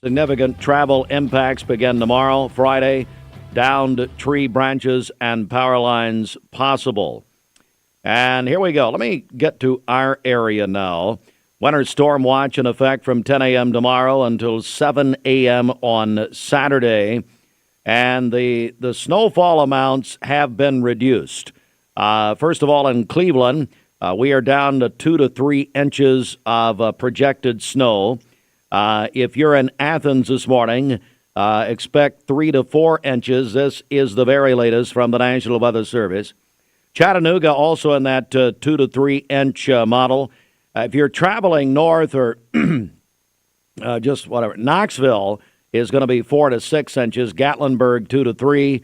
Significant travel impacts begin tomorrow, Friday. Downed tree branches and power lines possible. And here we go. Let me get to our area now. Winter storm watch in effect from 10 a.m. tomorrow until 7 a.m. on Saturday. And the snowfall amounts have been reduced. First of all, in Cleveland, we are down to 2 to 3 inches of projected snow. If you're in Athens this morning, expect 3 to 4 inches. This is the very latest from the National Weather Service. Chattanooga also in that 2 to 3 inch model. If you're traveling north or just whatever, Knoxville is going to be 4 to 6 inches. Gatlinburg 2 to 3.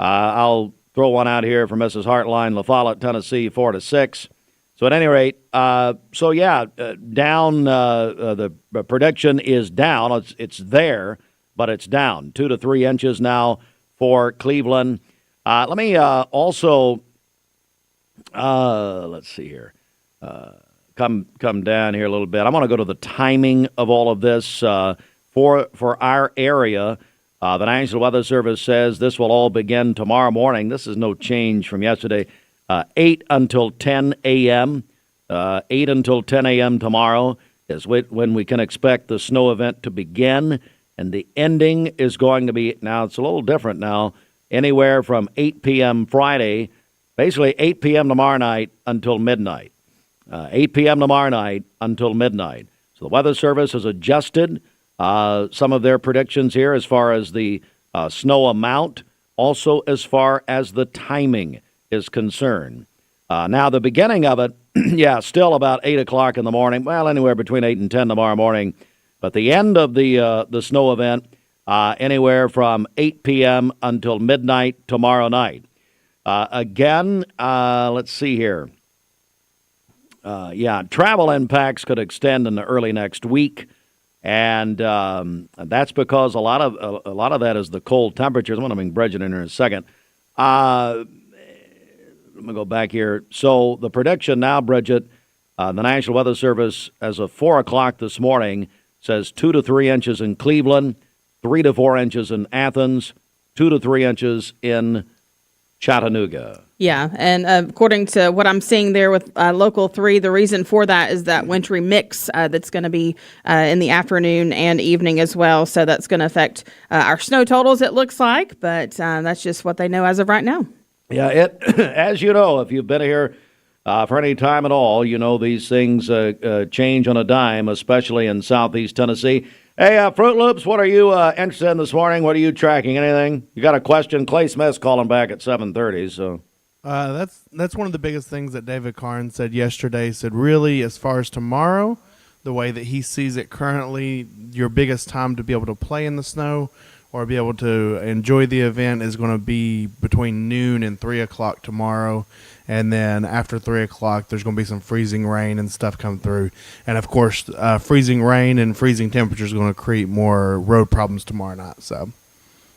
I'll throw one out here for Mrs. Hartline. La Follette, Tennessee 4 to 6. So at any rate, down. The prediction is down. It's there, but it's down 2 to 3 inches now for Cleveland. Let me also let's see here. Come down here a little bit. I want to go to the timing of all of this for our area. The National Weather Service says this will all begin tomorrow morning. This is no change from yesterday. 8 until 10 a.m. 8 until 10 a.m. tomorrow is when we can expect the snow event to begin. And the ending is going to be, now it's a little different now, anywhere from 8 p.m. Friday, basically 8 p.m. tomorrow night until midnight. 8 p.m. tomorrow night until midnight. So the Weather Service has adjusted some of their predictions here as far as the snow amount, also as far as the timing is concerned. Now, the beginning of it, still about 8 o'clock in the morning. Well, anywhere between 8 and 10 tomorrow morning. But the end of the snow event, anywhere from 8 p.m. until midnight tomorrow night. Again, let's see here. Travel impacts could extend into early next week. And that's because a lot of that is the cold temperatures. I'm going to bring Bridget in here in a second. Let me go back here. So the prediction now, Bridget, the National Weather Service, as of 4 o'clock this morning, says 2 to 3 inches in Cleveland, 3 to 4 inches in Athens, 2 to 3 inches in Chattanooga. Yeah, and according to what I'm seeing there with Local 3, the reason for that is that wintry mix that's going to be in the afternoon and evening as well. So that's going to affect our snow totals, it looks like, but that's just what they know as of right now. Yeah, as you know, if you've been here for any time at all, you know these things change on a dime, especially in southeast Tennessee. Hey, Fruit Loops, what are you interested in this morning? What are you tracking? Anything? You got a question? Clay Smith's calling back at 7:30, so... That's one of the biggest things that David Karn said yesterday. Said really, as far as tomorrow, the way that he sees it currently, your biggest time to be able to play in the snow or be able to enjoy the event is going to be between noon and 3 o'clock tomorrow. And then after 3 o'clock, there's going to be some freezing rain and stuff come through. And, of course, freezing rain and freezing temperatures are going to create more road problems tomorrow night. So.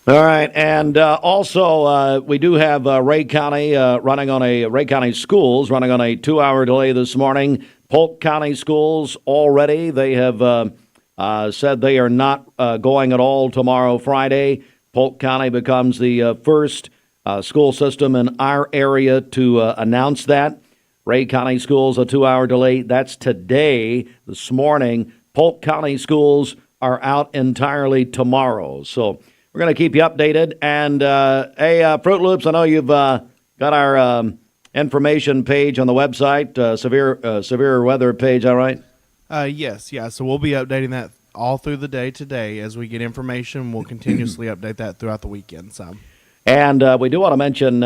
All right, and also we do have Ray County Ray County Schools running on a 2-hour delay this morning. Polk County Schools already, they have said they are not going at all tomorrow, Friday. Polk County becomes the first school system in our area to announce that. Ray County Schools, a 2-hour delay. That's today, this morning. Polk County Schools are out entirely tomorrow. So we're going to keep you updated. And, hey, Fruit Loops, I know you've got our information page on the website, severe weather page, all right? Yes. So we'll be updating that all through the day today. As we get information, we'll continuously update that throughout the weekend. So. And we do want to mention,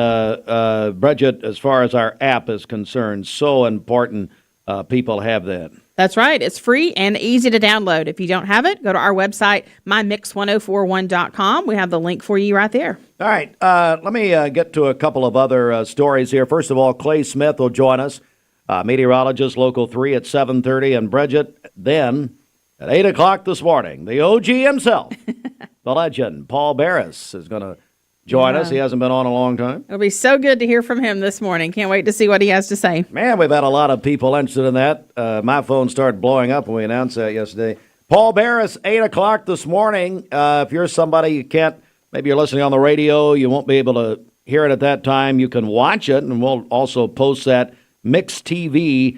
Bridget, as far as our app is concerned, so important people have that. That's right. It's free and easy to download. If you don't have it, go to our website, mymix1041.com. We have the link for you right there. All right. Let me get to a couple of other stories here. First of all, Clay Smith will join us, meteorologist, Local 3 at 7:30. And Bridget, then at 8 o'clock this morning, the OG himself, the legend, Paul Barris, is going to join us. He hasn't been on a long time. It'll be so good to hear from him this morning. Can't wait to see what he has to say. Man, we've had a lot of people interested in that. My phone started blowing up when we announced that yesterday. Paul Barris, 8 o'clock this morning. If you're somebody you can't, maybe you're listening on the radio, you won't be able to hear it at that time, you can watch it, and we'll also post that mixtv.tv.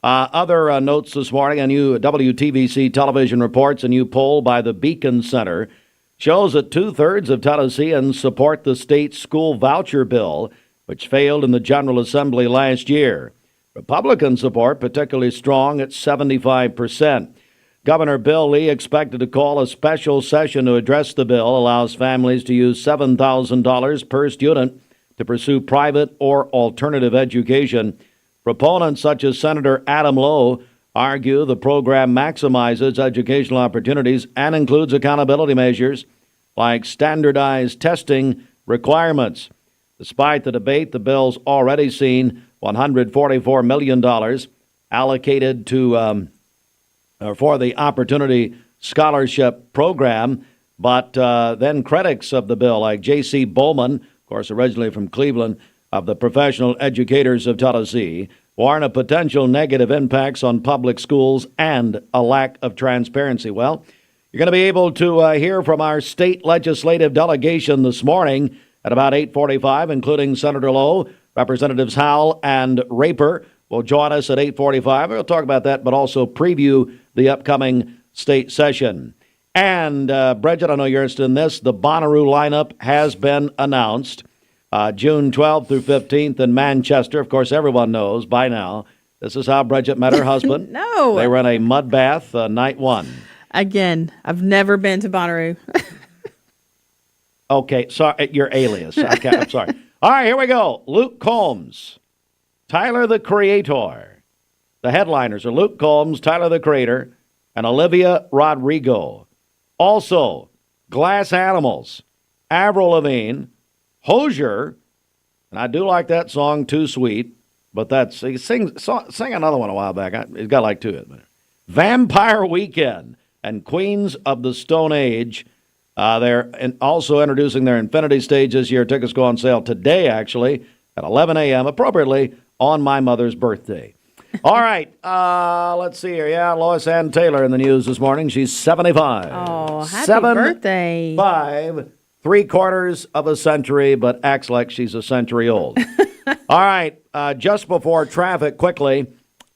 Other notes this morning, a new WTVC television reports, a new poll by the Beacon Center shows that 2/3 of Tennesseans support the state school voucher bill, which failed in the General Assembly last year. Republican support particularly strong at 75%. Governor Bill Lee expected to call a special session to address the bill, allows families to use $7,000 per student to pursue private or alternative education. Proponents such as Senator Adam Lowe argue the program maximizes educational opportunities and includes accountability measures like standardized testing requirements. Despite the debate, the bill's already seen $144 million allocated to for the Opportunity Scholarship Program. But then critics of the bill, like J.C. Bowman, of course, originally from Cleveland, of the Professional Educators of Tennessee, warn of potential negative impacts on public schools and a lack of transparency. Well, you're going to be able to hear from our state legislative delegation this morning at about 8:45, including Senator Lowe. Representatives Howell and Raper will join us at 8:45. We'll talk about that, but also preview the upcoming state session. And, Bridget, I know you're interested in this. The Bonnaroo lineup has been announced. June 12th through 15th in Manchester. Of course, everyone knows by now this is how Bridget met her husband. No. They were in a mud bath night one. Again, I've never been to Bonnaroo. Okay, sorry, your alias. Okay, I'm sorry. All right, here we go. Luke Combs, Tyler the Creator. The headliners are Luke Combs, Tyler the Creator, and Olivia Rodrigo. Also, Glass Animals, Avril Lavigne, Hozier, and I do like that song, Too Sweet, but he sang another one a while back. He's got like two of it. Vampire Weekend and Queens of the Stone Age. They're also introducing their Infinity Stage this year. Tickets go on sale today, actually, at 11 a.m., appropriately on my mother's birthday. All right, let's see here. Yeah, Lois Ann Taylor in the news this morning. She's 75. Oh, happy birthday. 75, 3/4 of a century, but acts like she's a century old. All right, just before traffic, quickly,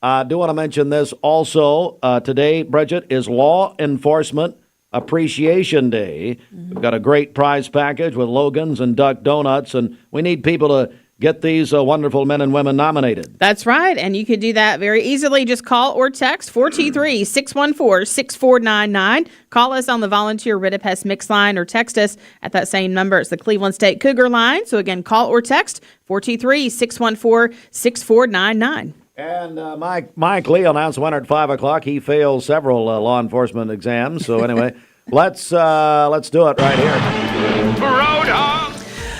I do want to mention this also. Today, Bridget, is Law Enforcement Appreciation Day. We've got a great prize package with Logan's and Duck Donuts, and we need people to get these wonderful men and women nominated. That's right, and you can do that very easily. Just call or text 423-614-6499. Call us on the Volunteer Ridipest Mix line or text us at that same number. It's the Cleveland State Cougar line. So again, call or text 423-614-6499. And Mike Lee announced winner at 5 o'clock. He failed several law enforcement exams. So anyway, let's do it right here.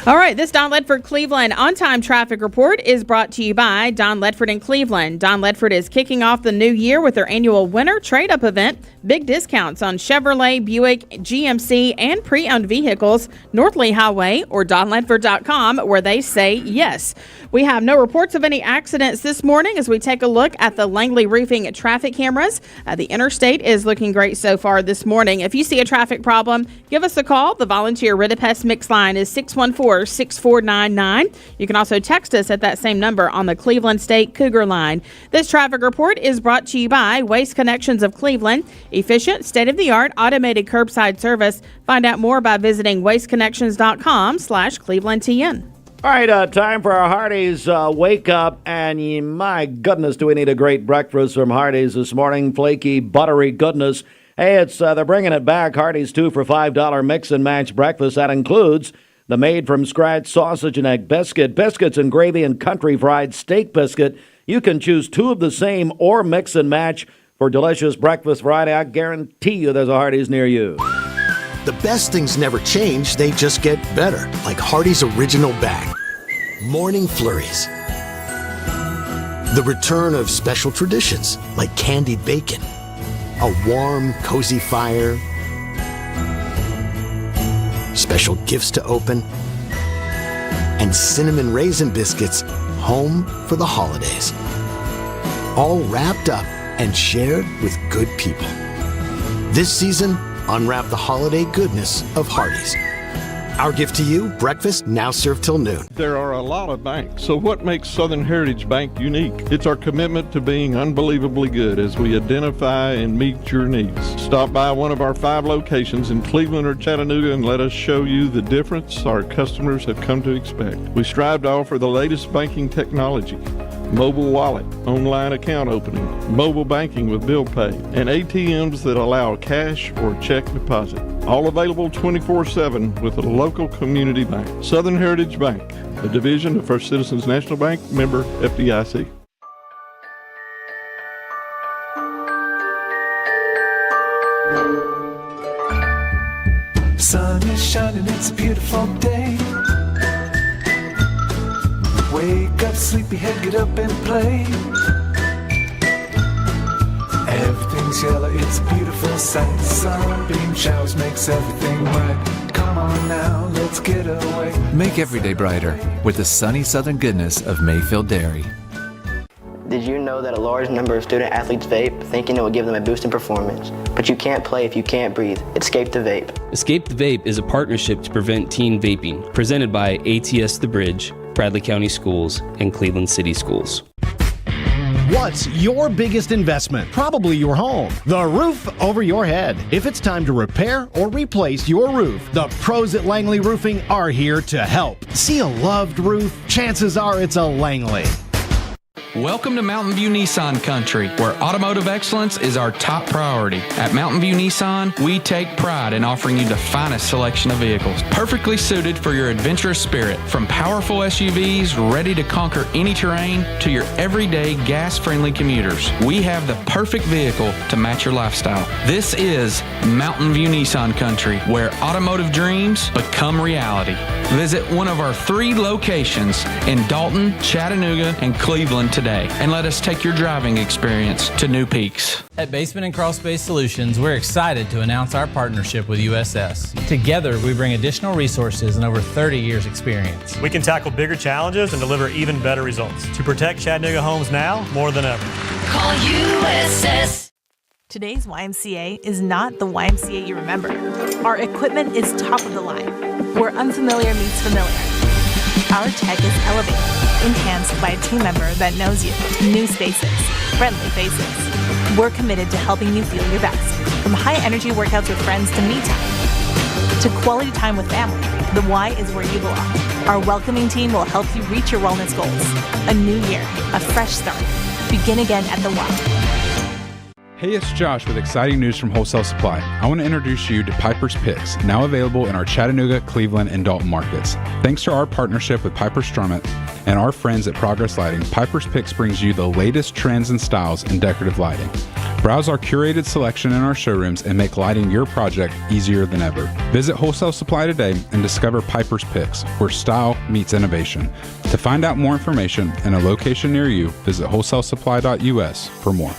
All right, this Don Ledford Cleveland on-time traffic report is brought to you by Don Ledford in Cleveland. Don Ledford is kicking off the new year with their annual winter trade-up event. Big discounts on Chevrolet, Buick, GMC, and pre-owned vehicles. North Lee Highway or DonLedford.com, where they say yes. We have no reports of any accidents this morning as we take a look at the Langley Roofing traffic cameras. The interstate is looking great so far this morning. If you see a traffic problem, give us a call. The Volunteer Ridipest Mix line is 614-6499. You can also text us at that same number on the Cleveland State Cougar line. This traffic report is brought to you by Waste Connections of Cleveland. Efficient, state-of-the-art, automated curbside service. Find out more by visiting wasteconnections.com/ClevelandTN. All right, time for our Hardee's Wake Up. And my goodness, do we need a great breakfast from Hardee's this morning. Flaky, buttery goodness. Hey, they're bringing it back. Hardee's 2 for $5 mix and match breakfast. That includes the made-from-scratch sausage and egg biscuit, biscuits and gravy, and country fried steak biscuit. You can choose two of the same or mix and match for delicious breakfast variety. I guarantee you there's a Hardee's near you. The best things never change, they just get better. Like Hardee's Original Bag. Morning Flurries. The return of special traditions like candied bacon, a warm, cozy fire, special gifts to open, and cinnamon raisin biscuits home for the holidays. All wrapped up and shared with good people. This season, unwrap the holiday goodness of Hardee's. Our gift to you, breakfast now served till noon. There are a lot of banks, so what makes Southern Heritage Bank unique? It's our commitment to being unbelievably good as we identify and meet your needs. Stop by one of our 5 locations in Cleveland or Chattanooga and let us show you the difference our customers have come to expect. We strive to offer the latest banking technology, mobile wallet, online account opening, mobile banking with bill pay, and ATMs that allow cash or check deposit. All available 24/7 with a local community bank. Southern Heritage Bank, a division of First Citizens National Bank, member FDIC. Sun is shining, it's a beautiful day. Wake up, sleepyhead, get up and play. Everything's yellow, it's a beautiful sight. Sunbeam showers makes everything right. Come on now, let's get away. Make every day brighter with the sunny southern goodness of Mayfield Dairy. Did you know that a large number of student athletes vape, thinking it will give them a boost in performance? But you can't play if you can't breathe. Escape the vape. Escape the Vape is a partnership to prevent teen vaping, presented by ATS The Bridge, Bradley County Schools, and Cleveland City Schools. What's your biggest investment? Probably your home. The roof over your head. If it's time to repair or replace your roof, the pros at Langley Roofing are here to help. See a loved roof? Chances are it's a Langley. Welcome to Mountain View Nissan Country, where automotive excellence is our top priority. At Mountain View Nissan, we take pride in offering you the finest selection of vehicles, perfectly suited for your adventurous spirit. From powerful SUVs ready to conquer any terrain to your everyday gas-friendly commuters, we have the perfect vehicle to match your lifestyle. This is Mountain View Nissan Country, where automotive dreams become reality. Visit one of our 3 locations in Dalton, Chattanooga, and Cleveland today, and let us take your driving experience to new peaks. At Basement and Crawl Space Solutions, we're excited to announce our partnership with USS. Together, we bring additional resources and over 30 years experience. We can tackle bigger challenges and deliver even better results to protect Chattanooga homes now more than ever. Call USS. Today's YMCA is not the YMCA you remember. Our equipment is top of the line, where unfamiliar meets familiar. Our tech is elevated, enhanced by a team member that knows you. New spaces, friendly faces. We're committed to helping you feel your best. From high-energy workouts with friends to me time, to quality time with family, the Y is where you belong. Our welcoming team will help you reach your wellness goals. A new year, a fresh start. Begin again at the Y. Hey, it's Josh with exciting news from Wholesale Supply. I want to introduce you to Piper's Picks, now available in our Chattanooga, Cleveland, and Dalton markets. Thanks to our partnership with Piper Strummett and our friends at Progress Lighting, Piper's Picks brings you the latest trends and styles in decorative lighting. Browse our curated selection in our showrooms and make lighting your project easier than ever. Visit Wholesale Supply today and discover Piper's Picks, where style meets innovation. To find out more information and a location near you, visit wholesalesupply.us for more.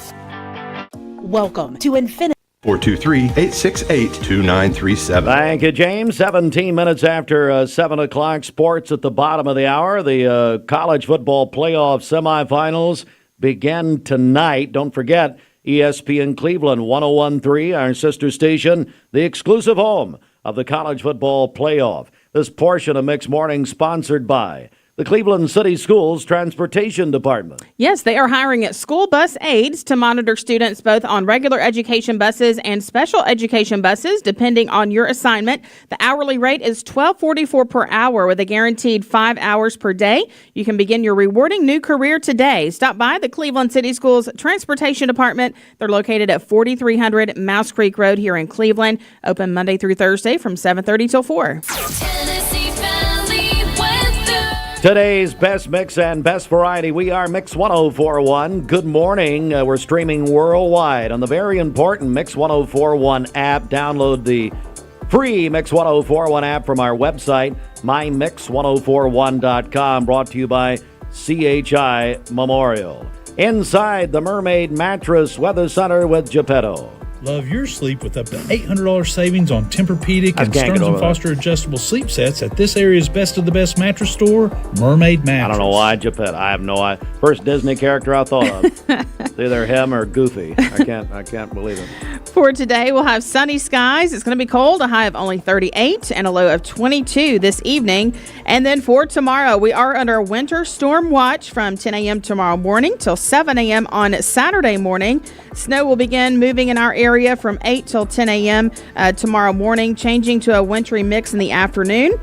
Welcome to Infinity. 423-868-2937. Thank you, James. 17 minutes after 7 o'clock. Sports at the bottom of the hour. The college football playoff semifinals begin tonight. Don't forget, ESPN Cleveland 101.3, our sister station, the exclusive home of the college football playoff. This portion of Mixed Morning sponsored by the Cleveland City Schools Transportation Department. Yes, they are hiring school bus aides to monitor students both on regular education buses and special education buses, depending on your assignment. The hourly rate is $12.44 per hour with a guaranteed 5 hours per day. You can begin your rewarding new career today. Stop by the Cleveland City Schools Transportation Department. They're located at 4300 Mouse Creek Road here in Cleveland. Open Monday through Thursday from 7:30 till 4. Today's best mix and best variety. We are Mix 1041. Good morning. We're streaming worldwide on the very important Mix 1041 app. Download the free Mix 1041 app from our website, mymix1041.com. Brought to you by CHI Memorial. Inside the Mermaid Mattress Weather Center with Geppetto. Love your sleep with up to $800 savings on Tempur-Pedic and Stearns & Foster adjustable sleep sets at this area's best of the best mattress store, Mermaid Mattress. I don't know why, Geppetto. I have no idea. First Disney character I thought of. It's either him or Goofy. I can't believe it. For today, we'll have sunny skies. It's going to be cold, a high of only 38 and a low of 22 this evening. And then for tomorrow, we are under winter storm watch from 10 a.m. tomorrow morning till 7 a.m. on Saturday morning. Snow will begin moving in our area from 8 till 10 a.m. Tomorrow morning, changing to a wintry mix in the afternoon.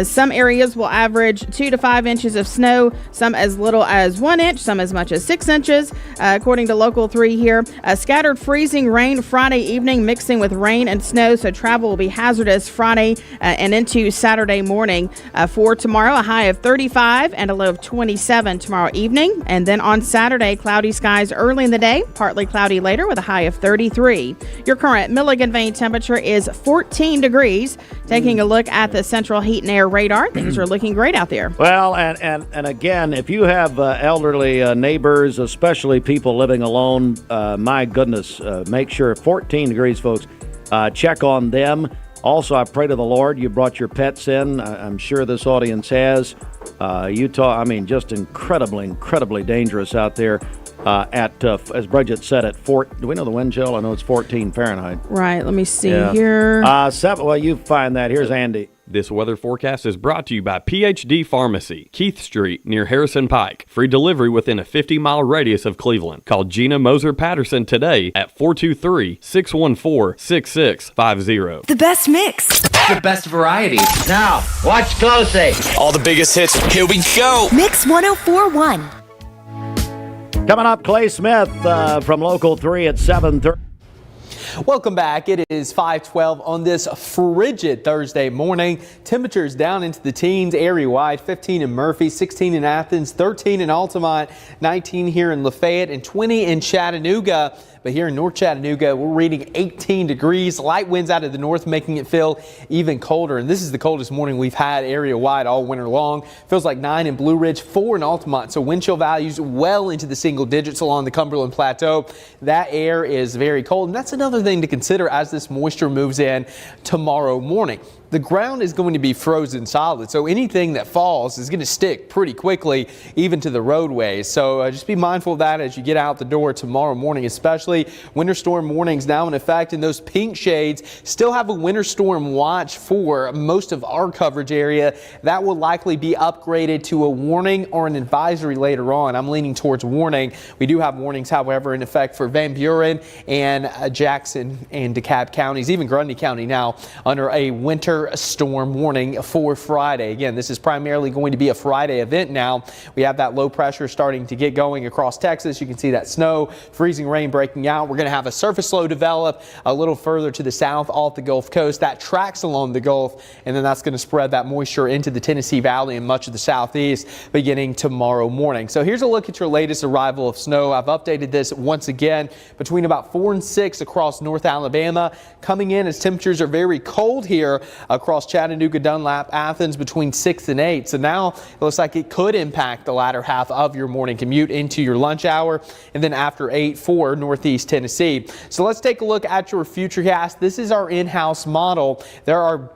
Some areas will average 2 to 5 inches of snow, some as little as 1 inch, some as much as 6 inches, according to Local 3 here. Scattered freezing rain Friday evening mixing with rain and snow, so travel will be hazardous Friday and into Saturday morning. For tomorrow, a high of 35 and a low of 27 tomorrow evening. And then on Saturday, cloudy skies early in the day, partly cloudy later with a high of 33. Your current Milligan Vane temperature is 14 degrees. Taking a look at the central heat and air radar, things are looking great out there. Well, and again, if you have elderly neighbors, especially people living alone, my goodness, make sure 14 degrees, folks. Check on them. Also, I pray to the Lord you brought your pets in. I'm sure this audience has. Utah, just incredibly dangerous out there. As Bridget said, at do we know the wind chill? I know it's 14 Fahrenheit. Right, let me see here. Well, you find that. Here's Andy. This weather forecast is brought to you by PhD Pharmacy, Keith Street, near Harrison Pike. Free delivery within a 50-mile radius of Cleveland. Call Gina Moser-Patterson today at 423-614-6650. The best mix. The best variety. Now, watch closely. All the biggest hits. Here we go. Mix 104.1. Coming up, Clay Smith from Local 3 at 7:30. Welcome back. It is 5:12 on this frigid Thursday morning. Temperatures down into the teens area-wide, 15 in Murphy, 16 in Athens, 13 in Altamont, 19 here in Lafayette, and 20 in Chattanooga. But here in North Chattanooga, we're reading 18 degrees. Light winds out of the north making it feel even colder. And this is the coldest morning we've had area-wide all winter long. Feels like 9 in Blue Ridge, 4 in Altamont. So wind chill values well into the single digits along the Cumberland Plateau. That air is very cold. And that's another thing to consider as this moisture moves in tomorrow morning. The ground is going to be frozen solid, so anything that falls is going to stick pretty quickly, even to the roadways. So just be mindful of that as you get out the door tomorrow morning, especially winter storm warnings now in effect. And those pink shades still have a winter storm watch for most of our coverage area. That will likely be upgraded to a warning or an advisory later on. I'm leaning towards warning. We do have warnings, however, in effect for Van Buren and Jackson and DeKalb counties, even Grundy County now under a winter storm warning for Friday. Again, this is primarily going to be a Friday event now. We have that low pressure starting to get going across Texas. You can see that snow, freezing rain breaking out. We're going to have a surface low develop a little further to the south off the Gulf Coast. That tracks along the Gulf, and then that's going to spread that moisture into the Tennessee Valley and much of the southeast beginning tomorrow morning. So here's a look at your latest arrival of snow. I've updated this once again between about 4 and 6 across North Alabama. Coming in as temperatures are very cold here across Chattanooga, Dunlap, Athens between 6 and 8. So now it looks like it could impact the latter half of your morning commute into your lunch hour, and then after 8 for Northeast Tennessee. So let's take a look at your futurecast. This is our in-house model. There are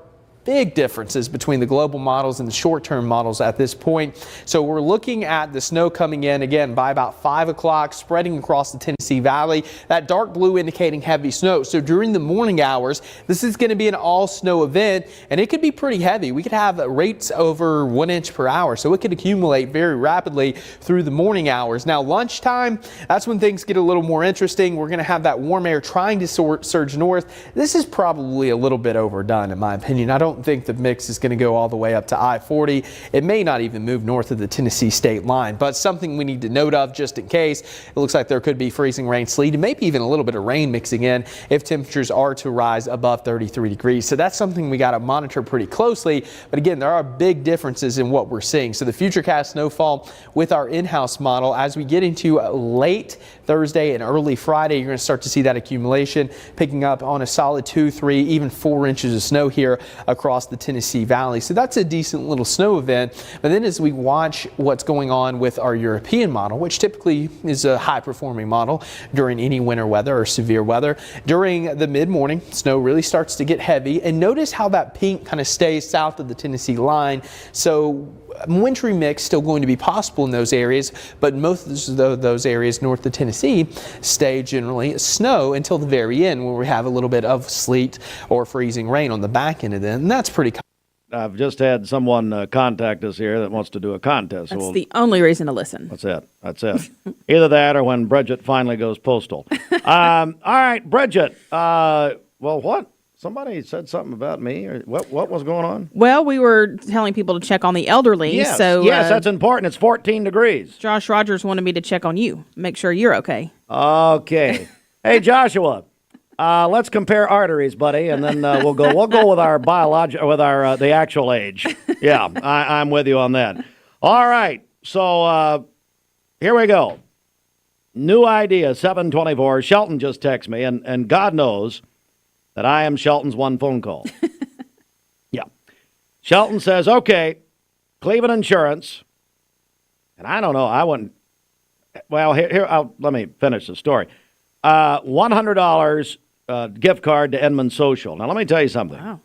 big differences between the global models and the short-term models at this point. So we're looking at the snow coming in again by about 5 o'clock, spreading across the Tennessee Valley. That dark blue indicating heavy snow. So during the morning hours, this is going to be an all-snow event, and it could be pretty heavy. We could have rates over 1 inch per hour, so it could accumulate very rapidly through the morning hours. Now lunchtime, that's when things get a little more interesting. We're going to have that warm air trying to surge north. This is probably a little bit overdone in my opinion. I don't think the mix is going to go all the way up to I-40. It may not even move north of the Tennessee state line, but something we need to note of just in case. It looks like there could be freezing rain, sleet, and maybe even a little bit of rain mixing in if temperatures are to rise above 33 degrees. So that's something we got to monitor pretty closely. But again, there are big differences in what we're seeing. So the futurecast snowfall with our in-house model, as we get into late Thursday and early Friday, you're going to start to see that accumulation picking up on a solid 2, 3, even 4 inches of snow here across the Tennessee Valley. So that's a decent little snow event. But then as we watch what's going on with our European model, which typically is a high performing model during any winter weather or severe weather, during the mid-morning, snow really starts to get heavy. And notice how that pink kind of stays south of the Tennessee line. So wintry mix still going to be possible in those areas, but most of those areas north of Tennessee stay generally snow until the very end, where we have a little bit of sleet or freezing rain on the back end of it, and that's pretty common. I've just had someone contact us here that wants to do a contest. That's the only reason to listen. That's it. That's it. Either that or when Bridget finally goes postal. All right, Bridget. Well, what? Somebody said something about me, or what was going on? Well, we were telling people to check on the elderly. Yes, so yes, that's important. It's 14 degrees. Josh Rogers wanted me to check on you, make sure you're okay. Okay. Hey, Joshua. Let's compare arteries, buddy, and then we'll go with our the actual age. Yeah, I'm with you on that. All right, so here we go. New idea, 724. Shelton just texted me, and God knows that I am Shelton's one phone call. Yeah. Shelton says, okay, Cleveland Insurance, and I don't know, I wouldn't, well, let me finish the story. $100 gift card to Edmund Social. Now, let me tell you something. Wow.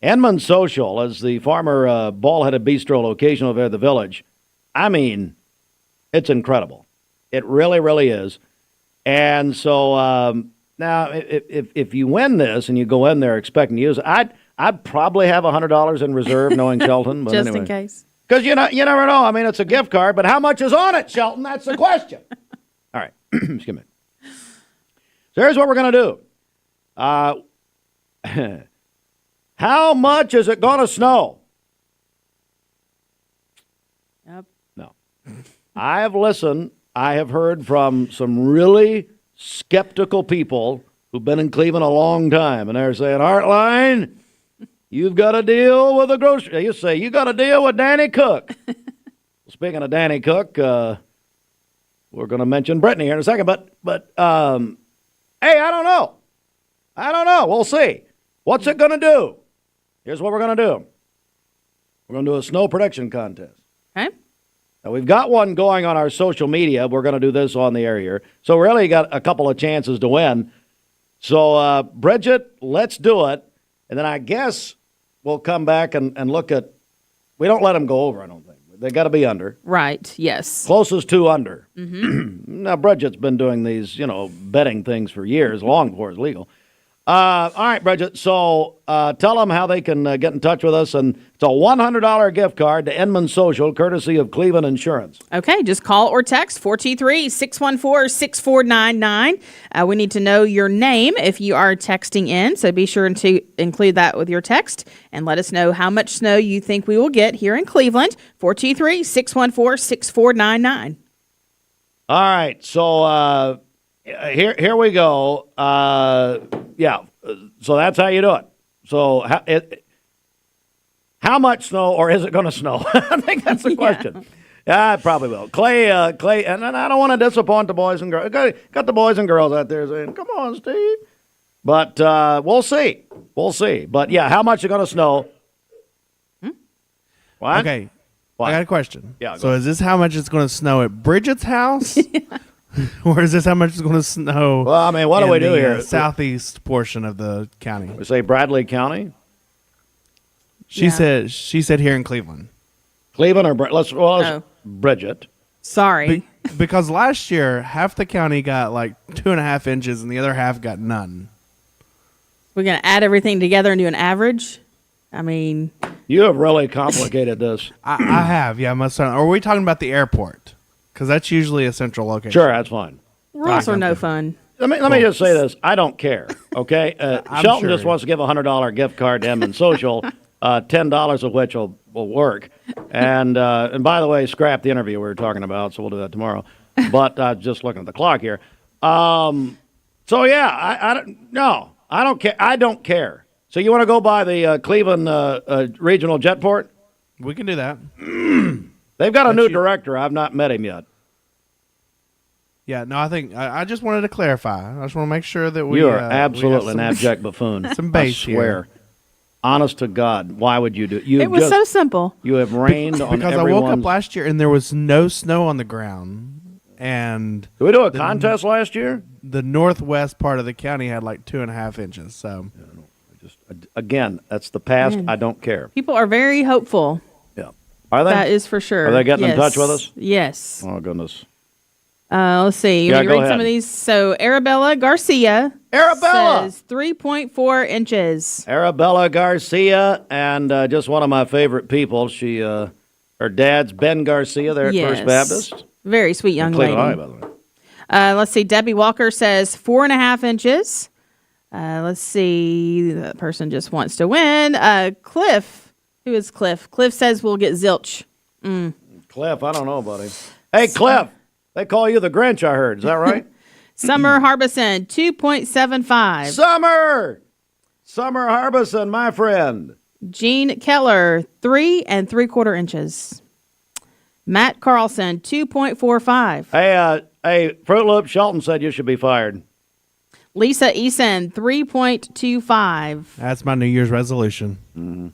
Edmund Social is the former Ball-Headed Bistro location over at the Village. I mean, it's incredible. It really, really is. And so now, if you win this and you go in there expecting to use it, I'd probably have $100 in reserve, knowing Shelton. But Just anyway. in case. Because you never know. I mean, it's a gift card, but how much is on it, Shelton? That's the question. All right. Excuse me. So here's what we're going to do. How much is it going to snow? Yep. No. I have listened. I have heard from some really skeptical people who've been in Cleveland a long time, and they're saying, Heartline, you've got to deal with a grocery. You say, you got to deal with Danny Cook. Speaking of Danny Cook, we're going to mention Brittany here in a second, but hey, I don't know. We'll see. What's it going to do? Here's what we're going to do. We're going to do a snow prediction contest. Okay. Now, we've got one going on our social media. We're going to do this on the air here. So we really got a couple of chances to win. So, Bridget, let's do it. And then I guess we'll come back and look at, we don't let them go over, I don't think. They got to be under. Right, yes. Closest to under. Mm-hmm. Now, Bridget's been doing these, betting things for years, long before it's legal. All right, Bridget, so tell them how they can get in touch with us. And it's a $100 gift card to Edmund Social, courtesy of Cleveland Insurance. Okay, just call or text 423-614-6499. We need to know your name if you are texting in, so be sure to include that with your text. And let us know how much snow you think we will get here in Cleveland. 423-614-6499. All right, so here we go. Yeah, so that's how you do it. So how much snow, or is it going to snow? I think that's the question. Yeah, it probably will. Clay, and I don't want to disappoint the boys and girls. Got the boys and girls out there saying, come on, Steve. But we'll see. We'll see. But, yeah, how much is going to snow? What? Okay. What? I got a question. Yeah. So is this how much it's going to snow at Bridget's house? Or is this how much it's going to snow? Well, I mean, what do we do here? Southeast portion of the county. We say Bradley County? She said here in Cleveland. Cleveland or Bridget. Sorry. Because last year, half the county got like 2.5 inches and the other half got none. We're going to add everything together and do an average? I mean... You have really complicated this. I have, yeah. Or are we talking about the airport? Because that's usually a central location. Sure, that's fine. Rules are no fun. Let me just say this. I don't care, okay? Shelton just wants to give a $100 gift card to Edmund Social, $10 of which will work. And by the way, scrap the interview we were talking about, so we'll do that tomorrow. But just looking at the clock here. So, yeah, I don't care. I don't care. So you want to go by the Cleveland Regional Jetport? We can do that. They've got a new director. I've not met him yet. Yeah, no, I think I just wanted to clarify. I just want to make sure that we. You are absolutely an abject buffoon. Some base I swear. here. Honest to God, why would you do it? It was so simple. You have rained on because I woke up last year and there was no snow on the ground. And did we do a contest last year? The northwest part of the county had like 2.5 inches. So, again, that's the past. I don't care. People are very hopeful. Yeah. Are they? That is for sure. Are they getting in Yes. touch with us? Yes. Oh, goodness. Let's see. Yeah, Let me go read ahead. some of these. So Arabella Garcia says 3.4 inches. Arabella Garcia, and just one of my favorite people. She, her dad's Ben Garcia there at First Baptist. Very sweet young In lady. Cleveland High, by the way. Let's see. Debbie Walker says 4.5 inches. Let's see. That person just wants to win. Cliff. Who is Cliff? Cliff says we'll get zilch. Cliff, I don't know, buddy. Hey, Cliff. They call you the Grinch, I heard. Is that right? Summer Harbison, 2.75. Summer Harbison, my friend. Gene Keller, 3 3/4 inches. Matt Carlson, 2.45. Hey, Fruit Loop, Shelton said you should be fired. Lisa Eason, 3.25. That's my New Year's resolution.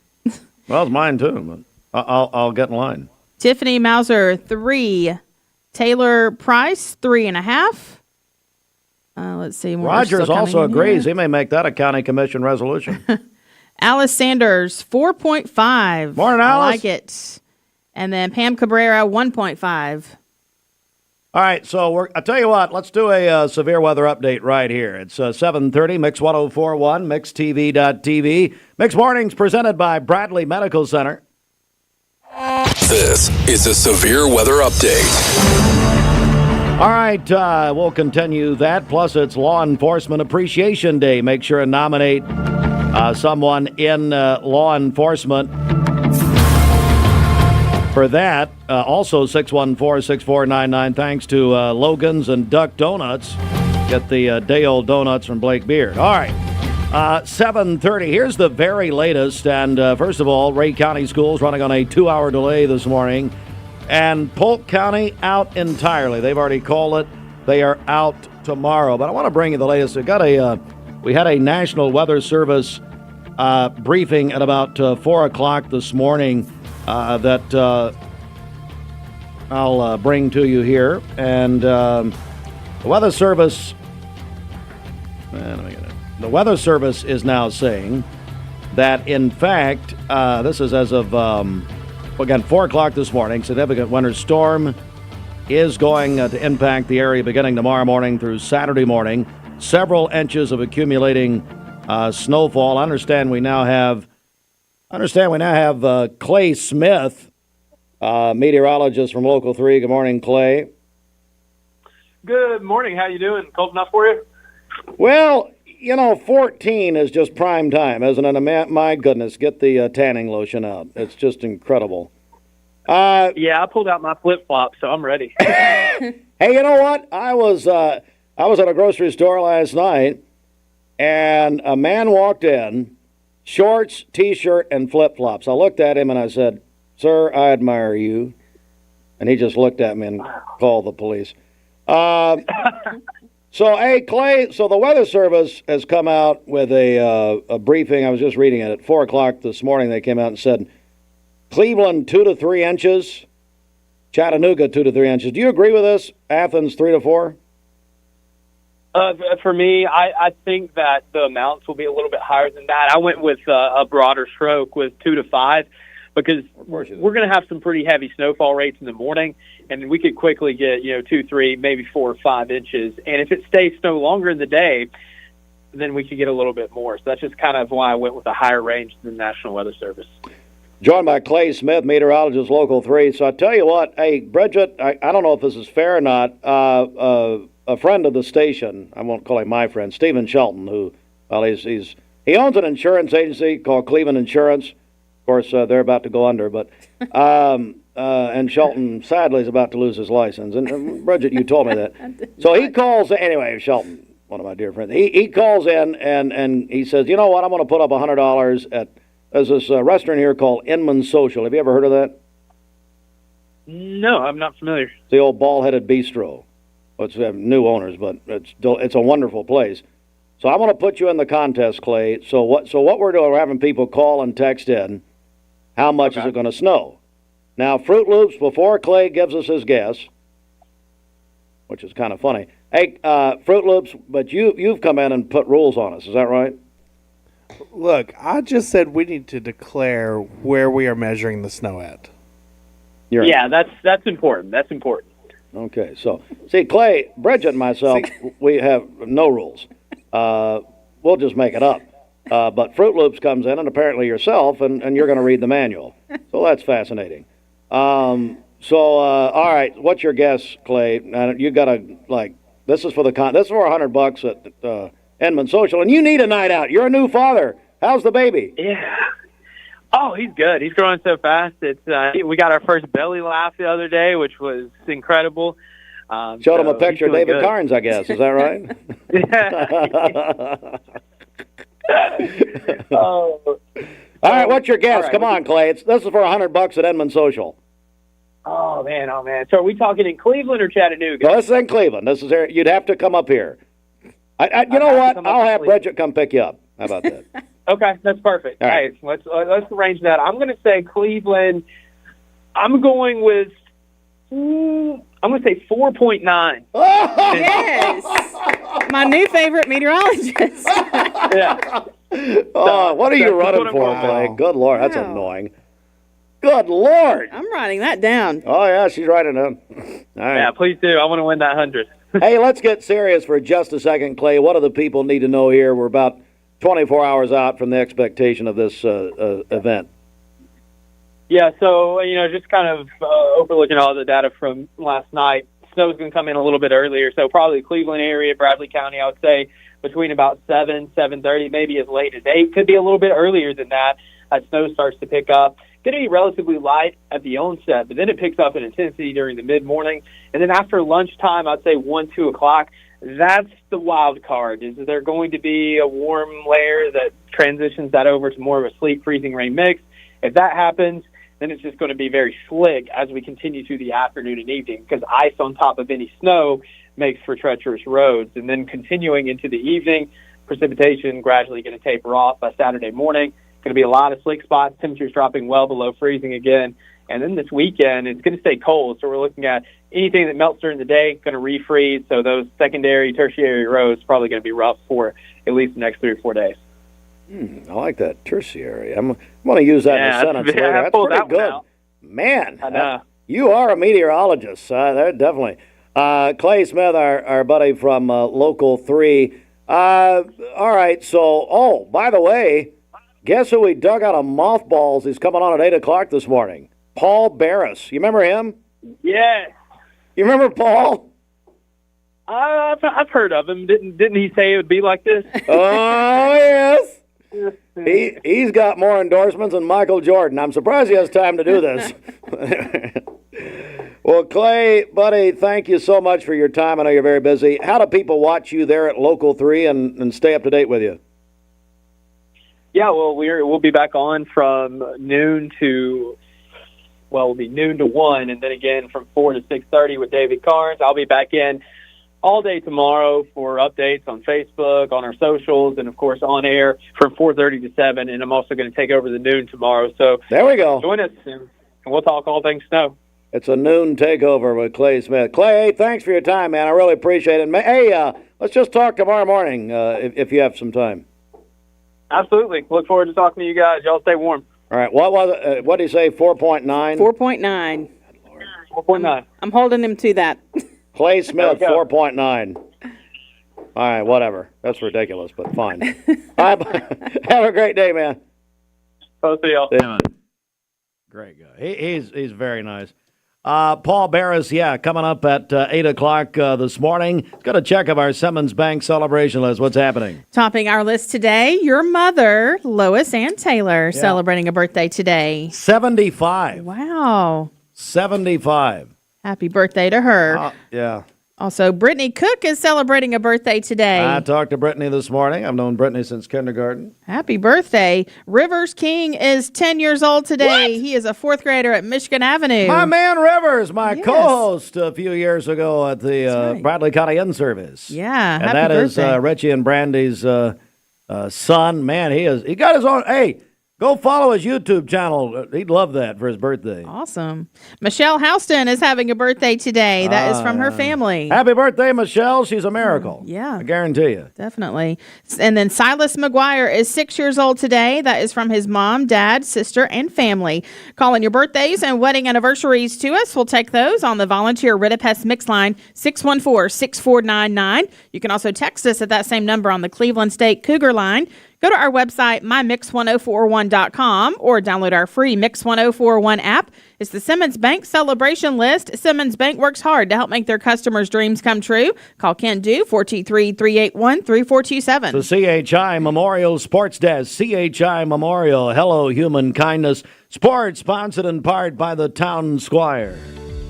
Well, it's mine too, but I'll get in line. Tiffany Mauser, 3. Taylor Price, 3.5. Let's see. More Rogers still also coming in agrees. here. He may make that a county commission resolution. Alice Sanders, 4.5. Morning, I Alice. like it. And then Pam Cabrera, 1.5. All right, so I'll tell you what. Let's do a severe weather update right here. It's 7:30, Mix 104.1, MixTV.tv. Mix Mornings presented by Bradley Medical Center. This is a severe weather update. All right, we'll continue that. Plus, it's Law Enforcement Appreciation Day. Make sure and nominate someone in law enforcement for that. Also, 614-6499. Thanks to Logan's and Duck Donuts. Get the day-old donuts from Blake Beard. All right. 7:30. Here's the very latest. And first of all, Ray County Schools running on a 2-hour delay this morning. And Polk County out entirely. They've already called it. They are out tomorrow. But I want to bring you the latest. We had a National Weather Service briefing at about 4 o'clock this morning that I'll bring to you here. And the Weather Service... The Weather Service is now saying that, in fact, this is as of, again, 4 o'clock this morning, significant winter storm is going to impact the area beginning tomorrow morning through Saturday morning. Several inches of accumulating snowfall. I understand we now have Clay Smith, meteorologist from Local 3. Good morning, Clay. Good morning. How you doing? Cold enough for you? Well, 14 is just prime time, isn't it? My goodness, get the tanning lotion out. It's just incredible. Yeah, I pulled out my flip-flops, so I'm ready. Hey, you know what? I was at a grocery store last night, and a man walked in, shorts, T-shirt, and flip-flops. I looked at him and I said, "Sir, I admire you." And he just looked at me and called the police. So, hey, Clay, so the Weather Service has come out with a briefing. I was just reading it. At 4 o'clock this morning, they came out and said, Cleveland, 2 to 3 inches. Chattanooga, 2 to 3 inches. Do you agree with this? Athens, 3 to 4? For me, I think that the amounts will be a little bit higher than that. I went with a broader stroke with 2 to 5 because we're going to have some pretty heavy snowfall rates in the morning, and we could quickly get 2, 3, maybe 4 or 5 inches. And if it stays snow longer in the day, then we could get a little bit more. So that's just kind of why I went with a higher range than the National Weather Service. Joined by Clay Smith, meteorologist, Local 3. So I tell you what, hey, Bridget, I don't know if this is fair or not. A friend of the station, I won't call him my friend, Stephen Shelton, who, well, he owns an insurance agency called Cleveland Insurance. Of course, they're about to go under, but and Shelton, sadly, is about to lose his license. And Bridget, you told me that. So he calls, anyway, Shelton, one of my dear friends, he calls in and he says, you know what, I'm going to put up $100 at, there's this restaurant here called Inman Social. Have you ever heard of that? No, I'm not familiar. It's the old ball-headed bistro. Well, it's new owners, but it's a wonderful place. So I'm going to put you in the contest, Clay. So what we're doing, we're having people call and text in. How much is it going to snow? Now, Fruit Loops, before Clay gives us his guess, which is kind of funny. Hey, Fruit Loops, but you've come in and put rules on us. Is that right? Look, I just said we need to declare where we are measuring the snow at. Yeah, that's important. That's important. Okay, so see, Clay, Bridget, and myself, we have no rules. We'll just make it up. But Fruit Loops comes in, and apparently yourself, and you're going to read the manual. So that's fascinating. All right, what's your guess, Clay? You got to this is for this is for $100 at Edmond Social, and you need a night out. You're a new father. How's the baby? Yeah. Oh, he's good. He's growing so fast. It's we got our first belly laugh the other day, which was incredible. Showed him a picture of David Carnes, I guess. Is that right? All right, what's your guess? Right, Come on, Clay. This is for $100 at Edmond Social. Oh man. So are we talking in Cleveland or Chattanooga? No, this is in Cleveland. This is here. You'd have to come up here. You know what? I'll have Bridget come pick you up. How about that? Okay, that's perfect. All right. Hey, let's arrange that. I'm going to say Cleveland. I'm going with. I'm going to say 4.9. Yes, my new favorite meteorologist. Yeah. What are you running what I'm for, going Clay? with. Good Lord, that's annoying. Good Lord. I'm writing that down. Oh, yeah, she's writing it down. All right. Yeah, please do. I want to win that 100. Hey, let's get serious for just a second, Clay. What do the people need to know here? We're about 24 hours out from the expectation of this event. Yeah, so, just kind of overlooking all the data from last night, snow's going to come in a little bit earlier, so probably Cleveland area, Bradley County, I would say between about 7:30, maybe as late as 8. Could be a little bit earlier than that as snow starts to pick up. Going to be relatively light at the onset, but then it picks up in intensity during the mid-morning. And then after lunchtime, I'd say 1, 2 o'clock, that's the wild card. Is there going to be a warm layer that transitions that over to more of a sleet, freezing rain mix? If that happens, then it's just going to be very slick as we continue through the afternoon and evening, because ice on top of any snow makes for treacherous roads. And then continuing into the evening, precipitation gradually going to taper off by Saturday morning. Going to be a lot of slick spots, temperatures dropping well below freezing again. And then this weekend, it's going to stay cold. So we're looking at anything that melts during the day, going to refreeze. So those secondary, tertiary roads probably going to be rough for at least the next 3 or 4 days. I like that, tertiary. I'm going to use that in a sentence later. That's pretty good. Man, you are a meteorologist. Definitely. Clay Smith, our buddy from Local 3. All right, so, by the way, guess who we dug out of mothballs? He's coming on at 8 o'clock this morning. Paul Barris. You remember him? Yes. You remember Paul? I've heard of him. Didn't he say it would be like this? Oh, yes. He's got more endorsements than Michael Jordan. I'm surprised he has time to do this. Well, Clay, buddy, thank you so much for your time. I know you're very busy. How do people watch you there at Local 3 and stay up to date with you? Yeah, well, we'll be back on from noon to, it'll be noon to 1, and then again from 4 to 6:30 with David Carnes. I'll be back in all day tomorrow for updates on Facebook, on our socials, and, of course, on air from 4:30 to 7, and I'm also going to take over the noon tomorrow. So there we go. Join us, and we'll talk all things snow. It's a noon takeover with Clay Smith. Clay, thanks for your time, man. I really appreciate it. Hey, let's just talk tomorrow morning if you have some time. Absolutely. Look forward to talking to you guys. Y'all stay warm. All right. What was it? What did he say? 4.9? 4.9. 4.9. I'm holding him to that. Clay Smith, 4.9. All right, whatever. That's ridiculous, but fine. All right, have a great day, man. Both of y'all. Yeah, great guy. He's very nice. Paul Barris, coming up at 8 o'clock this morning. Let's go to check of our Simmons Bank celebration list. What's happening? Topping our list today, your mother, Lois Ann Taylor, celebrating a birthday today. 75. Wow. 75. Happy birthday to her. Yeah. Also, Brittany Cook is celebrating a birthday today. I talked to Brittany this morning. I've known Brittany since kindergarten. Happy birthday. Rivers King is 10 years old today. What? He is a fourth grader at Michigan Avenue. My man Rivers, my co-host a few years ago at the Bradley County In-Service. Yeah, and that is Richie and Brandy's son. Man, he got his own. Hey, Go follow his YouTube channel. He'd love that for his birthday. Awesome. Michelle Houston is having a birthday today. That is from her family. Happy birthday, Michelle. She's a miracle. Yeah. I guarantee you. Definitely. And then Silas McGuire is 6 years old today. That is from his mom, dad, sister, and family. Calling your birthdays and wedding anniversaries to us. We'll take those on the volunteer Ritapest Mix line, 614-6499. You can also text us at that same number on the Cleveland State Cougar line. Go to our website, mymix1041.com, or download our free Mix 1041 app. It's the Simmons Bank celebration list. Simmons Bank works hard to help make their customers' dreams come true. Call Ken Du, 423-381-3427. The CHI Memorial Sports Desk. CHI Memorial. Hello, Human Kindness. Sports sponsored in part by the Town Squire.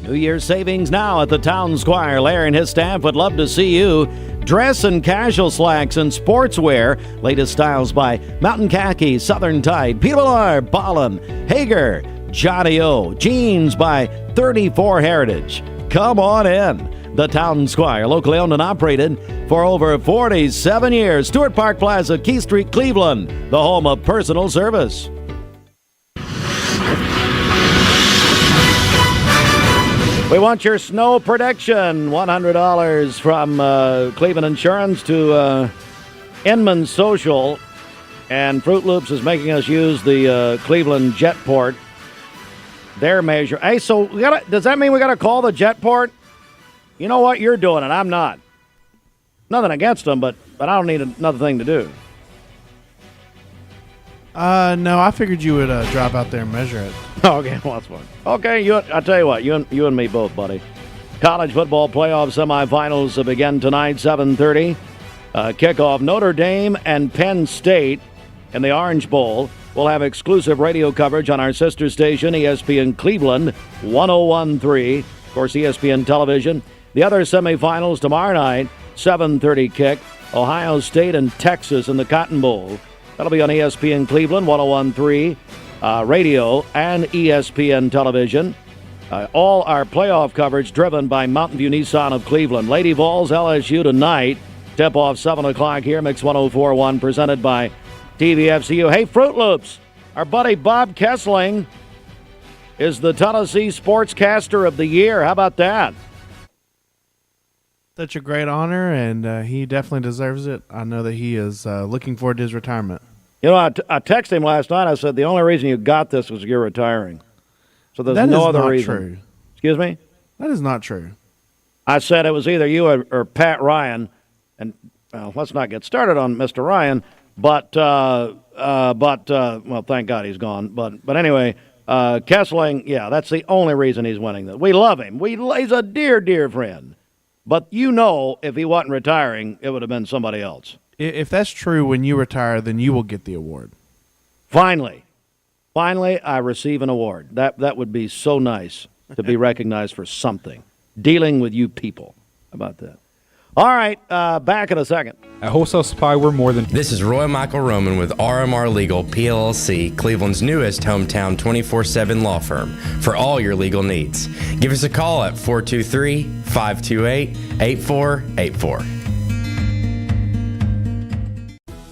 New Year's savings now at the Town Squire. Larry and his staff would love to see you. Dress and casual slacks and sportswear. Latest styles by Mountain Khaki, Southern Tide, Peter Millar, Ballin, Hager, Johnny O. Jeans by 34 Heritage. Come on in. The Town Squire, locally owned and operated for over 47 years. Stewart Park Plaza, Key Street, Cleveland, the home of personal service. We want your snow prediction. $100 from Cleveland Insurance to Inman Social. And Fruit Loops is making us use the Cleveland Jetport. Their measure. Hey, so does that mean we got to call the Jetport? You know what? You're doing it. I'm not. Nothing against them, but I don't need another thing to do. No, I figured you would drive out there and measure it. Okay, well, that's fine. Okay, I'll tell you what, you and me both, buddy. College football playoff semifinals begin tonight, 7:30. Kickoff, Notre Dame and Penn State in the Orange Bowl. We'll have exclusive radio coverage on our sister station, ESPN Cleveland, 101.3. Of course, ESPN Television. The other semifinals tomorrow night, 7:30 kick. Ohio State and Texas in the Cotton Bowl. That'll be on ESPN Cleveland, 101.3 radio and ESPN Television. All our playoff coverage driven by Mountain View Nissan of Cleveland. Lady Vols, LSU tonight. Tip-off 7 o'clock here, Mix 104.1, presented by TVFCU. Hey, Fruit Loops, our buddy Bob Kessling is the Tennessee Sportscaster of the Year. How about that? Such a great honor, and he definitely deserves it. I know that he is looking forward to his retirement. You know, I texted him last night. I said, the only reason you got this was you're retiring. So there's no other reason. That is not true. Excuse me? That is not true. I said it was either you or Pat Ryan. And let's not get started on Mr. Ryan. But well, thank God he's gone. But anyway, Kessling, yeah, that's the only reason he's winning this. We love him. He's a dear, dear friend. But you know, if he wasn't retiring, it would have been somebody else. If that's true, when you retire, then you will get the award. Finally, I receive an award. That would be so nice to be recognized for something. Dealing with you people. How about that? All right, back in a second. At Wholesale Supply, we're more than... This is Roy Michael Roman with RMR Legal, PLLC, Cleveland's newest hometown 24/7 law firm for all your legal needs. Give us a call at 423-528-8484.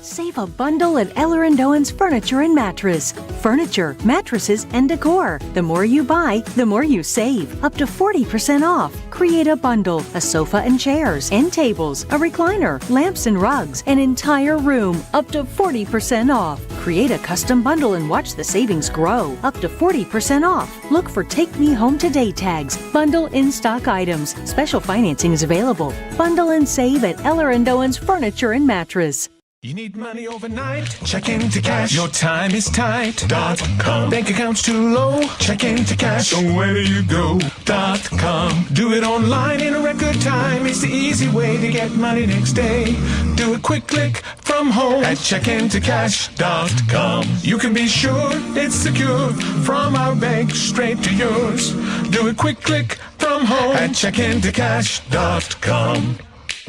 Save a bundle at Eller & Owen's Furniture and Mattress. Furniture, mattresses, and decor. The more you buy, the more you save. Up to 40% off. Create a bundle, a sofa and chairs, end tables, a recliner, lamps and rugs, an entire room. Up to 40% off. Create a custom bundle and watch the savings grow. Up to 40% off. Look for Take Me Home Today tags. Bundle in-stock items. Special financing is available. Bundle and save at Eller & Owen's Furniture and Mattress. You need money overnight? Check into cash. Your time is tight.com. Bank account's too low? Check into cash. So where do you go.com? Do it online in a record time. It's the easy way to get money next day. Do a quick click from home at checkintocash.com. You can be sure it's secure from our bank straight to yours. Do a quick click from home at checkintocash.com.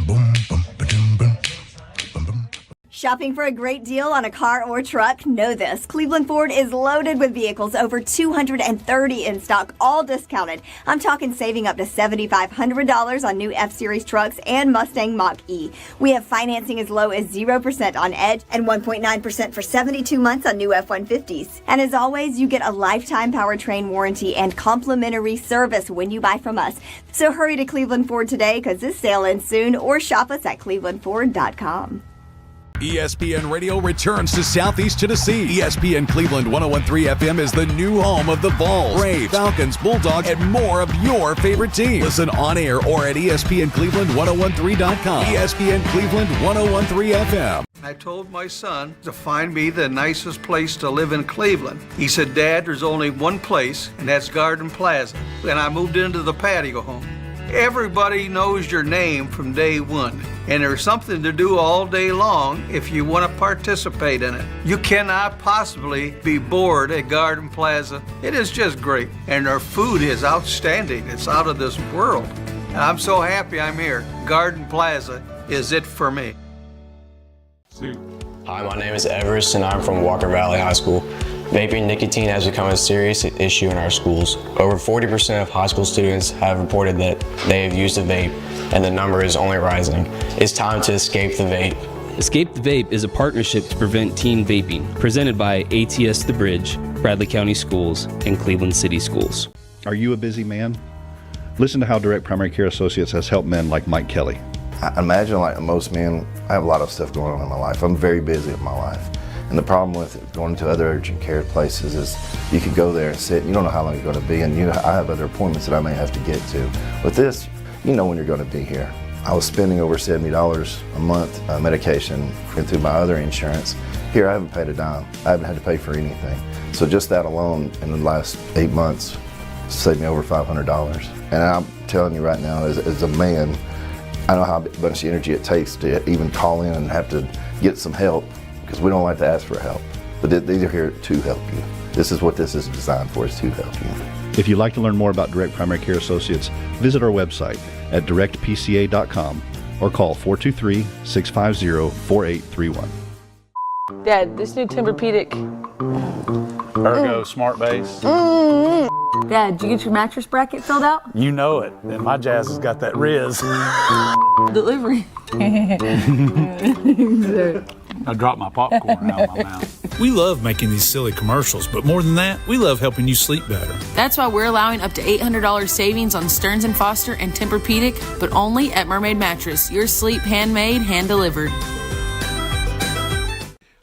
Boom, boom, ba-doom, boom. Shopping for a great deal on a car or truck? Know this. Cleveland Ford is loaded with vehicles, over 230 in stock, all discounted. I'm talking saving up to $7,500 on new F-Series trucks and Mustang Mach-E. We have financing as low as 0% on Edge and 1.9% for 72 months on new F-150s. And as always, you get a lifetime powertrain warranty and complimentary service when you buy from us. So hurry to Cleveland Ford today because this sale ends soon, or shop us at clevelandford.com. ESPN Radio returns to Southeast Tennessee. ESPN Cleveland 101.3 FM is the new home of the Vols, Braves, Falcons, Bulldogs, and more of your favorite teams. Listen on air or at ESPNCleveland1013.com. ESPN Cleveland 101.3 FM. I told my son to find me the nicest place to live in Cleveland. He said, Dad, there's only one place, and that's Garden Plaza. And I moved into the patio home. Everybody knows your name from day one, and there's something to do all day long if you want to participate in it. You cannot possibly be bored at Garden Plaza. It is just great, and their food is outstanding. It's out of this world. And I'm so happy I'm here. Garden Plaza is it for me. Hi, my name is Everest, and I'm from Walker Valley High School. Vaping nicotine has become a serious issue in our schools. Over 40% of high school students have reported that they have used a vape, and the number is only rising. It's time to escape the vape. Escape the Vape is a partnership to prevent teen vaping, presented by ATS The Bridge, Bradley County Schools, and Cleveland City Schools. Are you a busy man? Listen to how Direct Primary Care Associates has helped men like Mike Kelly. I imagine like most men, I have a lot of stuff going on in my life. I'm very busy in my life. And the problem with going to other urgent care places is you could go there and sit, you don't know how long you're going to be, and I have other appointments that I may have to get to. With this, you know when you're going to be here. I was spending over $70 a month medication through my other insurance. Here, I haven't paid a dime. I haven't had to pay for anything. So just that alone in the last 8 months saved me over $500. And I'm telling you right now, as a man, I know how much energy it takes to even call in and have to get some help, because we don't like to ask for help. But these are here to help you. This is what this is designed for, is to help you. If you'd like to learn more about Direct Primary Care Associates, visit our website at directpca.com or call 423-650-4831. Dad, this new Tempur-Pedic. Ergo Smart Base. Dad, did you get your mattress bracket filled out? You know it. And my Jazz has got that Riz. Delivery. I dropped my popcorn out of my mouth. We love making these silly commercials, but more than that, we love helping you sleep better. That's why we're allowing up to $800 savings on Stearns & Foster and Tempur-Pedic, but only at Mermaid Mattress. Your sleep handmade, hand-delivered.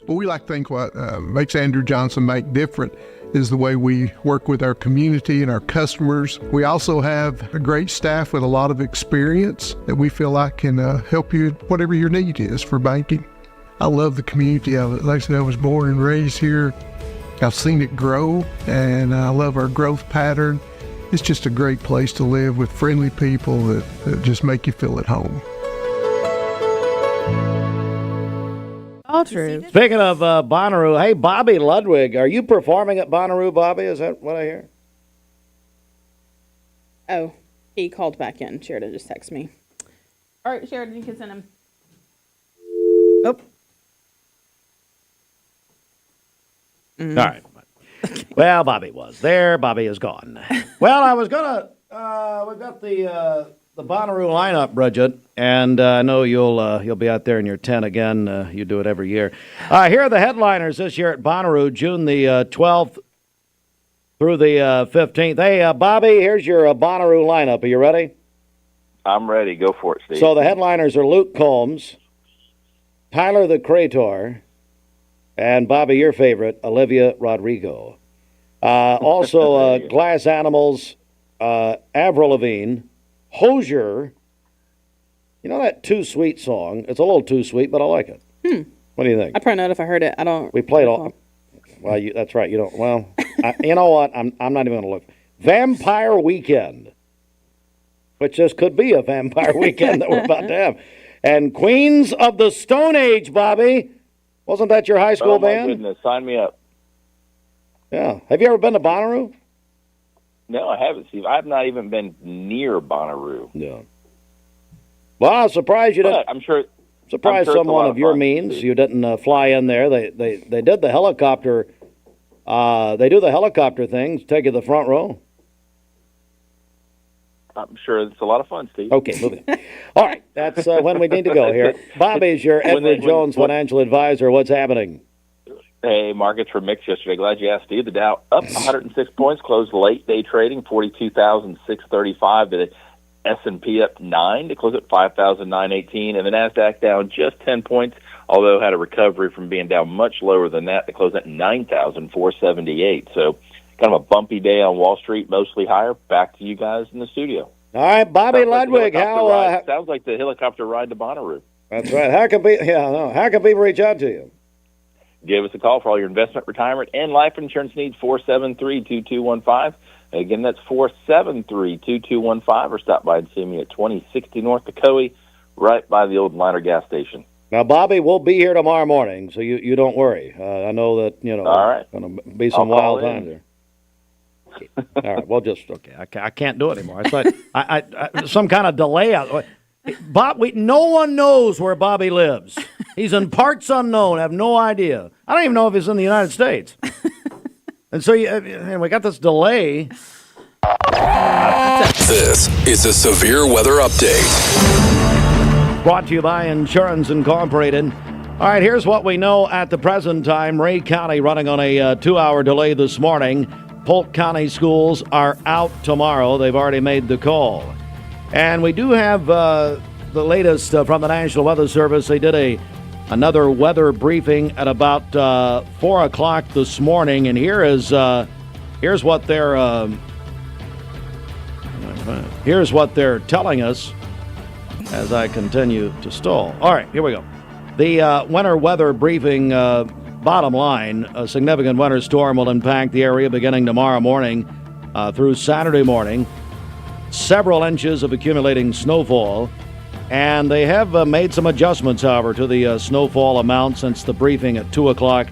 Well, we like to think what makes Andrew Johnson make different is the way we work with our community and our customers. We also have a great staff with a lot of experience that we feel like can help you whatever your need is for banking. I love the community of it. Like I said, I was born and raised here. I've seen it grow, and I love our growth pattern. It's just a great place to live with friendly people that just make you feel at home. All true. Speaking of Bonnaroo, hey, Bobby Ludwig, are you performing at Bonnaroo, Bobby? Is that what I hear? Oh, he called back in. Sheridan just texted me. All right, Sheridan, you can send him. Oh. All right. Well, Bobby was there. Bobby is gone. Well, I was gonna. We've got the Bonnaroo lineup, Bridget, and I know you'll be out there in your tent again. You do it every year. Here are the headliners this year at Bonnaroo, June the 12th through the 15th. Hey, Bobby, here's your Bonnaroo lineup. Are you ready? I'm ready. Go for it, Steve. So the headliners are Luke Combs, Tyler the Creator, and Bobby, your favorite, Olivia Rodrigo. Also, Glass Animals, Avril Lavigne, Hozier. You know that Too Sweet song? It's a little too sweet, but I like it. What do you think? I probably know it if I heard it. I don't. We played all. Well, that's right. You don't. Well, you know what? I'm not even going to look. Vampire Weekend, which this could be a vampire weekend that we're about to have, and Queens of the Stone Age. Bobby, wasn't that your high school band? Oh, my goodness. Sign me up. Yeah. Have you ever been to Bonnaroo? No, I haven't, Steve. I have not even been near Bonnaroo. No. Well, I was surprised you didn't. I'm sure Surprised sure it's a someone lot of your fun. means you didn't fly in there. They did the helicopter. They do the helicopter things. Take you to the front row. I'm sure it's a lot of fun, Steve. Okay, moving. All right, that's when we need to go here. Bobby's your Edward Jones financial advisor. What's happening? Hey, markets were mixed yesterday. Glad you asked, Steve. The Dow up 106 points, closed late day trading, 42,635. The S&P up 9 to close at 5,918. And the NASDAQ down just 10 points, although had a recovery from being down much lower than that to close at 9,478. So kind of a bumpy day on Wall Street, mostly higher. Back to you guys in the studio. All right, Bobby Ludwig. Sounds like the helicopter ride to Bonnaroo. That's right. How can people reach out to you? Give us a call for all your investment, retirement, and life insurance needs, 473-2215. Again, that's 473-2215, or stop by and see me at 2060 North Dakota, right by the old Liner gas station. Now, Bobby, we'll be here tomorrow morning, so you don't worry. I know that, all right. going to be some wild times there. All right, well, I can't do it anymore. It's like some kind of delay out. Bob, no one knows where Bobby lives. He's in parts unknown. I have no idea. I don't even know if he's in the United States. And so and we got this delay. This is a severe weather update. Brought to you by Insurance Incorporated. All right, here's what we know at the present time. Ray County running on a 2-hour delay this morning. Polk County schools are out tomorrow. They've already made the call. And we do have the latest from the National Weather Service. They did another weather briefing at about 4 o'clock this morning. And here's what they're telling us as I continue to stall. All right, here we go. The winter weather briefing, bottom line, a significant winter storm will impact the area beginning tomorrow morning through Saturday morning. Several inches of accumulating snowfall, and they have made some adjustments, however, to the snowfall amount since the briefing at 2 o'clock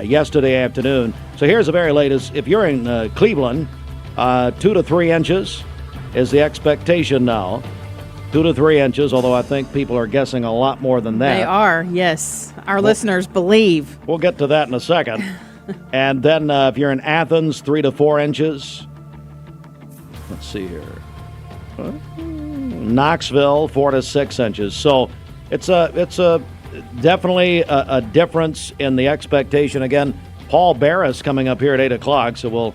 yesterday afternoon. So here's the very latest. If you're in Cleveland, 2 to 3 inches is the expectation now. 2 to 3 inches, although I think people are guessing a lot more than that. They are, yes. Our listeners believe. We'll get to that in a second. And then if you're in Athens, 3 to 4 inches. Let's see here. Knoxville, 4 to 6 inches. So it's definitely a difference in the expectation. Again, Paul Barris coming up here at 8 o'clock, so we'll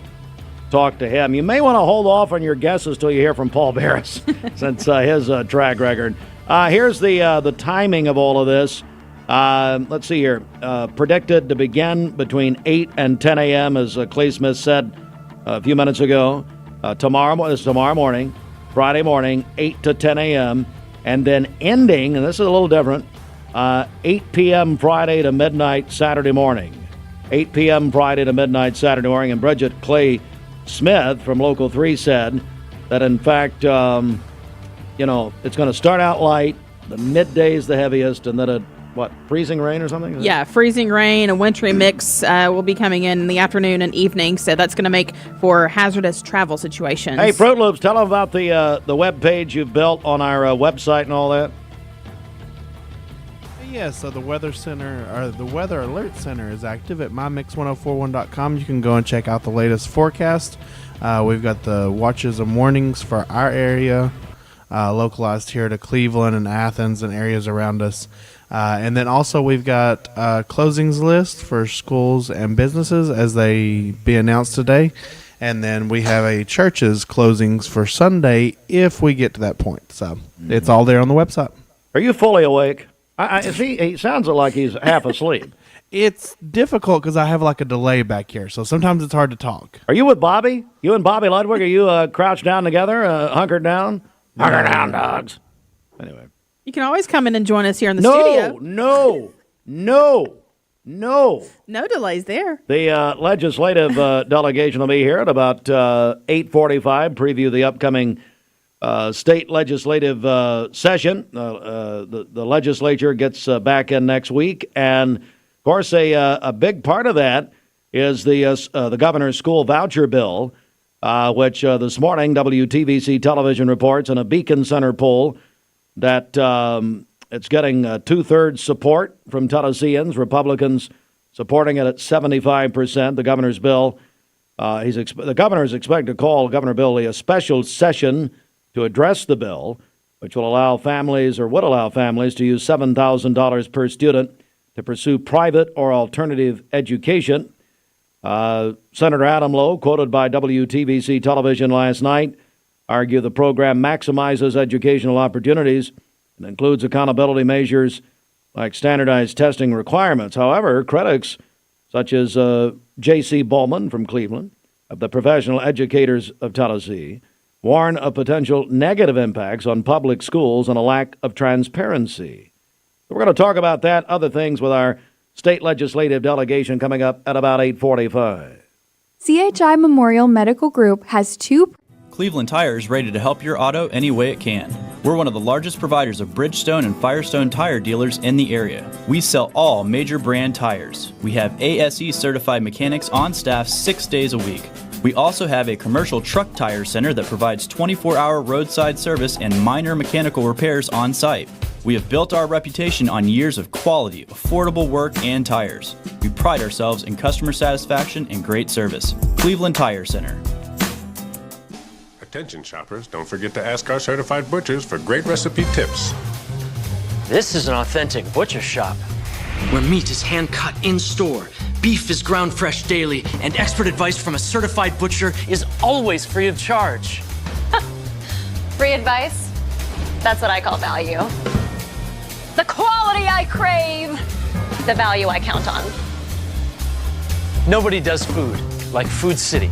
talk to him. You may want to hold off on your guesses till you hear from Paul Barris since his track record. Here's the timing of all of this. Let's see here. Predicted to begin between 8 and 10 a.m., as Clay Smith said a few minutes ago. Tomorrow morning, Friday morning, 8 to 10 a.m., and then ending, and this is a little different, 8 p.m. Friday to midnight Saturday morning. 8 p.m. Friday to midnight Saturday morning. And Bridget Clay Smith from Local 3 said that, in fact, it's going to start out light, the midday's the heaviest, and then freezing rain or something? Yeah, freezing rain, a wintry mix will be coming in the afternoon and evening, so that's going to make for hazardous travel situations. Hey, Fruit Loops, tell them about the web page you've built on our website and all that. Yeah, so the Weather Center, or the Weather Alert Center, is active at mymix1041.com. You can go and check out the latest forecast. We've got the watches and warnings for our area, localized here to Cleveland and Athens and areas around us. And then also we've got a closings list for schools and businesses as they be announced today. And then we have a church's closings for Sunday if we get to that point. So it's all there on the website. Are you fully awake? He sounds like he's half asleep. It's difficult because I have like a delay back here, so sometimes it's hard to talk. Are you with Bobby? You and Bobby Ludwig, are you crouched down together, hunkered down? Hunker down, dogs. Anyway. You can always come in and join us here in the studio. No delays there. The legislative delegation will be here at about 8:45, preview the upcoming state legislative session. The legislature gets back in next week, and of course, a big part of that is the governor's school voucher bill, which this morning WTVC television reports in a Beacon Center poll that It's getting 2/3 support from Tennesseans. Republicans supporting it at 75%. The governor's bill, the governor is expected to call Governor Billy a special session to address the bill, which will allow families to use $7,000 per student to pursue private or alternative education. Senator Adam Lowe, quoted by WTVC television last night, argued the program maximizes educational opportunities and includes accountability measures like standardized testing requirements. However, critics such as J.C. Bowman from Cleveland, of the Professional Educators of Tennessee, warn of potential negative impacts on public schools and a lack of transparency. We're going to talk about that, other things, with our state legislative delegation coming up at about 8:45. CHI Memorial Medical Group has two. Cleveland Tire is ready to help your auto any way it can. We're one of the largest providers of Bridgestone and Firestone tire dealers in the area. We sell all major brand tires. We have ASE certified mechanics on staff 6 days a week. We also have a commercial truck tire center that provides 24-hour roadside service and minor mechanical repairs on site. We have built our reputation on years of quality, affordable work and tires. We pride ourselves in customer satisfaction and great service. Cleveland Tire Center. Attention shoppers, don't forget to ask our certified butchers for great recipe tips. This is an authentic butcher shop, where meat is hand-cut in-store, beef is ground fresh daily, and expert advice from a certified butcher is always free of charge. Free advice? That's what I call value. The quality I crave, the value I count on. Nobody does food like Food City.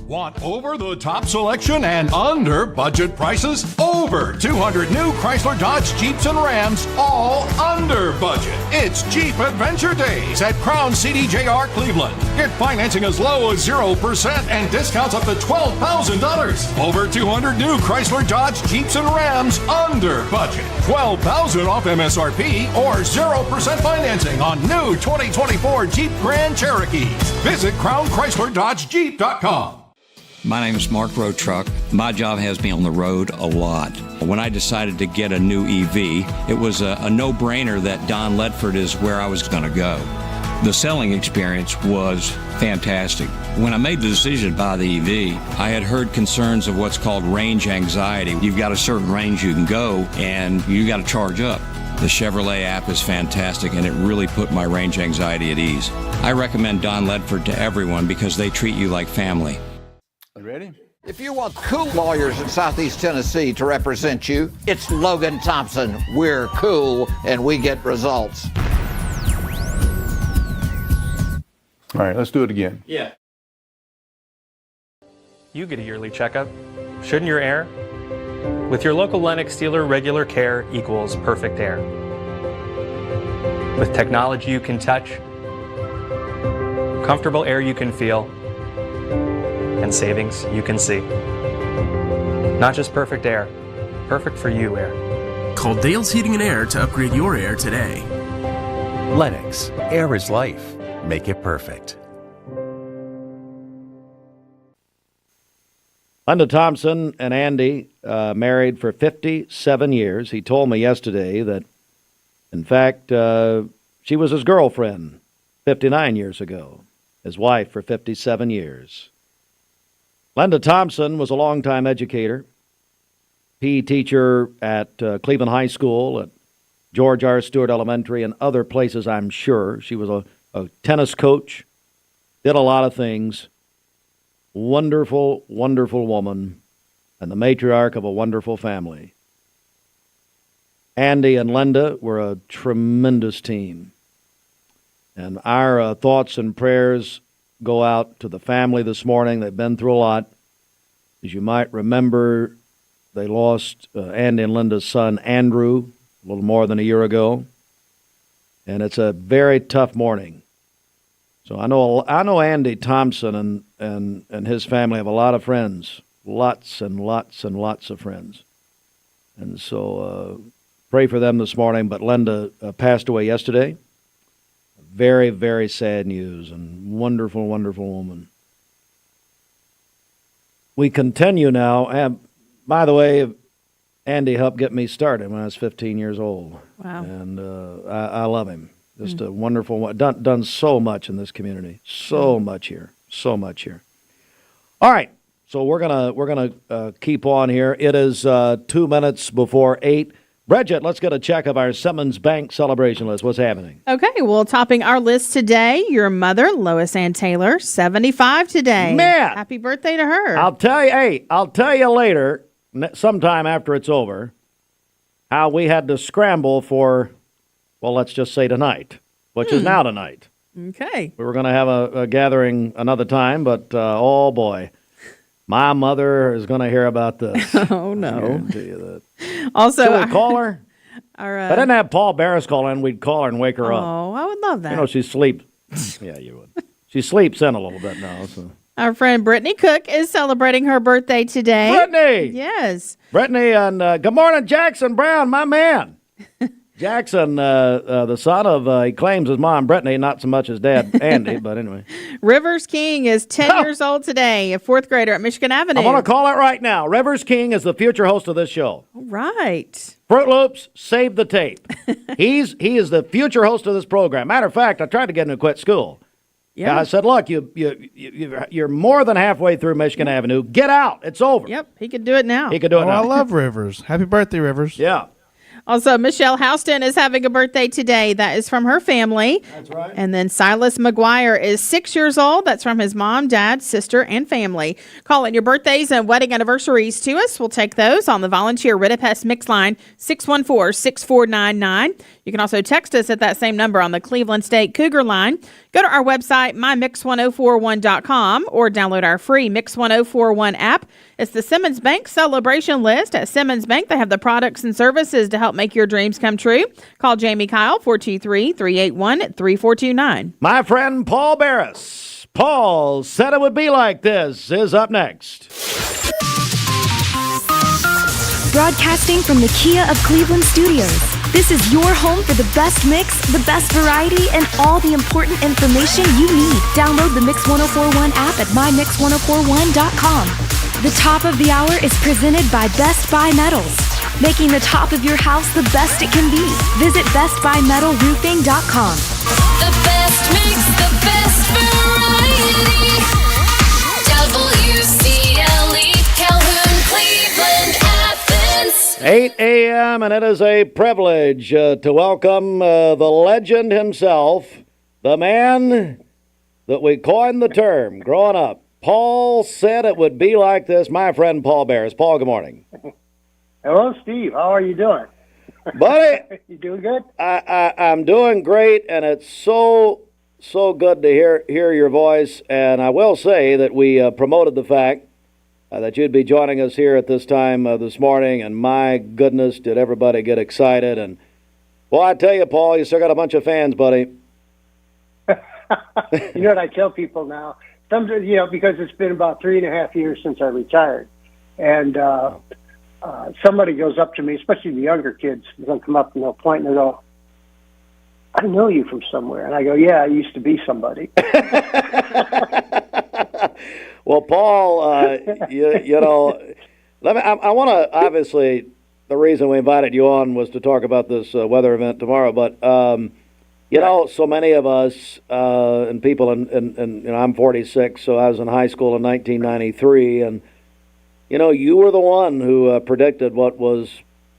Want over-the-top selection and under-budget prices? Over 200 new Chrysler, Dodge, Jeeps, and Rams, all under budget. It's Jeep Adventure Days at Crown CDJR Cleveland. Get financing as low as 0% and discounts up to $12,000. Over 200 new Chrysler, Dodge, Jeeps, and Rams under budget. $12,000 off MSRP or 0% financing on new 2024 Jeep Grand Cherokees. Visit CrownChryslerDodgeJeep.com. My name is Mark Road Truck. My job has me on the road a lot. When I decided to get a new EV, it was a no-brainer that Don Ledford is where I was going to go. The selling experience was fantastic. When I made the decision to buy the EV, I had heard concerns of what's called range anxiety. You've got a certain range you can go, and you got to charge up. The Chevrolet app is fantastic, and it really put my range anxiety at ease. I recommend Don Ledford to everyone because they treat you like family. Ready? If you want cool lawyers in Southeast Tennessee to represent you, it's Logan Thompson. We're cool and we get results. All right, let's do it again. Yeah. You get a yearly checkup. Shouldn't your air? With your local Lennox dealer, regular care equals perfect air. With technology you can touch, comfortable air you can feel, and savings you can see. Not just perfect air, perfect for you air. Call Dale's Heating and Air to upgrade your air today. Lennox, air is life. Make it perfect. Linda Thompson and Andy married for 57 years. He told me yesterday that, in fact, she was his girlfriend 59 years ago, his wife for 57 years. Linda Thompson was a longtime educator, PE teacher at Cleveland High School, at George R. Stewart Elementary, and other places, I'm sure. She was a tennis coach, did a lot of things. Wonderful, wonderful woman, and the matriarch of a wonderful family. Andy and Linda were a tremendous team. And our thoughts and prayers go out to the family this morning. They've been through a lot. As you might remember, they lost Andy and Linda's son, Andrew, a little more than a year ago. And it's a very tough morning. So I know Andy Thompson and his family have a lot of friends, lots and lots and lots of friends. And so pray for them this morning. But Linda passed away yesterday. Very, very sad news, and wonderful, wonderful woman. We continue now. And by the way, Andy helped get me started when I was 15 years old. Wow. And I love him. Just a wonderful one. Done so much in this community. So much here. So much here. All right. So we're gonna keep on here. It is 2 minutes before 8. Bridget, let's get a check of our Simmons Bank celebration list. What's happening? Okay, well, topping our list today, your mother, Lois Ann Taylor, 75 today. Man! Happy birthday to her. I'll tell you later, sometime after it's over, how we had to scramble for, well, let's just say tonight, which is now tonight. Okay. We were going to have a gathering another time, but oh boy, my mother is going to hear about this. Oh, no. I guarantee you that. Also, Should we call her? Our, If I didn't have Paul Barris call in, we'd call her and wake her up. Oh, I would love that. You know, she sleeps. Yeah, you would. She sleeps in a little bit now. So. Our friend Brittany Cook is celebrating her birthday today. Brittany! Yes. Brittany, and good morning, Jackson Brown, my man. Jackson, the son of, he claims his mom, Brittany, not so much his dad, Andy, but anyway. Rivers King is 10 years old today, a fourth grader at Michigan Avenue. I want to call it right now. Rivers King is the future host of this show. Right. Fruit Loops, save the tape. He is the future host of this program. Matter of fact, I tried to get him to quit school. Yeah. I said, look, you're more than halfway through Michigan Avenue. Get out. It's over. Yep, he could do it now. He could do it now. I love Rivers. Happy birthday, Rivers. Yeah. Also, Michelle Houston is having a birthday today. That is from her family. That's right. And then Silas McGuire is 6 years old. That's from his mom, dad, sister, and family. Call in your birthdays and wedding anniversaries to us. We'll take those on the volunteer Ridipest Mix line, 614-6499. You can also text us at that same number on the Cleveland State Cougar line. Go to our website, mymix1041.com, or download our free Mix 1041 app. It's the Simmons Bank celebration list. At Simmons Bank, they have the products and services to help make your dreams come true. Call Jamie Kyle, 423-381-3429. My friend Paul Barris. Paul said it would be like this is up next. Broadcasting from the Kia of Cleveland studios. This is your home for the best mix, the best variety, and all the important information you need. Download the Mix 1041 app at mymix1041.com. The top of the hour is presented by Best Buy Metals, making the top of your house the best it can be. Visit bestbuymetalroofing.com. The best mix, the best variety. WCLE, Calhoun, Cleveland, Athens. 8 a.m., and it is a privilege to welcome the legend himself, the man that we coined the term growing up. Paul said it would be like this. My friend Paul Barris. Paul, good morning. Hello, Steve. How are you doing? Buddy. You doing good? I'm doing great, and it's so good to hear your voice. And I will say that we promoted the fact that you'd be joining us here at this time this morning, and my goodness, did everybody get excited. And, well, I tell you, Paul, you still got a bunch of fans, buddy. You know what I tell people now? Sometimes, because it's been about 3.5 years since I retired, and somebody goes up to me, especially the younger kids, they'll come up and they'll point and they'll go, I know you from somewhere. And I go, yeah, I used to be somebody. Well, Paul, you know, I want to, obviously, the reason we invited you on was to talk about this weather event tomorrow, but you know, so many of us and people, and you know, I'm 46, so I was in high school in 1993, and you know, you were the one who predicted what was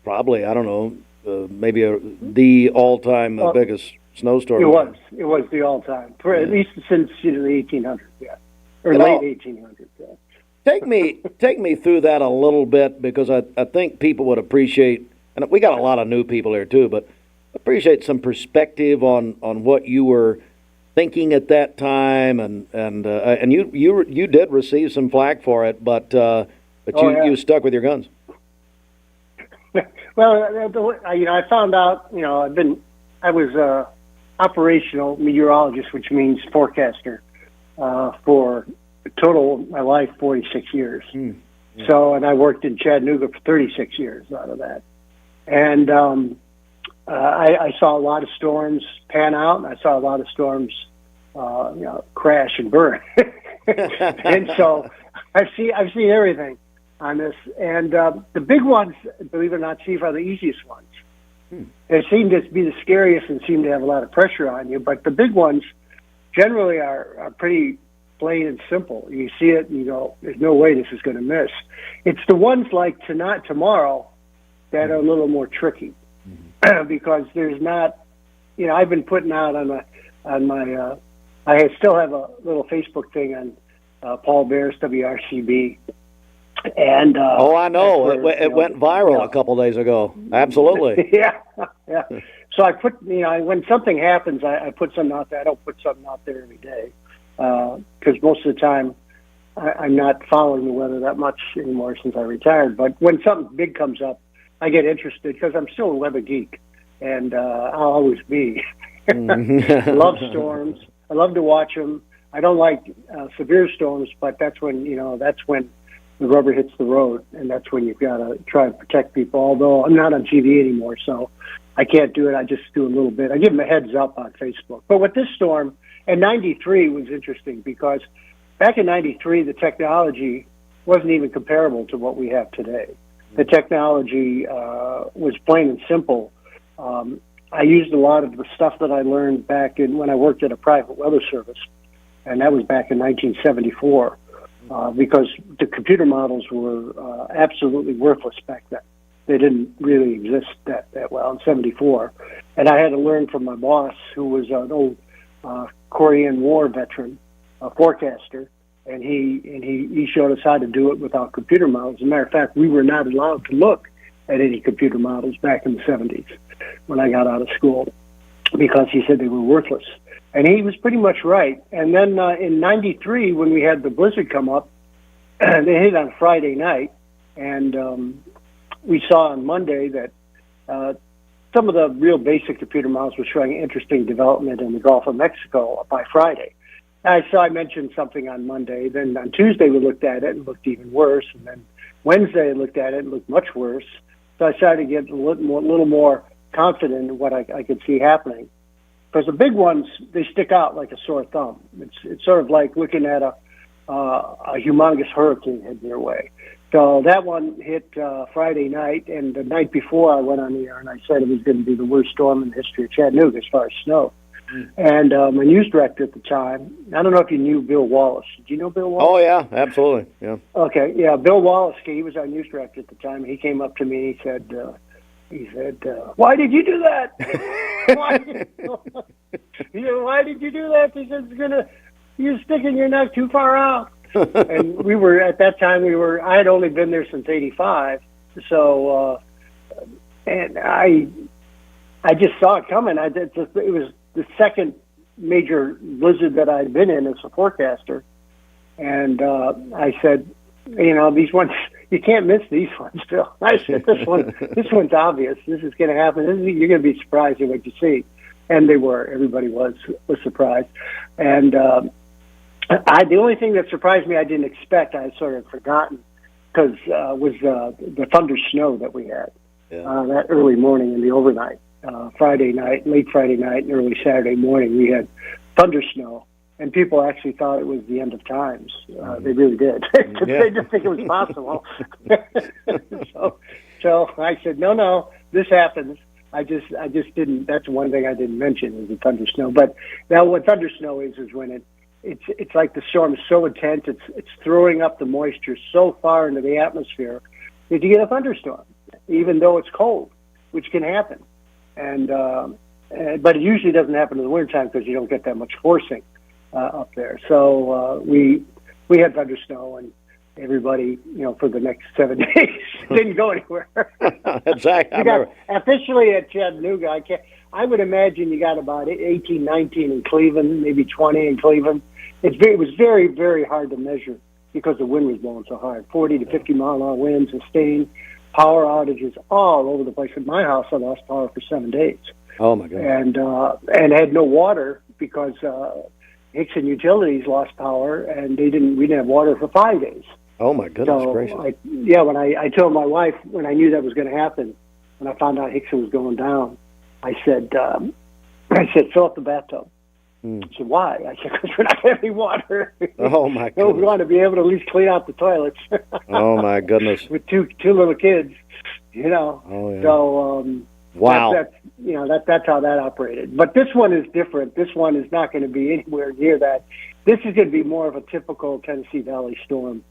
probably, I don't know, maybe the all-time biggest snowstorm. It was the all-time, at least since the 1800s, yeah, or late 1800s. Yeah. Take me through that a little bit, because I think people would appreciate, and we got a lot of new people here too, but appreciate some perspective on what you were thinking at that time, and you did receive some flack for it, but you stuck with your guns. Well, I found out, I was a operational meteorologist, which means forecaster, for a total of my life, 46 years. So, and I worked in Chattanooga for 36 years out of that. And I saw a lot of storms pan out, and I saw a lot of storms, crash and burn. And so I've seen everything. on this. And the big ones, believe it or not, Chief, are the easiest ones. They seem to be the scariest and seem to have a lot of pressure on you. But the big ones generally are pretty plain and simple. You see it and you go, there's no way this is going to miss. It's the ones like tomorrow that are a little more tricky because there's not, I've been putting out on my I still have a little Facebook thing on Paul Bears, WRCB. And I know. It went viral a couple days ago. Absolutely. yeah. So I put, when something happens, I put something out there. I don't put something out there every day because most of the time I'm not following the weather that much anymore since I retired. But when something big comes up, I get interested because I'm still a weather geek, and I'll always be. I love storms. I love to watch them. I don't like severe storms, but that's when the rubber hits the road, and that's when you've got to try to protect people. Although I'm not on TV anymore, so I can't do it. I just do a little bit. I give them a heads up on Facebook. But with this storm, and 93 was interesting because back in 93, the technology wasn't even comparable to what we have today. The technology was plain and simple. I used a lot of the stuff that I learned back when I worked at a private weather service, and that was back in 1974. Because the computer models were absolutely worthless back then. They didn't really exist that well in 74. And I had to learn from my boss, who was an old Korean War veteran, a forecaster, and he showed us how to do it without computer models. As a matter of fact, we were not allowed to look at any computer models back in the 70s when I got out of school because he said they were worthless. And he was pretty much right. And then in 93, when we had the blizzard come up, they hit on Friday night. And we saw on Monday that some of the real basic computer models were showing interesting development in the Gulf of Mexico by Friday. I mentioned something on Monday. Then on Tuesday, we looked at it and it looked even worse. And then Wednesday, I looked at it and it looked much worse. So I started to get a little more confident in what I could see happening. Because the big ones, they stick out like a sore thumb. It's sort of like looking at a humongous hurricane heading your way. So that one hit Friday night, and the night before I went on the air and I said it was going to be the worst storm in the history of Chattanooga as far as snow. And my news director at the time, I don't know if you knew Bill Wallace. Did you know Bill Wallace? Oh, yeah, absolutely. Yeah. Okay, yeah, Bill Wallace, he was our news director at the time. He came up to me and he said, why did you do that? Why did you do that? He said, you're sticking your neck too far out. And we were, at that time, I had only been there since 85. So, and I just saw it coming. It was the second major blizzard that I'd been in as a forecaster. And I said, these ones, you can't miss these ones, Bill. I said, this one's obvious. This is going to happen. You're going to be surprised at what you see. And they were. Everybody was surprised. And the only thing that surprised me I didn't expect, I had sort of forgotten, was the thunder snow that we had that early morning in the overnight. Friday night, late Friday night, and early Saturday morning, we had thunder snow. And people actually thought it was the end of times. They really did. They didn't think it was possible. So I said, no, this happens. I just didn't. That's one thing I didn't mention is the thunder snow. But now what thunder snow is when it's like the storm is so intense, it's throwing up the moisture so far into the atmosphere that you get a thunderstorm, even though it's cold, which can happen. But it usually doesn't happen in the wintertime because you don't get that much forcing up there. So we had thunder snow, and everybody, for the next 7 days didn't go anywhere. Exactly. Officially at Chattanooga, I would imagine you got about 18, 19 in Cleveland, maybe 20 in Cleveland. It was very, very hard to measure because the wind was blowing so hard. 40 to 50 mile an hour winds, sustained power outages all over the place. At my house, I lost power for 7 days. Oh my God! And had no water because Hickson Utilities lost power, and we didn't have water for 5 days. Oh my goodness gracious! When I told my wife when I knew that was going to happen, when I found out Hickson was going down, I said fill up the bathtub. I said, why? I said, because we're not having water. Oh, my So we goodness. want to be able to at least clean out the toilets. Oh, my goodness. With two little kids, you know. Oh, yeah. So Wow. that's how that operated. But this one is different. This one is not going to be anywhere near that. This is going to be more of a typical Tennessee Valley storm,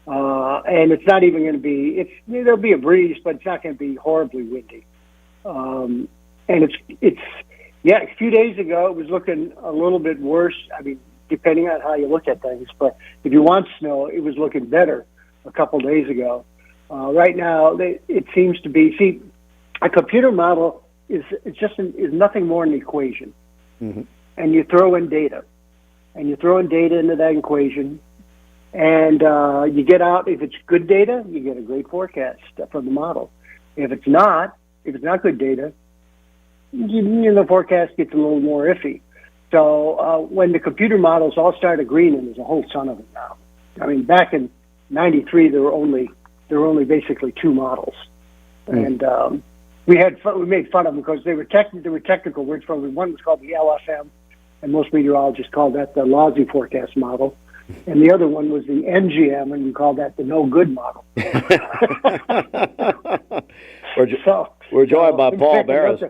and it's not even going to be. There'll be a breeze, but it's not going to be horribly windy. And it's a few days ago it was looking a little bit worse. I mean, depending on how you look at things, but if you want snow, it was looking better a couple days ago. Right now, it seems to be. See, a computer model is nothing more than an equation, and you throw in data, into that equation, and you get out. If it's good data, you get a great forecast from the model. If it's not good data, the forecast gets a little more iffy. So when the computer models all start agreeing, and there's a whole ton of them now. I mean, back in '93, there were only basically two models, and we made fun of them because they were technical words for them. One was called the LFM, and most meteorologists call that the lousy forecast model, and the other one was the NGM, and we call that the no good model. We're joined by Paul Barris.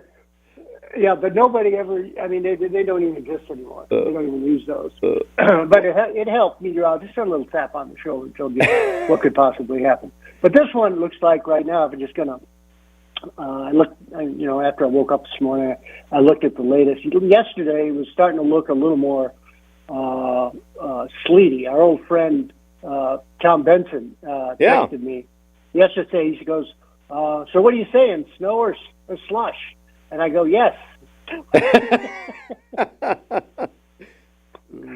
Yeah, but nobody ever. I mean, they don't even exist anymore. They don't even use those. But it helped meteorologists. Just a little tap on the shoulder and told you what could possibly happen. But this one looks like right now, if I'm just gonna. I looked, after I woke up this morning, I looked at the latest. Yesterday, it was starting to look a little more sleety. Our old friend Tom Benson texted me yesterday. He goes, "So what are you saying? Snow or slush?" And I go, "Yes."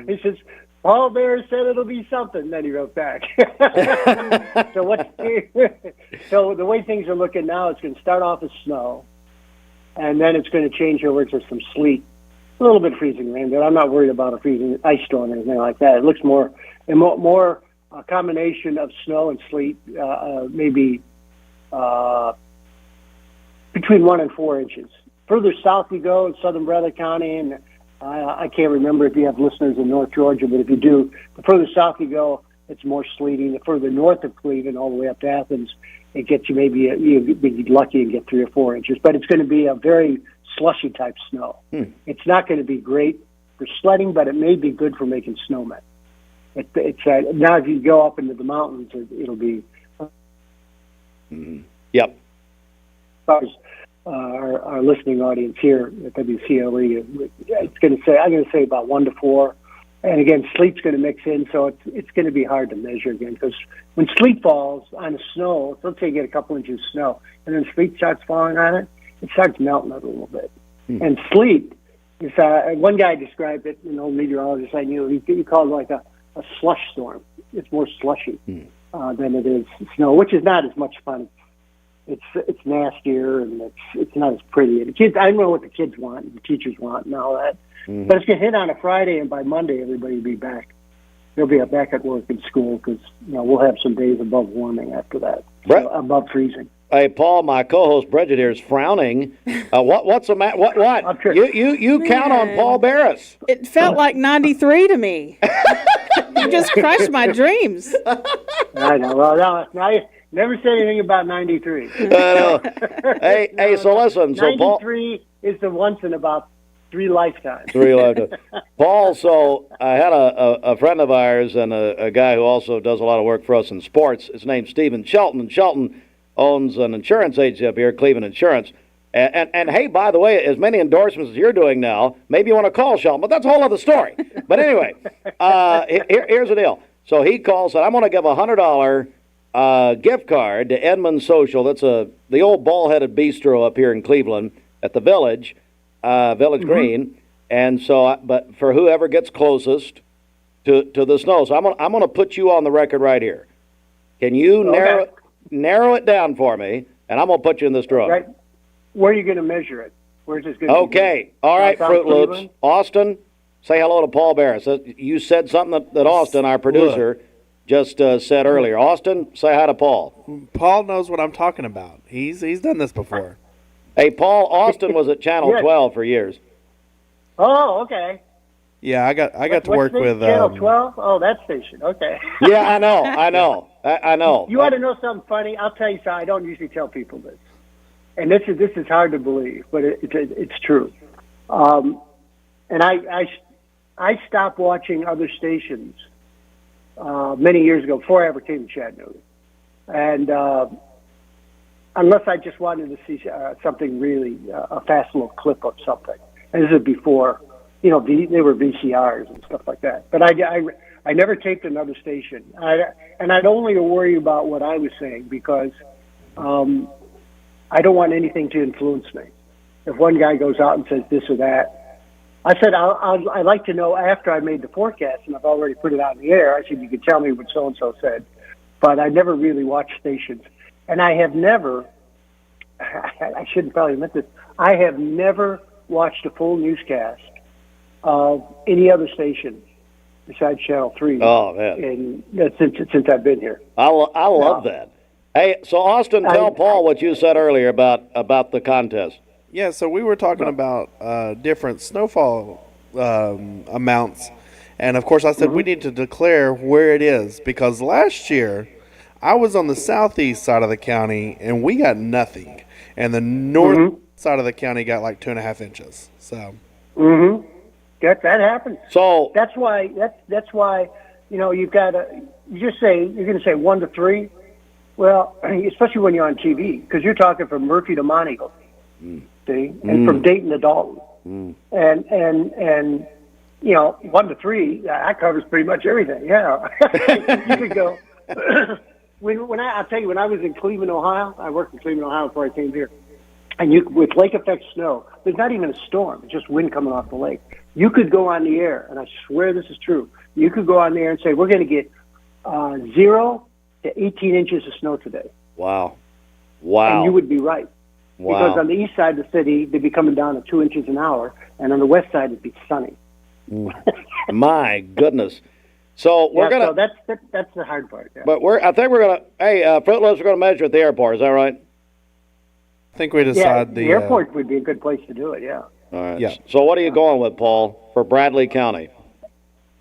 He says, "Paul Bear said it'll be something." Then he wrote back. So the way things are looking now, it's going to start off as snow, and then it's going to change over to some sleet, a little bit of freezing rain. But I'm not worried about a freezing ice storm or anything like that. It looks more a combination of snow and sleet, maybe between 1 and 4 inches. Further south you go in southern Bradley County, and I can't remember if you have listeners in North Georgia, but if you do, the further south you go, it's more sleety. The further north of Cleveland, all the way up to Athens, it gets you you'd be lucky and get 3 or 4 inches. But it's going to be a very slushy type snow. It's not going to be great for sledding, but it may be good for making snowmen. Now if you go up into the mountains, it'll be. Yep. Our listening audience here at WCLE, I'm going to say about 1 to 4, and again, sleet's going to mix in, so it's going to be hard to measure again because when sleet falls on the snow, let's say you get a couple inches of snow, and then sleet starts falling on it, it starts melting it a little bit. And sleet is one guy described it, an old meteorologist I knew. He called it like a slush storm. It's more slushy than it is snow, which is not as much fun. It's nastier and it's not as pretty. And the kids, I don't know what the kids want, the teachers want, and all that. But it's gonna hit on a Friday, and by Monday everybody will be back. They'll be back at work and school because we'll have some days above warming after that, above freezing. Hey, Paul, my co-host Bridget here is frowning. What's the matter? What? You count on Paul Barris. It felt like 93 to me. You just crushed my dreams. I know. Well, now you never say anything about 93. I know. Hey, so listen. So 93 is the once in about 3 lifetimes. 3 lifetimes. Paul, so I had a friend of ours and a guy who also does a lot of work for us in sports. His name's Stephen Shelton, and Shelton owns an insurance agency up here, Cleveland Insurance. And hey, by the way, as many endorsements as you're doing now, maybe you want to call Shelton, but that's a whole other story. But anyway, here's the deal. So he calls, and I'm going to give $100 gift card to Edmund Social. That's the old ball-headed bistro up here in Cleveland at the Village, Green. And so, but for whoever gets closest to the snow. So I'm going to put you on the record right here. Can you narrow it down for me, and I'm going to put you in this drawing. Right. Where are you going to measure it? Where's this going to be? Okay. All right, Fruit Loops. Austin, say hello to Paul Barris. You said something that Austin, our producer, just said earlier. Austin, say hi to Paul. Paul knows what I'm talking about. He's done this before. Hey, Paul, Austin was at Channel 12 for years. Oh, okay. Yeah, I got to What work station? with Channel 12. Oh, that station. Okay. Yeah, I know. I know. You want to know something funny? I'll tell you something. I don't usually tell people this, and this is hard to believe, but it's true. And I stopped watching other stations many years ago before I ever came to Chattanooga, and unless I just wanted to see something really a fast little clip of something, and this is before they were VCRs and stuff like that. But I never taped another station, and I'd only worry about what I was saying because I don't want anything to influence me. If one guy goes out and says this or that, I said I'd like to know after I made the forecast and I've already put it out in the air. I said you could tell me what so and so said, but I never really watched stations, and I have never. I shouldn't probably admit this. I have never watched a full newscast of any other station besides Channel 3. Oh, man. Since I've been here. I love that. Hey, so Austin, tell Paul what you said earlier about the contest. Yeah, so we were talking about different snowfall amounts. And, of course, I said we need to declare where it is because last year I was on the southeast side of the county and we got nothing. And the north side of the county got like 2.5 inches. So. That happens. So that's why you've got to just say you're going to say 1 to 3. Well, especially when you're on TV because you're talking from Murphy to Montego, see, and from Dayton to Dalton, and 1 to 3 that covers pretty much everything. Yeah, you could go. I'll tell you, when I was in Cleveland, Ohio, I worked in Cleveland, Ohio before I came here, and with lake effect snow, there's not even a storm; it's just wind coming off the lake. You could go on the air, and I swear this is true. You could go on the air and say, we're going to get 0 to 18 inches of snow today. Wow. And you would be right. Wow. Because on the east side of the city, they'd be coming down at 2 inches an hour, and on the west side, it'd be sunny. My goodness. So we're so that's the hard part. Yeah. But I think we're gonna. Hey, Fruitless, we're gonna measure at the airport. Is that right? I think we decide the airport would be a good place to do it. Yeah. All right. Yeah. So what are you going with, Paul, for Bradley County?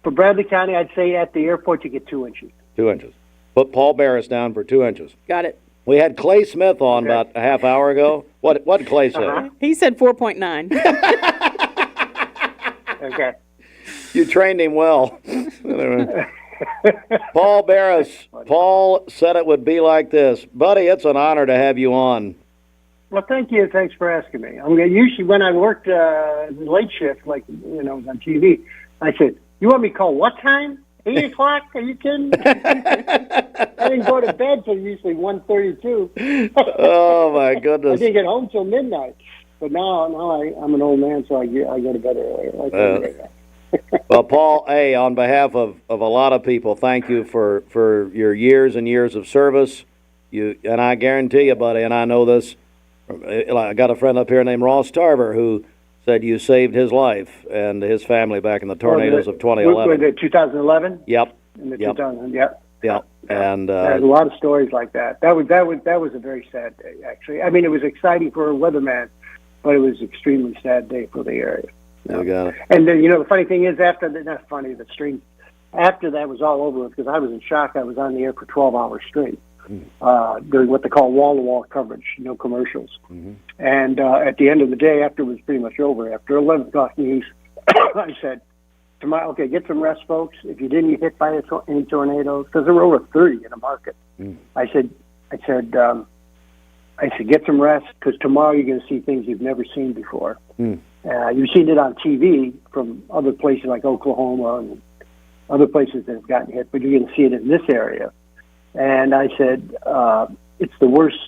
For Bradley County, I'd say at the airport you get 2 inches. 2 inches. Put Paul Barris down for 2 inches. Got it. We had Clay Smith on about a half hour ago. What did Clay say? He said 4.9. Okay. You trained him well. Paul Barris. Paul said it would be like this. Buddy, it's an honor to have you on. Well, thank you. Thanks for asking me. Usually when I worked late shift, like, on TV, I said, you want me to call what time? 8 o'clock? Are you kidding? I didn't go to bed till usually 1:32. Oh, my goodness. I didn't get home till midnight. But now I'm an old man, so I go to bed earlier. Well, Paul, hey, on behalf of a lot of people, thank you for your years and years of service. And I guarantee you, buddy, and I know this, I got a friend up here named Ross Tarver who said you saved his life and his family back in the tornadoes of 2011. Was it 2011? Yep. In the Yep. 2000, yep. Yep. And there's a lot of stories like that. That was a very sad day, actually. I mean, it was exciting for a weatherman, but it was an extremely sad day for the area. you got it. And then, the funny thing is, after that was all over because I was in shock. I was on the air for 12 hours straight. Doing what they call wall-to-wall coverage, no commercials. And at the end of the day, after it was pretty much over, after 11 o'clock news, I said, tomorrow, okay, get some rest, folks. If you didn't get hit by any tornadoes, because there were over 30 in the market, I said, get some rest, because tomorrow you're going to see things you've never seen before. You've seen it on TV from other places like Oklahoma and other places that have gotten hit, but you're going to see it in this area. And I said, it's the worst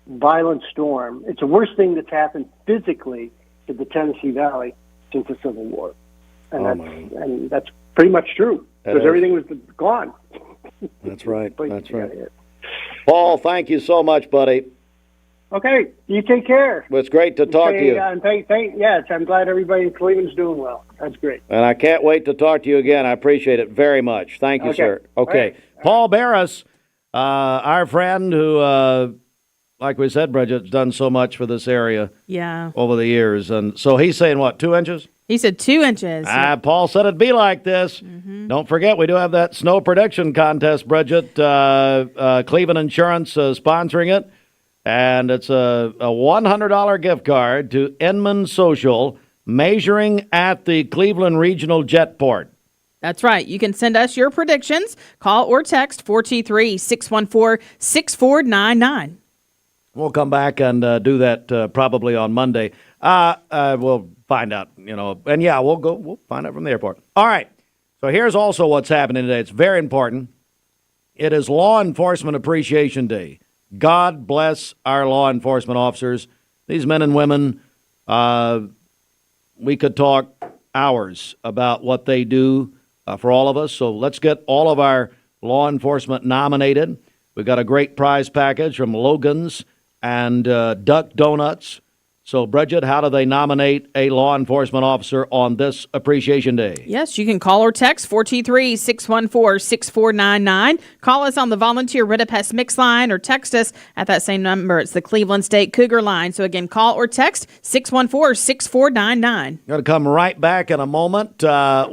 violent storm. It's the worst thing that's happened physically to the Tennessee Valley since the Civil War. And that's pretty much true because everything was gone. That's right. That's right. Paul, thank you so much, buddy. Okay, you take care. Well, it's great to talk to you. Yes, I'm glad everybody in Cleveland's doing well. That's great. And I can't wait to talk to you again. I appreciate it very much. Thank you, sir. Okay. Paul Barris, our friend who like we said, Bridget's done so much for this area Yeah. over the years. And so he's saying, what, 2 inches? He said 2 inches. Paul said it'd be like this. Don't forget, we do have that snow prediction contest, Bridget. Cleveland Insurance sponsoring it. And it's a $100 gift card to Inman Social, measuring at the Cleveland Regional Jetport. That's right. You can send us your predictions. Call or text 423-614-6499. We'll come back and do that probably on Monday. We'll find out, and yeah, we'll find out from the airport. All right. So here's also what's happening today. It's very important. It is Law Enforcement Appreciation Day. God bless our law enforcement officers. These men and women, we could talk hours about what they do for all of us. So let's get all of our law enforcement nominated. We've got a great prize package from Logan's and Duck Donuts. So, Bridget, how do they nominate a law enforcement officer on this Appreciation Day? Yes, you can call or text 423-614-6499. Call us on the Volunteer Rid-A-Pest Mix line or text us at that same number. It's the Cleveland State Cougar line. So, again, call or text 614-6499. Going to come right back in a moment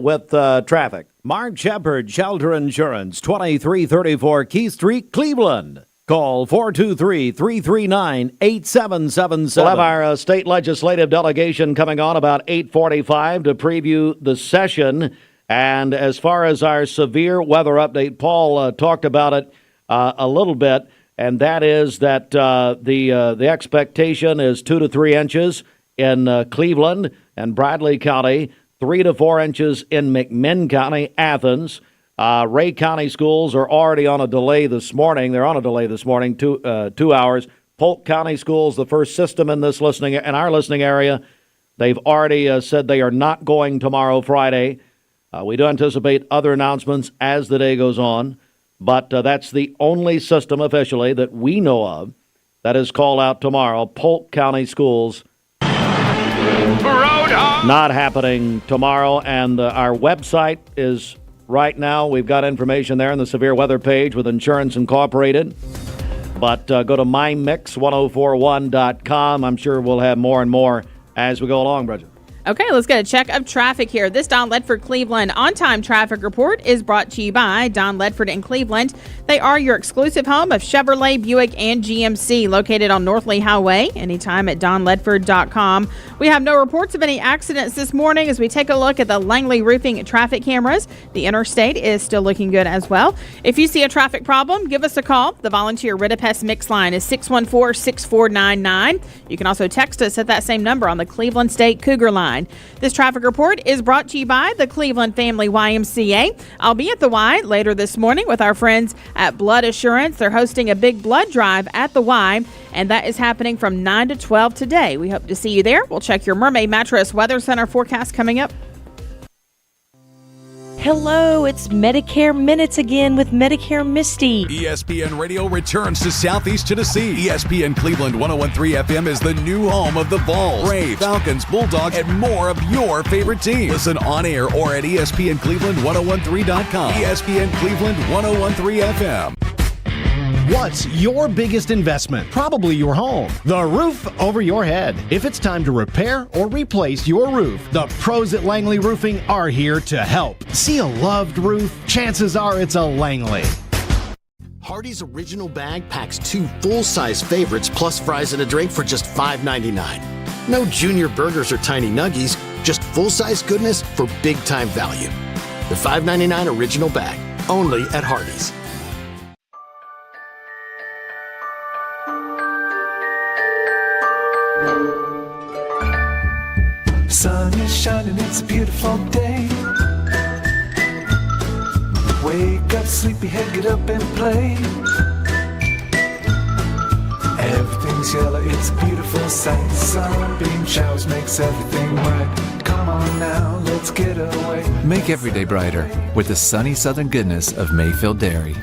with traffic. Mark Shepard, Shelter Insurance, 2334 Keith Street, Cleveland. Call 423-339-8777. We'll have our state legislative delegation coming on about 8:45 to preview the session. And as far as our severe weather update, Paul talked about it a little bit, and that is that the expectation is 2 to 3 inches in Cleveland and Bradley County, 3 to 4 inches in McMinn County, Athens. Ray County schools are already on a delay this morning. They're on a delay this morning, 2 hours. Polk County schools, the first system in our listening area, they've already said they are not going tomorrow, Friday. We do anticipate other announcements as the day goes on, but that's the only system officially that we know of that is called out tomorrow. Polk County schools not happening tomorrow, and our website is right now. We've got information there on the severe weather page with Insurance Incorporated. But go to mymix1041.com. I'm sure we'll have more and more as we go along, Bridget. Okay, let's get a check of traffic here. This Don Ledford Cleveland on-time traffic report is brought to you by Don Ledford in Cleveland. They are your exclusive home of Chevrolet, Buick, and GMC, located on North Lee Highway. Anytime at donledford.com. We have no reports of any accidents this morning as we take a look at the Langley Roofing traffic cameras. The interstate is still looking good as well. If you see a traffic problem, give us a call. The Volunteer Rid-A-Pest Mix line is 614-6499. You can also text us at that same number on the Cleveland State Cougar line. This traffic report is brought to you by the Cleveland Family YMCA. I'll be at the Y later this morning with our friends at Blood Assurance. They're hosting a big blood drive at the Y, and that is happening from 9 to 12 today. We hope to see you there. We'll check your Mermaid Mattress Weather Center forecast coming up. Hello, it's Medicare Minutes again with Medicare Misty. ESPN Radio returns to Southeast Tennessee. ESPN Cleveland 101.3 FM is the new home of the Vols, Braves, Falcons, Bulldogs, and more of your favorite teams. Listen on air or at ESPNCleveland1013.com. ESPN Cleveland 101.3 FM. What's your biggest investment? Probably your home. The roof over your head. If it's time to repair or replace your roof, the pros at Langley Roofing are here to help. See a loved roof? Chances are it's a Langley. Hardee's Original Bag packs 2 full-size favorites plus fries and a drink for just $5.99. No junior burgers or tiny nuggies, just full-size goodness for big-time value. The $5.99 Original Bag, only at Hardee's. Sun is shining, it's a beautiful day. Wake up, sleepyhead, get up and play. Everything's yellow, it's a beautiful sight. Sunbeam showers makes everything right. Come on now, let's get away. Make every day brighter with the sunny southern goodness of Mayfield Dairy.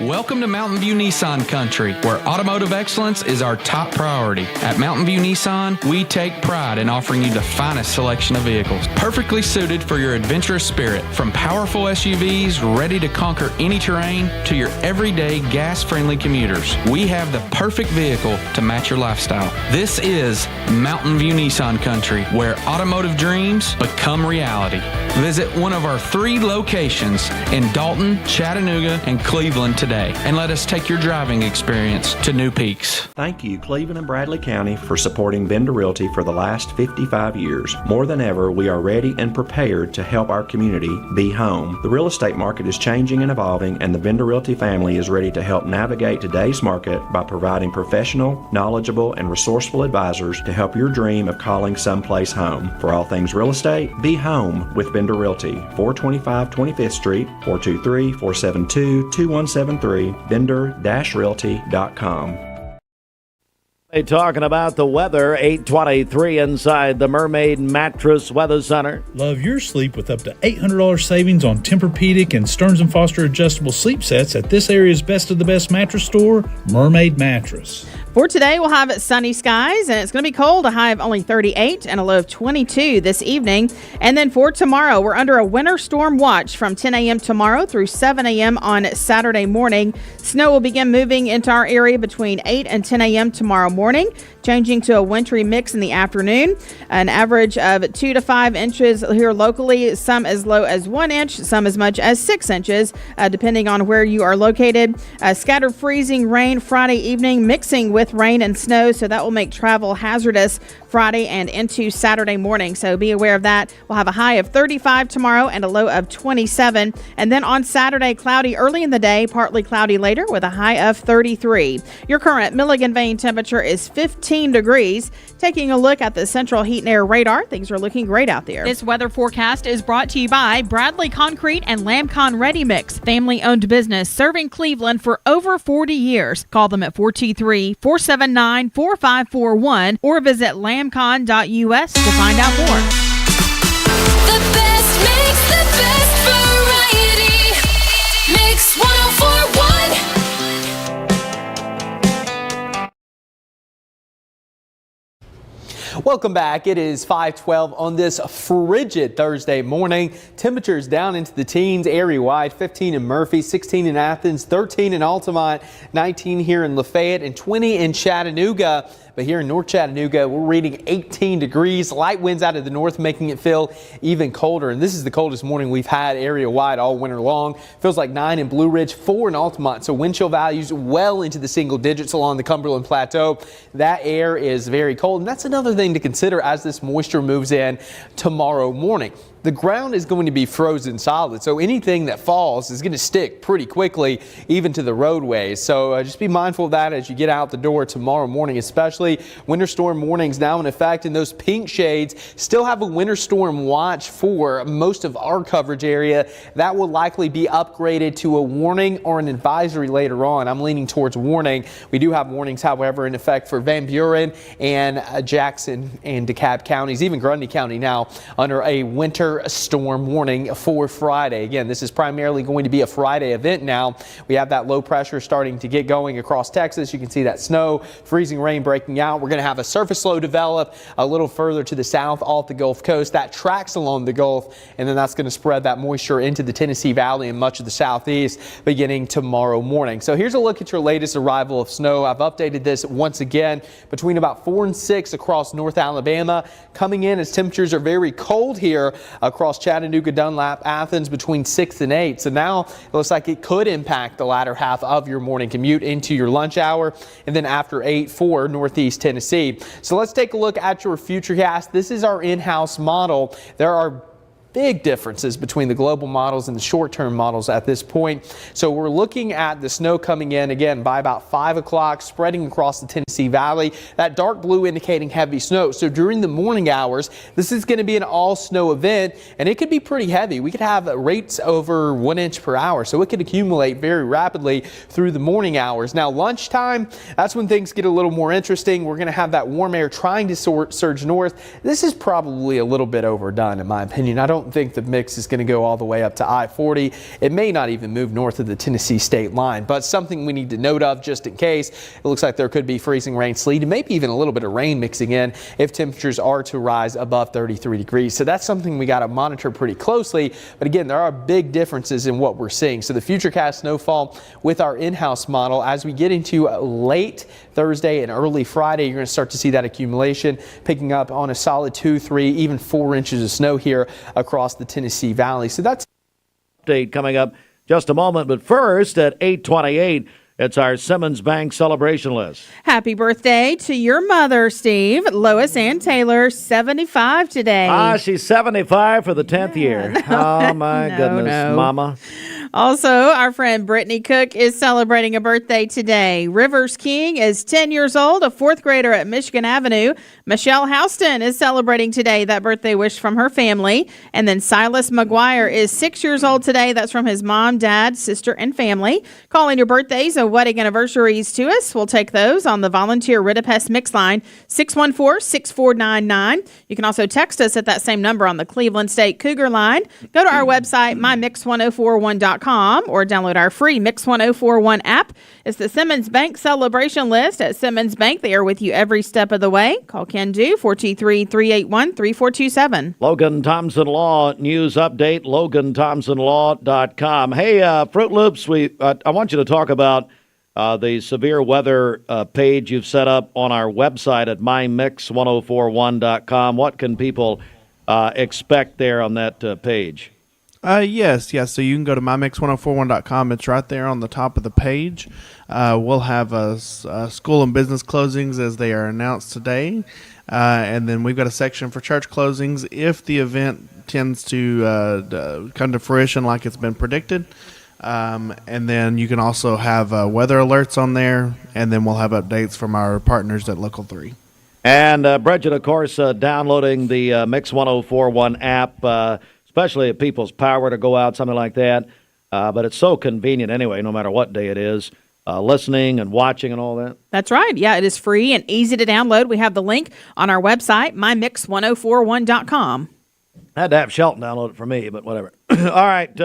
Welcome to Mountain View Nissan Country, where automotive excellence is our top priority. At Mountain View Nissan, we take pride in offering you the finest selection of vehicles, perfectly suited for your adventurous spirit. From powerful SUVs ready to conquer any terrain to your everyday gas-friendly commuters, we have the perfect vehicle to match your lifestyle. This is Mountain View Nissan Country, where automotive dreams become reality. Visit one of our 3 locations in Dalton, Chattanooga, and Cleveland today, and let us take your driving experience to new peaks. Thank you, Cleveland and Bradley County, for supporting Vendor Realty for the last 55 years. More than ever, we are ready and prepared to help our community be home. The real estate market is changing and evolving, and the Vendor Realty family is ready to help navigate today's market by providing professional, knowledgeable, and resourceful advisors to help your dream of calling someplace home. For all things real estate, be home with Vendor Realty, 425 25th Street, 423-472-2173, vendor-realty.com. Hey, talking about the weather, 8:23 inside the Mermaid Mattress Weather Center. Love your sleep with up to $800 savings on Tempur-Pedic and Stearns & Foster adjustable sleep sets at this area's best of the best mattress store, Mermaid Mattress. For today, we'll have sunny skies, and it's going to be cold, a high of only 38 and a low of 22 this evening. And then for tomorrow, we're under a winter storm watch from 10 a.m. tomorrow through 7 a.m. on Saturday morning. Snow will begin moving into our area between 8 and 10 a.m. tomorrow morning, changing to a wintry mix in the afternoon. An average of 2 to 5 inches here locally, some as low as 1 inch, some as much as 6 inches, depending on where you are located. Scattered freezing rain Friday evening, mixing with rain and snow, so that will make travel hazardous Friday and into Saturday morning. So be aware of that. We'll have a high of 35 tomorrow and a low of 27. And then on Saturday, cloudy early in the day, partly cloudy later with a high of 33. Your current Milligan Vane temperature is 15 degrees. Taking a look at the central heat and air radar, things are looking great out there. This weather forecast is brought to you by Bradley Concrete and Lamcon Ready Mix, family-owned business serving Cleveland for over 40 years. Call them at 423-479-4541 or visit lamcon.us to find out more. The best mix, the best variety. Mix 1041. Welcome back. It is 5:12 on this frigid Thursday morning. Temperatures down into the teens area-wide, 15 in Murphy, 16 in Athens, 13 in Altamont, 19 here in Lafayette, and 20 in Chattanooga. But here in North Chattanooga, we're reading 18 degrees. Light winds out of the north making it feel even colder. And this is the coldest morning we've had area-wide all winter long. Feels like 9 in Blue Ridge, 4 in Altamont. So wind chill values well into the single digits along the Cumberland Plateau. That air is very cold. And that's another thing to consider as this moisture moves in tomorrow morning. The ground is going to be frozen solid, so anything that falls is going to stick pretty quickly, even to the roadways. So just be mindful of that as you get out the door tomorrow morning, especially. Winter storm warnings now in effect, and those pink shades still have a winter storm watch for most of our coverage area. That will likely be upgraded to a warning or an advisory later on. I'm leaning towards warning. We do have warnings, however, in effect for Van Buren and Jackson and DeKalb counties, even Grundy County now under a winter storm warning for Friday. Again, this is primarily going to be a Friday event now. We have that low pressure starting to get going across Texas. You can see that snow, freezing rain breaking out. We're going to have a surface low develop a little further to the south off the Gulf Coast. That tracks along the Gulf, and then that's going to spread that moisture into the Tennessee Valley and much of the southeast beginning tomorrow morning. So here's a look at your latest arrival of snow. I've updated this once again between about 4 and 6 across North Alabama. Coming in as temperatures are very cold here across Chattanooga, Dunlap, Athens between 6 and 8. So now it looks like it could impact the latter half of your morning commute into your lunch hour, and then after 8 for Northeast Tennessee. So let's take a look at your futurecast. This is our in-house model. There are big differences between the global models and the short-term models at this point. So we're looking at the snow coming in again by about 5 o'clock, spreading across the Tennessee Valley. That dark blue indicating heavy snow. So during the morning hours, this is going to be an all-snow event, and it could be pretty heavy. We could have rates over 1 inch per hour, so it could accumulate very rapidly through the morning hours. Now lunchtime, that's when things get a little more interesting. We're going to have that warm air trying to surge north. This is probably a little bit overdone in my opinion. I don't don't think the mix is going to go all the way up to I-40. It may not even move north of the Tennessee state line, but something we need to note of just in case. It looks like there could be freezing rain, sleet, and maybe even a little bit of rain mixing in if temperatures are to rise above 33 degrees. So that's something we got to monitor pretty closely. But again, there are big differences in what we're seeing. So the futurecast snowfall with our in-house model, as we get into late Thursday and early Friday, you're going to start to see that accumulation picking up on a solid 2, 3, even 4 inches of snow here across the Tennessee Valley. So that's update coming up just a moment. But first at 8:28, it's our Simmons Bank celebration list. Happy birthday to your mother, Steve. Lois Ann Taylor, 75 today. She's 75 for the 10th year. Oh, my goodness, Mama. Also, our friend Brittany Cook is celebrating a birthday today. Rivers King is 10 years old, a fourth grader at Michigan Avenue. Michelle Houston is celebrating today, that birthday wish from her family. And then Silas McGuire is 6 years old today. That's from his mom, dad, sister, and family. Calling your birthdays and wedding anniversaries to us. We'll take those on the volunteer Ridipest mix line, 614-6499. You can also text us at that same number on the Cleveland State Cougar line. Go to our website, mymix1041.com. Or download our free Mix 1041 app. It's the Simmons Bank celebration list at Simmons Bank. They are with you every step of the way. Call Ken Do 423-381-3427. Logan Thompson Law news update, LoganThompsonLaw.com. Hey, Fruit Loops, I want you to talk about the severe weather page you've set up on our website at mymix1041.com. What can people expect there on that page? Yes. So you can go to mymix1041.com. It's right there on the top of the page. We'll have school and business closings as they are announced today. And then we've got a section for church closings if the event tends to come to fruition like it's been predicted. And then you can also have weather alerts on there. And then we'll have updates from our partners at Local 3. And Bridget, of course, downloading the Mix 1041 app, especially if people's power to go out, something like that. But it's so convenient anyway, no matter what day it is, listening and watching and all that. That's right. Yeah, it is free and easy to download. We have the link on our website, mymix1041.com. I had to have Shelton download it for me, but whatever. All right.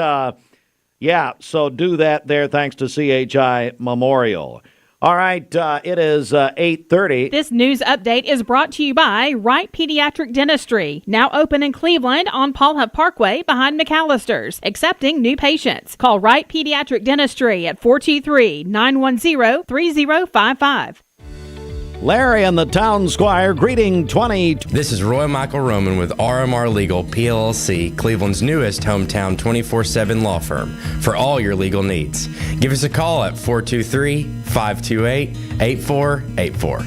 So do that there thanks to CHI Memorial. All right, it is 8:30. This news update is brought to you by Wright Pediatric Dentistry, now open in Cleveland on Paul Huff Parkway behind McAllister's, accepting new patients. Call Wright Pediatric Dentistry at 423-910-3055. Larry and the Town Squire greeting 20. This is Roy Michael Roman with RMR Legal PLLC, Cleveland's newest hometown 24/7 law firm for all your legal needs. Give us a call at 423-528-8484.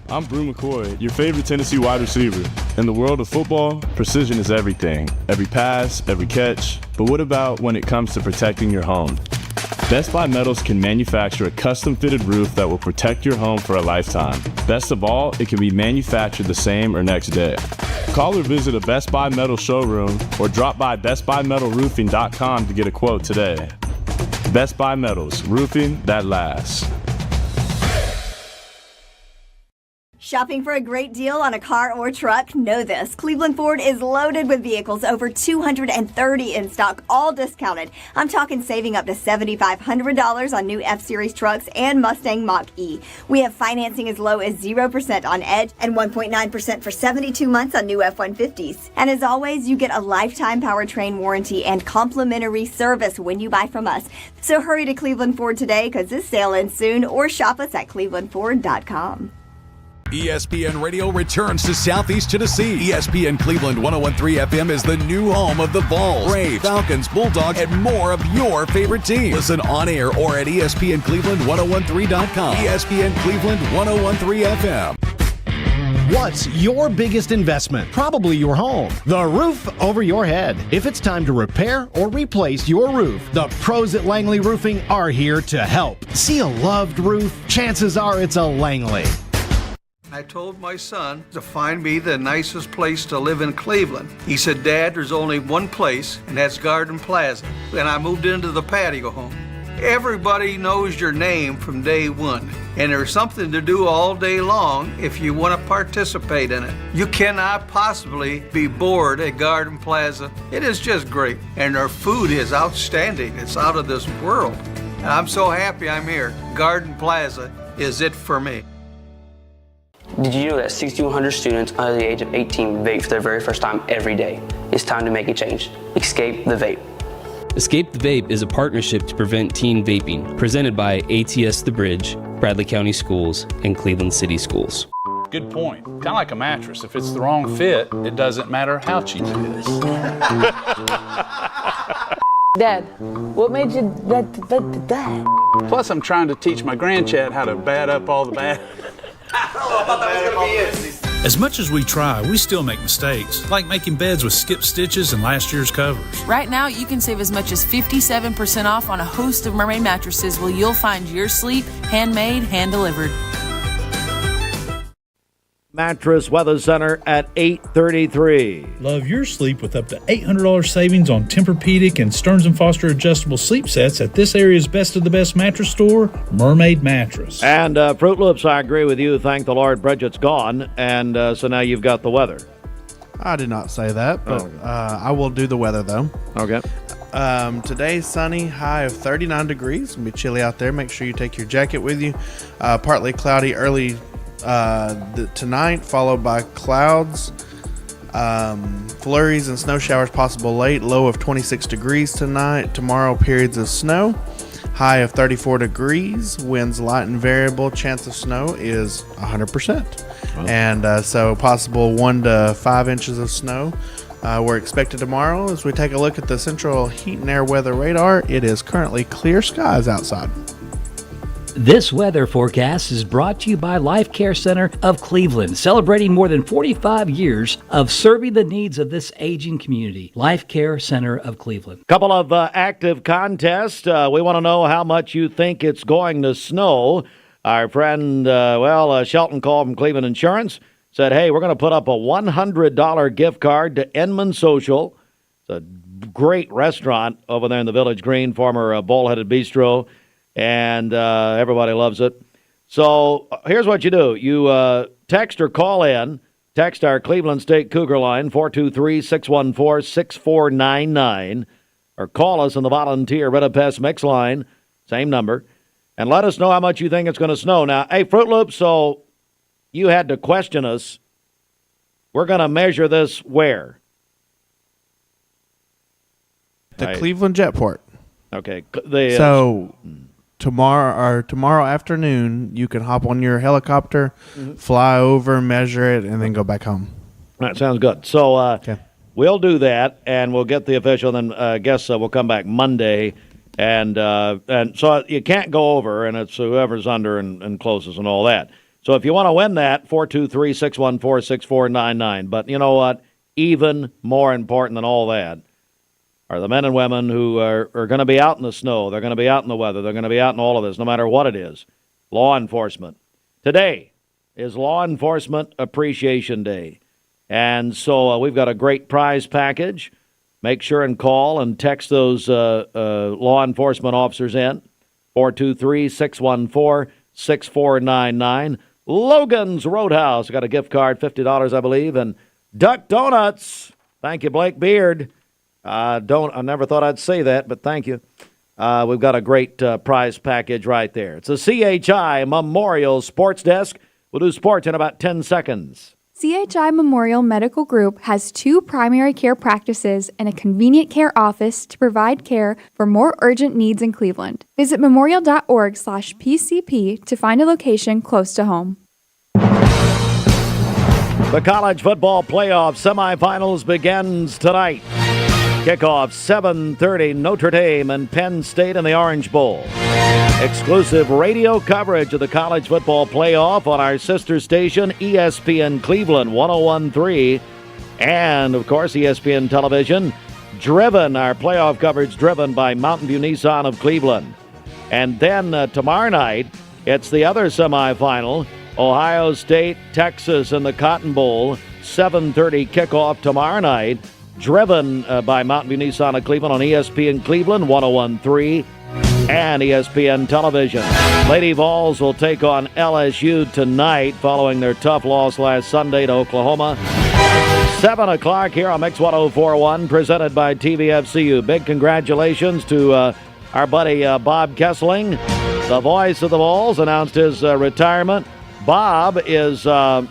I'm Brew McCoy, your favorite Tennessee wide receiver. In the world of football, precision is everything. Every pass, every catch. But what about when it comes to protecting your home? Best Buy Metals can manufacture a custom-fitted roof that will protect your home for a lifetime. Best of all, it can be manufactured the same or next day. Call or visit a Best Buy Metal showroom or drop by bestbuymetalroofing.com to get a quote today. Best Buy Metals, roofing that lasts. Shopping for a great deal on a car or truck? Know this. Cleveland Ford is loaded with vehicles, over 230 in stock, all discounted. I'm talking saving up to $7,500 on new F-Series trucks and Mustang Mach-E. We have financing as low as 0% on Edge and 1.9% for 72 months on new F-150s. And as always, you get a lifetime powertrain warranty and complimentary service when you buy from us. So hurry to Cleveland Ford today because this sale ends soon, or shop us at clevelandford.com. ESPN Radio returns to Southeast Tennessee. ESPN Cleveland 101.3 FM is the new home of the Vols, Braves, Falcons, Bulldogs, and more of your favorite teams. Listen on air or at ESPNCleveland1013.com. ESPN Cleveland 101.3 FM. What's your biggest investment? Probably your home. The roof over your head. If it's time to repair or replace your roof, the pros at Langley Roofing are here to help. See a loved roof? Chances are it's a Langley. I told my son to find me the nicest place to live in Cleveland. He said, Dad, there's only one place, and that's Garden Plaza. And I moved into the patio home. Everybody knows your name from day one, and there's something to do all day long if you want to participate in it. You cannot possibly be bored at Garden Plaza. It is just great, and their food is outstanding. It's out of this world. And I'm so happy I'm here. Garden Plaza is it for me. Did you know that 6,100 students under the age of 18 vape for their very first time every day? It's time to make a change. Escape the vape. Escape the Vape is a partnership to prevent teen vaping, presented by ATS The Bridge, Bradley County Schools, and Cleveland City Schools. Good point. Kind of like a mattress. If it's the wrong fit, it doesn't matter how cheap it is. Dad, what made you that? Plus, I'm trying to teach my grandchild how to bad up all the bad. As much as we try, we still make mistakes, like making beds with skip stitches and last year's covers. Right now, you can save as much as 57% off on a host of Mermaid mattresses where you'll find your sleep handmade, hand-delivered. Mattress Weather Center at 8:33. Love your sleep with up to $800 savings on Tempur-Pedic and Stearns & Foster adjustable sleep sets at this area's best of the best mattress store, Mermaid Mattress. And Fruit Loops, I agree with you. Thank the Lord Bridget's gone. And so now you've got the weather. I did not say that, but I will do the weather, though. Okay. Today's sunny, high of 39 degrees. It's going to be chilly out there. Make sure you take your jacket with you. Partly cloudy early tonight, followed by clouds, flurries and snow showers possible late. Low of 26 degrees tonight. Tomorrow, periods of snow. High of 34 degrees. Winds light and variable. Chance of snow is 100%. Wow. And so possible 1 to 5 inches of snow. We're expected tomorrow. As we take a look at the Central Heat and Air Weather Radar, it is currently clear skies outside. This weather forecast is brought to you by Life Care Center of Cleveland, celebrating more than 45 years of serving the needs of this aging community. Life Care Center of Cleveland. Couple of active contests. We want to know how much you think it's going to snow. Our friend, Shelton called from Cleveland Insurance, said, hey, we're going to put up a $100 gift card to Enman Social. It's a great restaurant over there in the Village Green, former Bullheaded Bistro. And everybody loves it. So here's what you do. You text or call in. Text our Cleveland State Cougar line, 423-614-6499. Or call us on the Volunteer Red Pest Mix line, same number. And let us know how much you think it's going to snow. Now, hey, Fruit Loops, so you had to question us. We're going to measure this where? The Cleveland Jetport. Okay. Tomorrow afternoon, you can hop on your helicopter, fly over, measure it, and then go back home. That sounds good. So we'll do that, and we'll get the official. Then I guess we'll come back Monday, and so you can't go over, and it's whoever's under and closest and all that. So if you want to win that, 423-614-6499. But you know what? Even more important than all that are the men and women who are going to be out in the snow. They're going to be out in the weather. They're going to be out in all of this, no matter what it is. Law enforcement. Today is Law Enforcement Appreciation Day. And so we've got a great prize package. Make sure and call and text those law enforcement officers in. 423-614-6499. Logan's Roadhouse. Got a gift card, $50, I believe. And Duck Donuts. Thank you, Blake Beard. I never thought I'd say that, but thank you. We've got a great prize package right there. It's a CHI Memorial Sports Desk. We'll do sports in about 10 seconds. CHI Memorial Medical Group has 2 primary care practices and a convenient care office to provide care for more urgent needs in Cleveland. Visit memorial.org/PCP to find a location close to home. The college football playoff semifinals begins tonight. Kickoff 7:30, Notre Dame and Penn State in the Orange Bowl. Exclusive radio coverage of the college football playoff on our sister station, ESPN Cleveland 101.3. And, of course, ESPN Television. Our playoff coverage driven by Mountain View Nissan of Cleveland. And then tomorrow night, it's the other semifinal, Ohio State, Texas in the Cotton Bowl. 7:30 kickoff tomorrow night. Driven by Mountain View Nissan of Cleveland on ESPN Cleveland 101.3. and ESPN Television. Lady Vols will take on LSU tonight following their tough loss last Sunday to Oklahoma. 7 o'clock here on Mix 104.1, presented by TVFCU. Big congratulations to our buddy Bob Kessling, the voice of the Vols, announced his retirement. Bob is the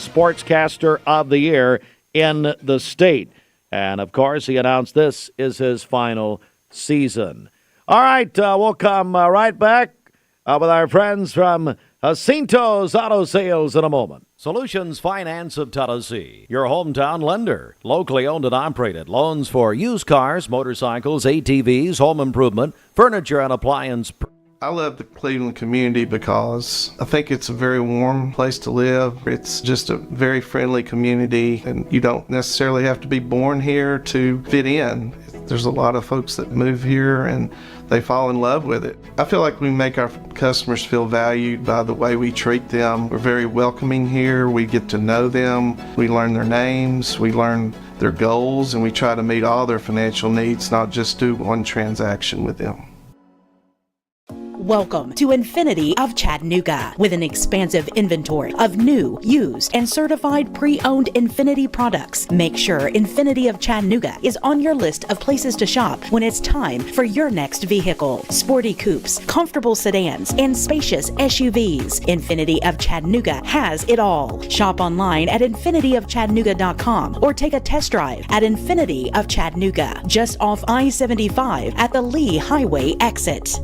sportscaster of the year in the state. And, of course, he announced this is his final season. All right, we'll come right back with our friends from Jacinto's Auto Sales in a moment. Solutions Finance of Tennessee, your hometown lender. Locally owned and operated. Loans for used cars, motorcycles, ATVs, home improvement, furniture, and appliance. I love the Cleveland community because I think it's a very warm place to live. It's just a very friendly community, and you don't necessarily have to be born here to fit in. There's a lot of folks that move here and they fall in love with it. I feel like we make our customers feel valued by the way we treat them. We're very welcoming here. We get to know them. We learn their names. We learn their goals, and we try to meet all their financial needs, not just do one transaction with them. Welcome to Infinity of Chattanooga, with an expansive inventory of new, used, and certified pre-owned Infinity products. Make sure Infinity of Chattanooga is on your list of places to shop when it's time for your next vehicle. Sporty coupes, comfortable sedans, and spacious SUVs. Infinity of Chattanooga has it all. Shop online at infinityofchattanooga.com or take a test drive at Infinity of Chattanooga, just off I-75 at the Lee Highway exit.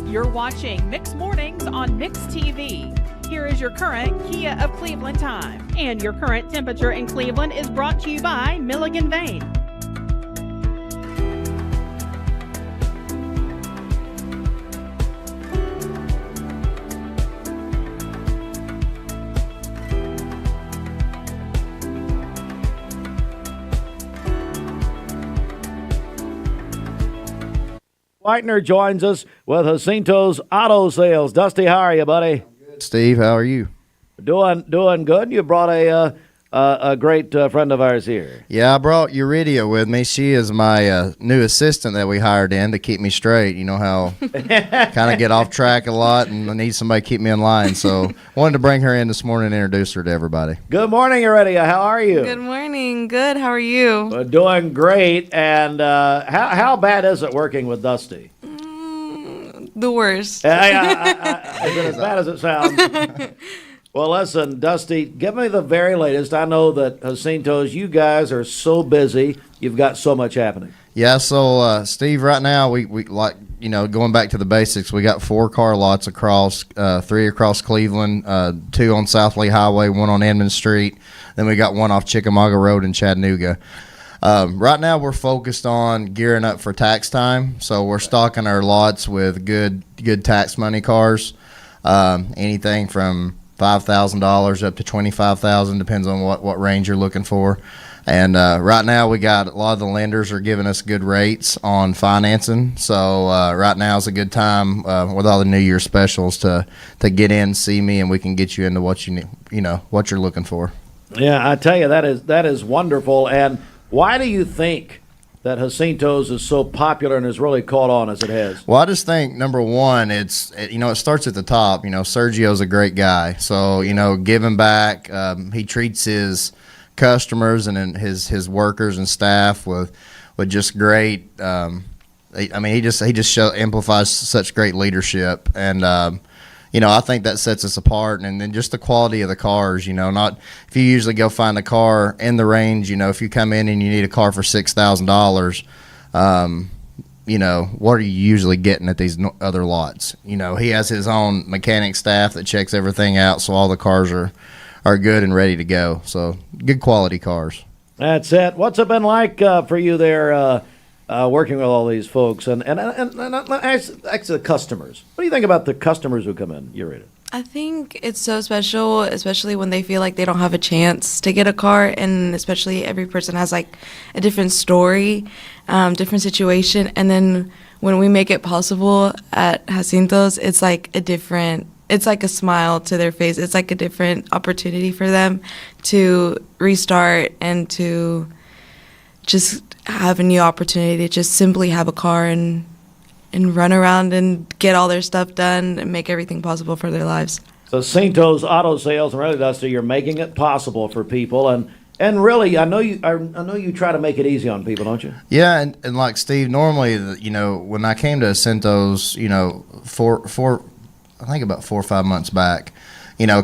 You're watching Mix Mornings on Mix TV. Here is your current Kia of Cleveland time. And your current temperature in Cleveland is brought to you by Milligan Vane. Whitener joins us with Jacinto's Auto Sales. Dusty, how are you, buddy? Steve, how are you? Doing good. You brought a great friend of ours here. Yeah, I brought Eurydia with me. She is my new assistant that we hired in to keep me straight. You know how kind of get off track a lot, and I need somebody to keep me in line. So wanted to bring her in this morning and introduce her to everybody. Good morning, Eurydia. How are you? Good morning. Good. How are you? Doing great. And how bad is it working with Dusty? The worst. Is it as bad as it sounds? Well, listen, Dusty, give me the very latest. I know that Jacinto's, you guys are so busy. You've got so much happening. Yeah, so, Steve, right now, we like, going back to the basics, we got 4 car lots across, 3 across Cleveland, 2 on South Lee Highway, 1 on Edmond Street. Then we got 1 off Chickamauga Road in Chattanooga. Right now, we're focused on gearing up for tax time, so we're stocking our lots with good tax money cars, anything from $5,000 up to $25,000, depends on what range you're looking for. And right now, we got a lot of the lenders are giving us good rates on financing. So right now is a good time with all the New Year specials to get in, see me, and we can get you into what you need, what you're looking for. Yeah, I tell you, that is wonderful. And why do you think that Jacinto's is so popular and has really caught on as it has? Well, I just think, number one, it starts at the top. Sergio's a great guy. So, giving back, he treats his customers and his workers and staff with just great, he just amplifies such great leadership. And, I think that sets us apart. And then just the quality of the cars, not if you usually go find a car in the range, if you come in and you need a car for $6,000, what are you usually getting at these other lots? He has his own mechanic staff that checks everything out, so all the cars are good and ready to go. So good quality cars. That's it. What's it been like for you there working with all these folks? And actually the customers. What do you think about the customers who come in? You read it. I think it's so special, especially when they feel like they don't have a chance to get a car, and especially every person has like a different story, different situation, and then when we make it possible at Jacinto's, it's like a different it's like a smile to their face. It's like a different opportunity for them to restart and to just have a new opportunity to just simply have a car and run around and get all their stuff done and make everything possible for their lives. So Cinto's Auto Sales, and really, Dusty, you're making it possible for people, and really, I know you try to make it easy on people, don't you? Yeah, and like Steve, normally, when I came to Cinto's, I think about 4 or 5 months back,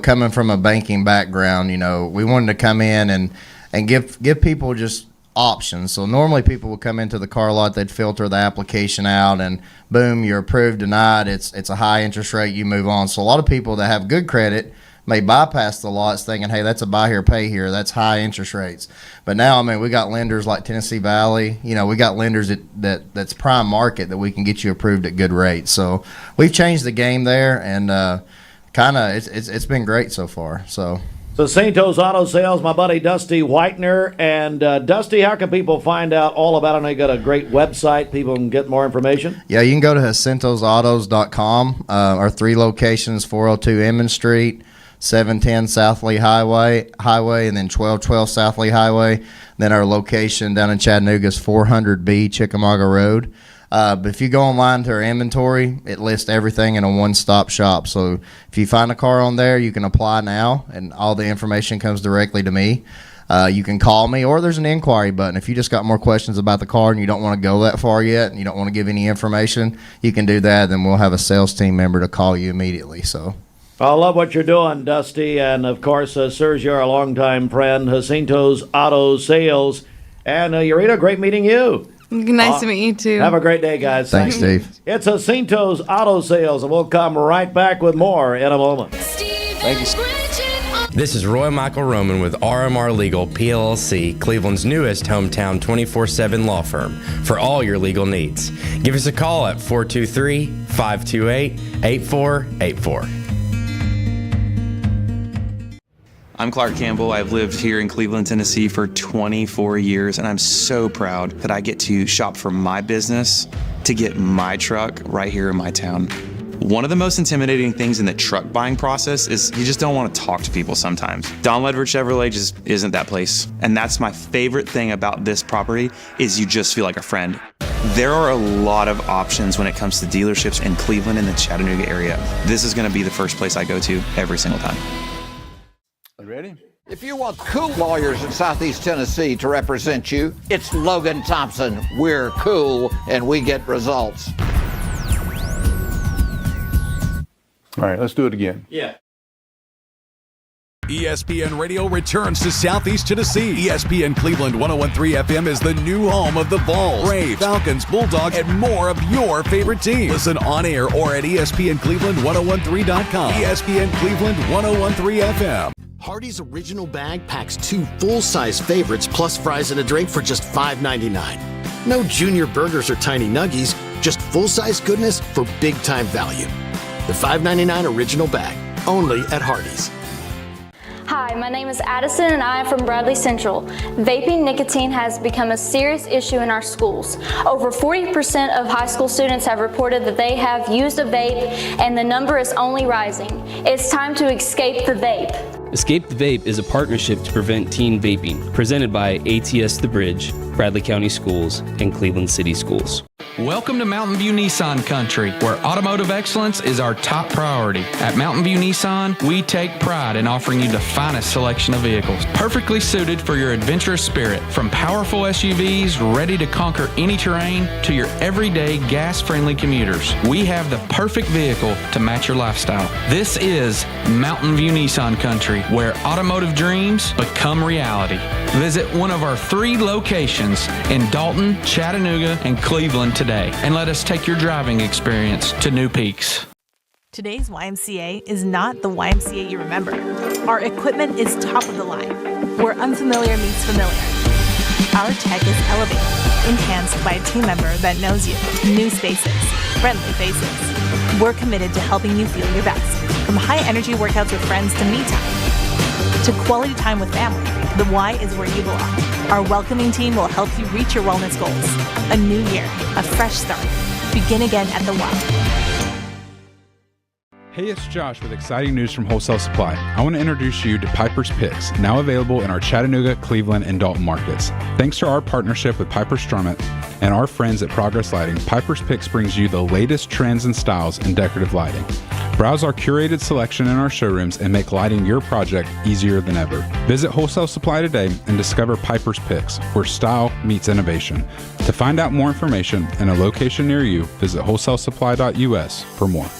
coming from a banking background, we wanted to come in and give people just options. So normally people would come into the car lot, they'd filter the application out, and boom, you're approved, denied. It's a high interest rate, you move on. So a lot of people that have good credit may bypass the lots thinking, hey, that's a buy here, pay here, that's high interest rates. But now, we got lenders like Tennessee Valley, we got lenders that's prime market that we can get you approved at good rates. So we've changed the game there, and it's been great so far. So Cinto's Auto Sales, my buddy Dusty Whitener. And Dusty, how can people find out all about it? I know you got a great website. People can get more information. Yeah, you can go to CintosAutos.com. Our 3 locations, 402 Emmons Street, 710 South Lee Highway, and then 1212 South Lee Highway. Then our location down in Chattanooga is 400B Chickamauga Road. But if you go online to our inventory, it lists everything in a one-stop shop. So if you find a car on there, you can apply now, and all the information comes directly to me. You can call me, or there's an inquiry button. If you just got more questions about the car and you don't want to go that far yet, and you don't want to give any information, you can do that. Then we'll have a sales team member to call you immediately. So I love what you're doing, Dusty. And, of course, Sergio, our longtime friend, Jacinto's Auto Sales. And, Eureka, great meeting you. Nice to meet you, too. Have a great day, guys. Thanks, Steve. It's Jacinto's Auto Sales, and we'll come right back with more in a moment. Thank you. This is Roy Michael Roman with RMR Legal PLLC, Cleveland's newest hometown 24/7 law firm for all your legal needs. Give us a call at 423-528-8484. I'm Clark Campbell. I've lived here in Cleveland, Tennessee for 24 years, and I'm so proud that I get to shop for my business to get my truck right here in my town. One of the most intimidating things in the truck buying process is you just don't want to talk to people sometimes. Don Ledford Chevrolet just isn't that place. And that's my favorite thing about this property is you just feel like a friend. There are a lot of options when it comes to dealerships in Cleveland and the Chattanooga area. This is going to be the first place I go to every single time. Ready? If you want cool lawyers in Southeast Tennessee to represent you, it's Logan Thompson. We're cool and we get results. All right, let's do it again. Yeah. ESPN Radio returns to Southeast Tennessee. ESPN Cleveland 101.3 FM is the new home of the Vols, Braves, Falcons, Bulldogs, and more of your favorite teams. Listen on air or at ESPNCleveland1013.com. ESPN Cleveland 101.3 FM. Hardee's Original Bag packs 2 full-size favorites plus fries and a drink for just $5.99. No junior burgers or tiny nuggies, just full-size goodness for big-time value. The $5.99 Original Bag, only at Hardee's. Hi, my name is Addison and I am from Bradley Central. Vaping nicotine has become a serious issue in our schools. Over 40% of high school students have reported that they have used a vape, and the number is only rising. It's time to escape the vape. Escape the Vape is a partnership to prevent teen vaping, presented by ATS The Bridge, Bradley County Schools, and Cleveland City Schools. Welcome to Mountain View Nissan Country, where automotive excellence is our top priority. At Mountain View Nissan, we take pride in offering you the finest selection of vehicles, perfectly suited for your adventurous spirit. From powerful SUVs ready to conquer any terrain to your everyday gas-friendly commuters, we have the perfect vehicle to match your lifestyle. This is Mountain View Nissan Country, where automotive dreams become reality. Visit one of our 3 locations in Dalton, Chattanooga, and Cleveland today, and let us take your driving experience to new peaks. Today's YMCA is not the YMCA you remember. Our equipment is top of the line, where unfamiliar meets familiar. Our tech is elevated, enhanced by a team member that knows you. New spaces, friendly faces. We're committed to helping you feel your best, from high-energy workouts with friends to me time, to quality time with family. The Y is where you belong. Our welcoming team will help you reach your wellness goals. A new year, a fresh start. Begin again at the Y. Hey, it's Josh with exciting news from Wholesale Supply. I want to introduce you to Piper's Picks, now available in our Chattanooga, Cleveland, and Dalton markets. Thanks to our partnership with Piper Strummett and our friends at Progress Lighting, Piper's Picks brings you the latest trends and styles in decorative lighting. Browse our curated selection in our showrooms and make lighting your project easier than ever. Visit Wholesale Supply today and discover Piper's Picks, where style meets innovation. To find out more information and a location near you, visit wholesalesupply.us for more.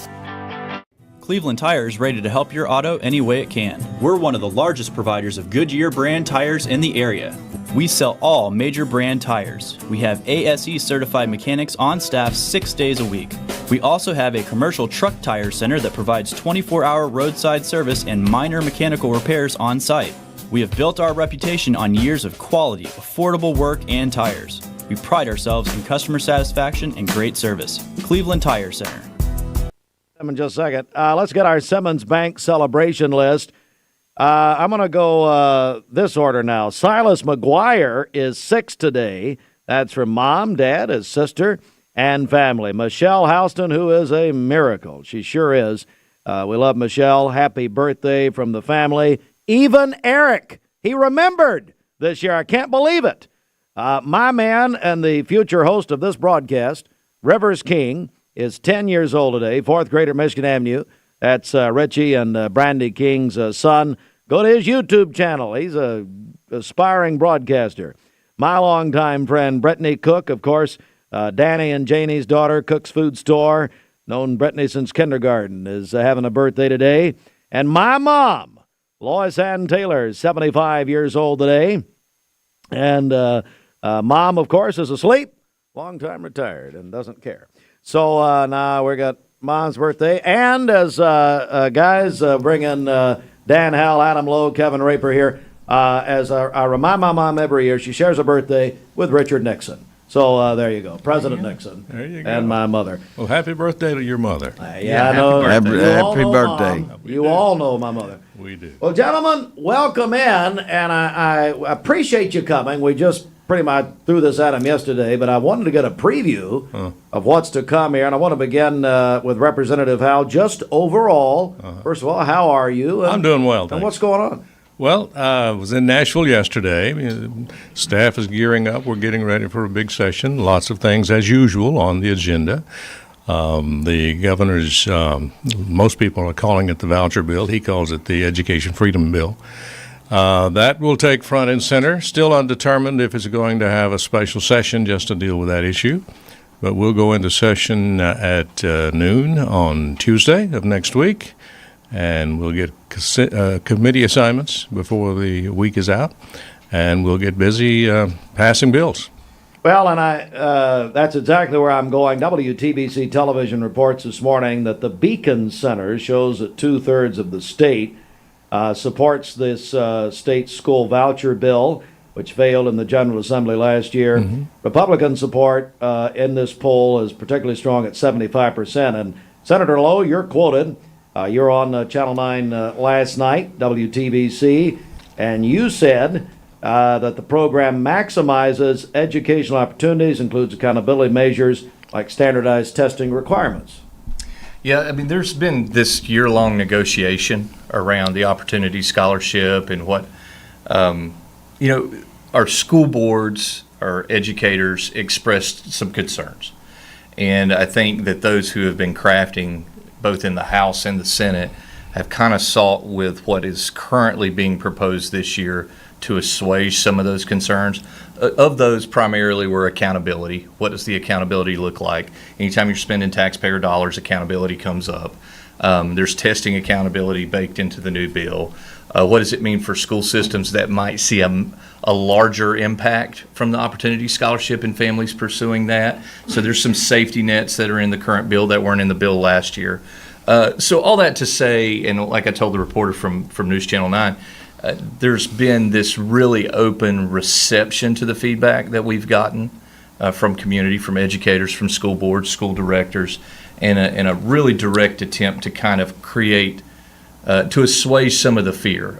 Cleveland Tire is ready to help your auto any way it can. We're one of the largest providers of Goodyear brand tires in the area. We sell all major brand tires. We have ASE certified mechanics on staff 6 days a week. We also have a commercial truck tire center that provides 24-hour roadside service and minor mechanical repairs on site. We have built our reputation on years of quality, affordable work and tires. We pride ourselves in customer satisfaction and great service. Cleveland Tire Center. In just a second. Let's get our Simmons Bank celebration list. I'm going to go this order now. Silas McGuire is 6 today. That's from Mom, Dad, his sister, and family. Michelle Houston, who is a miracle. She sure is. We love Michelle. Happy birthday from the family. Even Eric, he remembered this year. I can't believe it. My man and the future host of this broadcast, Rivers King, is 10 years old today, 4th grader at Michigan Avenue. That's Richie and Brandy King's son. Go to his YouTube channel. He's a aspiring broadcaster. My longtime friend, Brittany Cook, of course, Danny and Janie's daughter, Cook's Food Store, known Brittany since kindergarten, is having a birthday today. And my mom, Lois Ann Taylor, is 75 years old today. And Mom, of course, is asleep, long time retired, and doesn't care. So now we got Mom's birthday. And as guys, bring in Dan Howell, Adam Lowe, Kevin Raper here. As I remind my mom every year, she shares a birthday with Richard Nixon. So there you go, President Nixon. There you go. And my mother. Well, happy birthday to your mother. Yeah, I know. Happy birthday. You all know my mother. We do. Well, gentlemen, welcome in, and I appreciate you coming. We just pretty much threw this at him yesterday, but I wanted to get a preview of what's to come here, and I want to begin with Representative Howell. Just overall, first of all, how are you? I'm doing well, And thanks. what's going on? Well, I was in Nashville yesterday. Staff is gearing up. We're getting ready for a big session. Lots of things, as usual, on the agenda. The governor's, most people are calling it the voucher bill. He calls it the Education Freedom Bill. That will take front and center. Still undetermined if it's going to have a special session just to deal with that issue. But we'll go into session at noon on Tuesday of next week, and we'll get committee assignments before the week is out, and we'll get busy passing bills. Well, and that's exactly where I'm going. WTBC television reports this morning that the Beacon Center shows that 2/3 of the state supports this state school voucher bill, which failed in the General Assembly last year. Republican support in this poll is particularly strong at 75%. And Senator Lowe, you're quoted. You're on Channel 9 last night, WTBC, and you said that the program maximizes educational opportunities, includes accountability measures like standardized testing requirements. Yeah, I mean, there's been this year-long negotiation around the Opportunity Scholarship and what, our school boards, our educators expressed some concerns. And I think that those who have been crafting, both in the House and the Senate, have kind of sought with what is currently being proposed this year to assuage some of those concerns. Of those, primarily were accountability. What does the accountability look like? Anytime you're spending taxpayer dollars, accountability comes up. There's testing accountability baked into the new bill. What does it mean for school systems that might see a larger impact from the Opportunity Scholarship and families pursuing that? So there's some safety nets that are in the current bill that weren't in the bill last year. So all that to say, and like I told the reporter from News Channel 9, there's been this really open reception to the feedback that we've gotten from community, from educators, from school boards, school directors, and a really direct attempt to kind of create, to assuage some of the fear.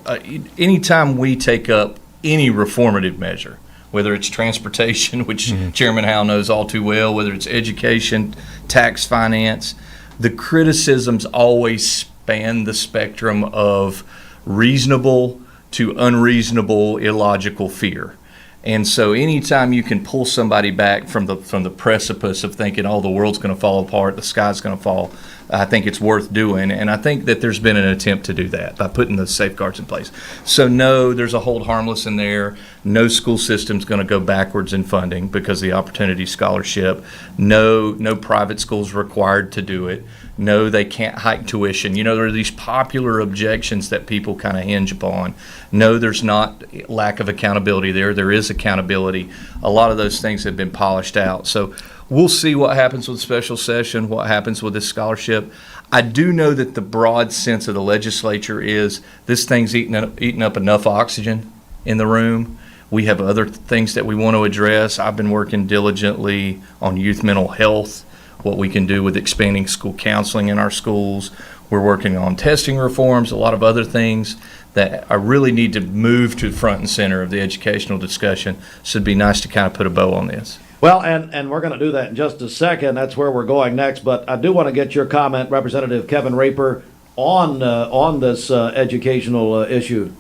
Anytime we take up any reformative measure, whether it's transportation, which Chairman Howell knows all too well, whether it's education, tax finance, the criticisms always span the spectrum of reasonable to unreasonable, illogical fear. And so anytime you can pull somebody back from the precipice of thinking, oh, the world's going to fall apart, the sky's going to fall, I think it's worth doing. And I think that there's been an attempt to do that by putting those safeguards in place. So no, there's a hold harmless in there. No school system's going to go backwards in funding because of the Opportunity Scholarship. No private schools required to do it. No, they can't hike tuition. You know, there are these popular objections that people kind of hinge upon. No, there's not lack of accountability there. There is accountability. A lot of those things have been polished out. So we'll see what happens with the special session, what happens with this scholarship. I do know that the broad sense of the legislature is this thing's eating up enough oxygen in the room. We have other things that we want to address. I've been working diligently on youth mental health, what we can do with expanding school counseling in our schools. We're working on testing reforms, a lot of other things that I really need to move to the front and center of the educational discussion. So it'd be nice to kind of put a bow on this. Well, and we're going to do that in just a second. That's where we're going next. But I do want to get your comment, Representative Kevin Raper, on this educational issue.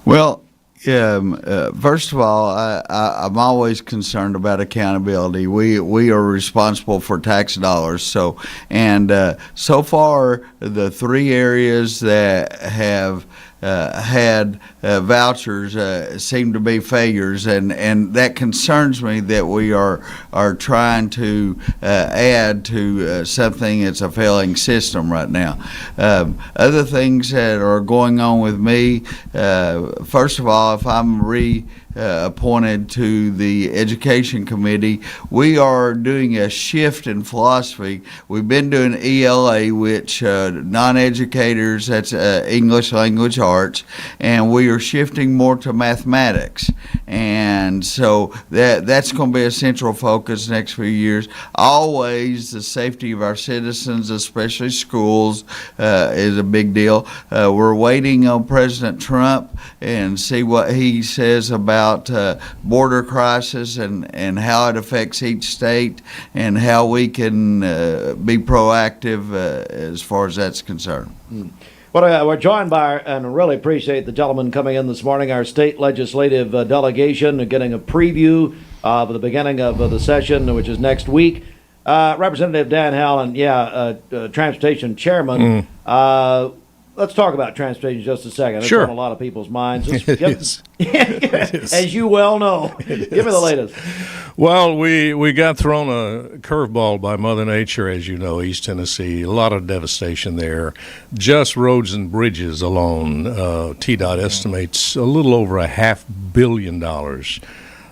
Well, first of all, I'm always concerned about accountability. We are responsible for tax dollars. So far, the three areas that have had vouchers seem to be failures, and that concerns me that we are trying to add to something that's a failing system right now. Other things that are going on with me, first of all, if I'm appointed to the Education Committee, we are doing a shift in philosophy. We've been doing ELA, which non-educators, that's English Language Arts, and we are shifting more to mathematics. And so that's going to be a central focus next few years. Always the safety of our citizens, especially schools, is a big deal. We're waiting on President Trump and see what he says about border crisis and how it affects each state and how we can be proactive as far as that's concerned. Well, we're joined by, and really appreciate the gentleman coming in this morning, our state legislative delegation, getting a preview of the beginning of the session, which is next week. Representative Dan Howland, Transportation Chairman. Let's talk about transportation just a second. It's on a lot of people's minds. As you well know. Give me the latest. Well, we got thrown a curveball by Mother Nature, as you know, East Tennessee. A lot of devastation there. Just roads and bridges alone, TDOT estimates a little over $500 million.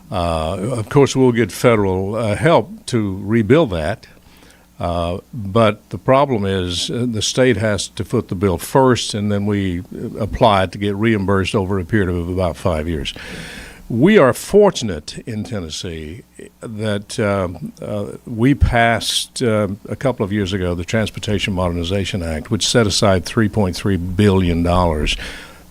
Of course, we'll get federal help to rebuild that. But the problem is the state has to foot the bill first, and then we apply to get reimbursed over a period of about 5 years. We are fortunate in Tennessee that we passed a couple of years ago the Transportation Modernization Act, which set aside $3.3 billion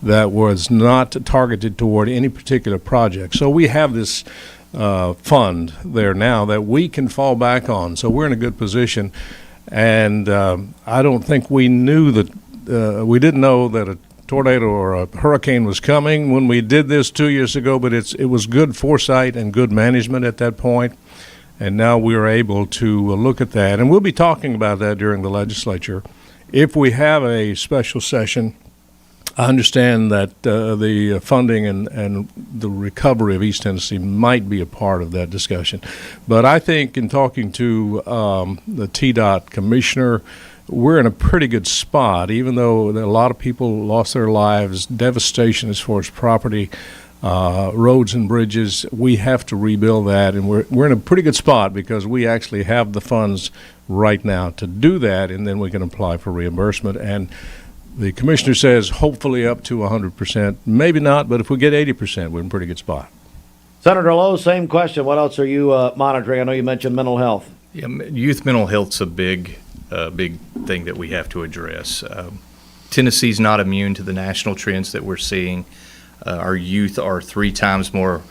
that was not targeted toward any particular project. So we have this fund there now that we can fall back on. So we're in a good position. And I don't think we knew that, we didn't know that a tornado or a hurricane was coming when we did this 2 years ago, but it was good foresight and good management at that point. And now we're able to look at that. And we'll be talking about that during the legislature. If we have a special session, I understand that the funding and the recovery of East Tennessee might be a part of that discussion. But I think in talking to the TDOT commissioner, we're in a pretty good spot, even though a lot of people lost their lives, devastation as far as property, roads and bridges. We have to rebuild that, and we're in a pretty good spot because we actually have the funds right now to do that, and then we can apply for reimbursement. And the commissioner says hopefully up to 100%. Maybe not, but if we get 80%, we're in a pretty good spot. Senator Lowe, same question. What else are you monitoring? I know you mentioned mental health. Yeah, youth mental health's a big thing that we have to address. Tennessee's not immune to the national trends that we're seeing. Our youth are 3 times more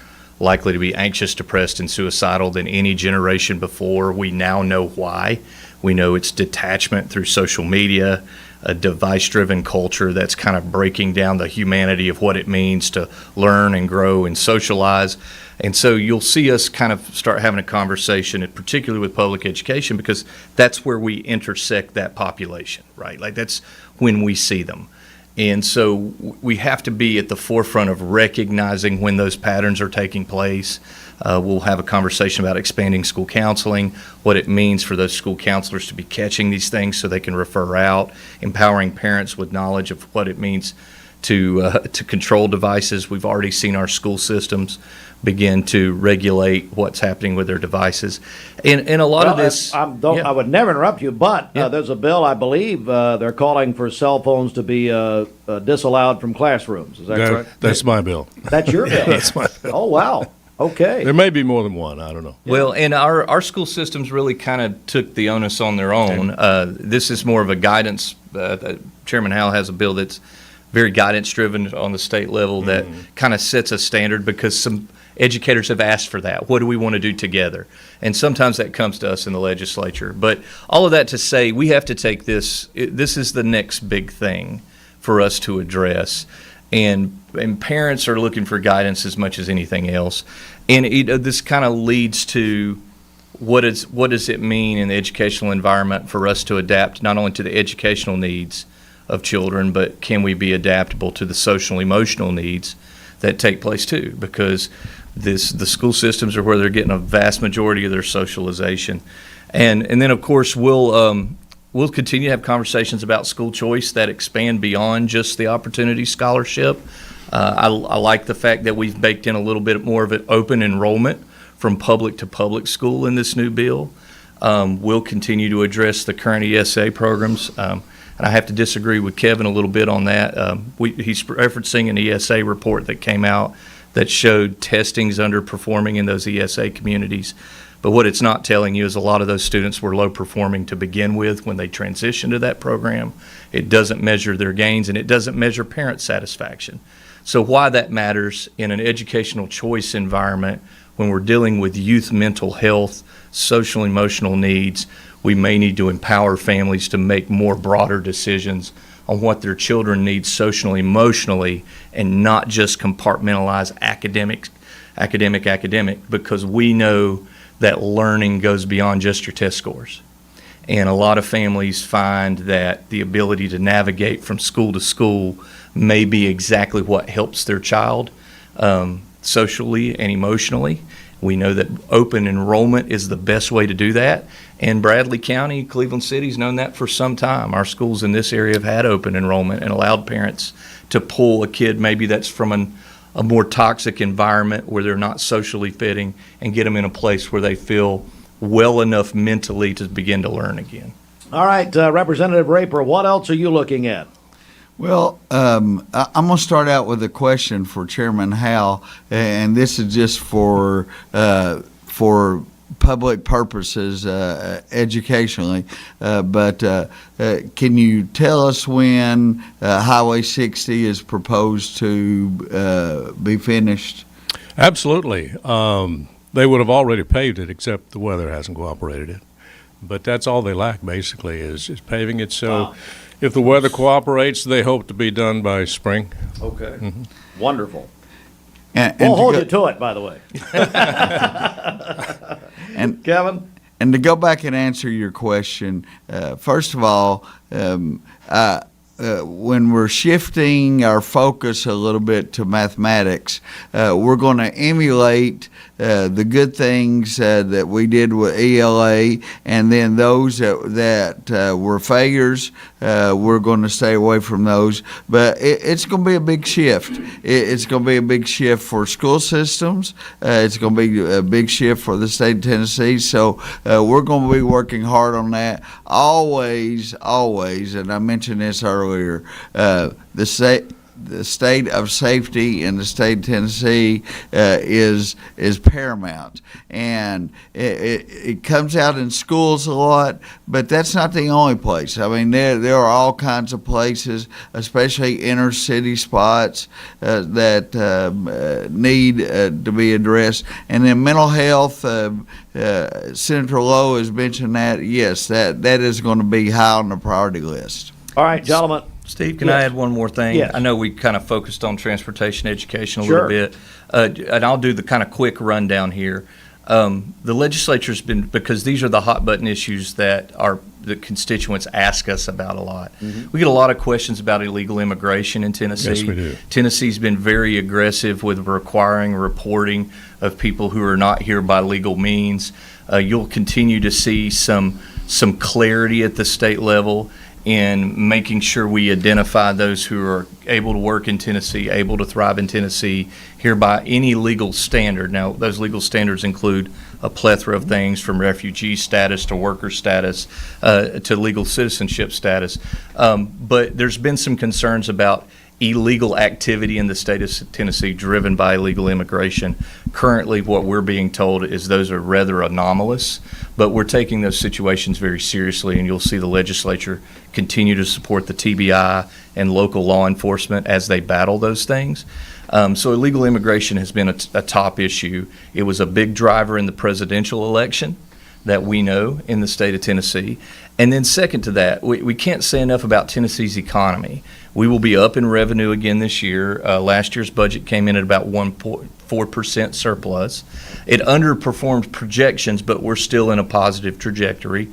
likely to be anxious, depressed, and suicidal than any generation before. We now know why. We know it's detachment through social media, a device-driven culture that's kind of breaking down the humanity of what it means to learn and grow and socialize. And so you'll see us kind of start having a conversation, and particularly with public education, because that's where we intersect that population, right? Like that's when we see them. And so we have to be at the forefront of recognizing when those patterns are taking place. We'll have a conversation about expanding school counseling, what it means for those school counselors to be catching these things so they can refer out, empowering parents with knowledge of what it means to control devices. We've already seen our school systems begin to regulate what's happening with their devices. And a lot of this... I would never interrupt you, but there's a bill, I believe, they're calling for cell phones to be disallowed from classrooms. Is that correct? That's my bill. That's your bill? That's my bill. Oh, wow. Okay. There may be more than one. I don't know. Well, and our school systems really kind of took the onus on their own. This is more of a guidance. Chairman Howell has a bill that's very guidance-driven on the state level that kind of sets a standard because some educators have asked for that. What do we want to do together? And sometimes that comes to us in the legislature. But all of that to say, we have to take this. This is the next big thing for us to address. And parents are looking for guidance as much as anything else. And this kind of leads to what does it mean in the educational environment for us to adapt not only to the educational needs of children, but can we be adaptable to the social and emotional needs that take place too? Because the school systems are where they're getting a vast majority of their socialization. And then, of course, we'll continue to have conversations about school choice that expand beyond just the Opportunity Scholarship. I like the fact that we've baked in a little bit more of an open enrollment from public to public school in this new bill. We'll continue to address the current ESA programs. And I have to disagree with Kevin a little bit on that. He's referencing an ESA report that came out that showed testing's underperforming in those ESA communities. But what it's not telling you is a lot of those students were low performing to begin with when they transitioned to that program. It doesn't measure their gains, and it doesn't measure parent satisfaction. So why that matters in an educational choice environment when we're dealing with youth mental health, social and emotional needs, we may need to empower families to make more broader decisions on what their children need socially, emotionally, and not just compartmentalize academic, because we know that learning goes beyond just your test scores. And a lot of families find that the ability to navigate from school to school may be exactly what helps their child socially and emotionally. We know that open enrollment is the best way to do that. And Bradley County, Cleveland City's known that for some time. Our schools in this area have had open enrollment and allowed parents to pull a kid maybe that's from a more toxic environment where they're not socially fitting and get them in a place where they feel well enough mentally to begin to learn again. All right, Representative Raper, what else are you looking at? Well, I'm going to start out with a question for Chairman Howell, and this is just for public purposes, educationally. But can you tell us when Highway 60 is proposed to be finished? Absolutely. They would have already paved it, except the weather hasn't cooperated it. But that's all they lack, basically, is paving it. So if the weather cooperates, they hope to be done by spring. Okay. Mm-hmm. Wonderful. And we'll hold you to it, by the way. And Kevin? And to go back and answer your question, first of all, when we're shifting our focus a little bit to mathematics, we're going to emulate the good things that we did with ELA, and then those that were failures, we're going to stay away from those. But it's going to be a big shift. It's going to be a big shift for school systems. It's going to be a big shift for the state of Tennessee. So we're going to be working hard on that. Always, and I mentioned this earlier, the the state of safety in the state of Tennessee is paramount, and it comes out in schools a lot. But that's not the only place. I mean, there are all kinds of places, especially inner city spots that need to be addressed. And then mental health. Senator Lowe has mentioned that. Yes, that is going to be high on the priority list. All right, gentlemen. Steve, can I add one more thing? Yes. I know we kind of focused on transportation education a Sure. little bit, and I'll do the kind of quick rundown here. The legislature's been, because these are the hot button issues that the constituents ask us about a lot. Mm-hmm. We get a lot of questions about illegal immigration in Tennessee. Yes, we do. Tennessee's been very aggressive with requiring reporting of people who are not here by legal means. You'll continue to see some clarity at the state level in making sure we identify those who are able to work in Tennessee, able to thrive in Tennessee, here by any legal standard. Now, those legal standards include a plethora of things, from refugee status to worker status to legal citizenship status. But there's been some concerns about illegal activity in the state of Tennessee driven by illegal immigration. Currently, what we're being told is those are rather anomalous, but we're taking those situations very seriously, and you'll see the legislature continue to support the TBI and local law enforcement as they battle those things. So illegal immigration has been a top issue. It was a big driver in the presidential election that we know in the state of Tennessee. And then second to that, we can't say enough about Tennessee's economy. We will be up in revenue again this year. Last year's budget came in at about 1.4% surplus. It underperformed projections, but we're still in a positive trajectory.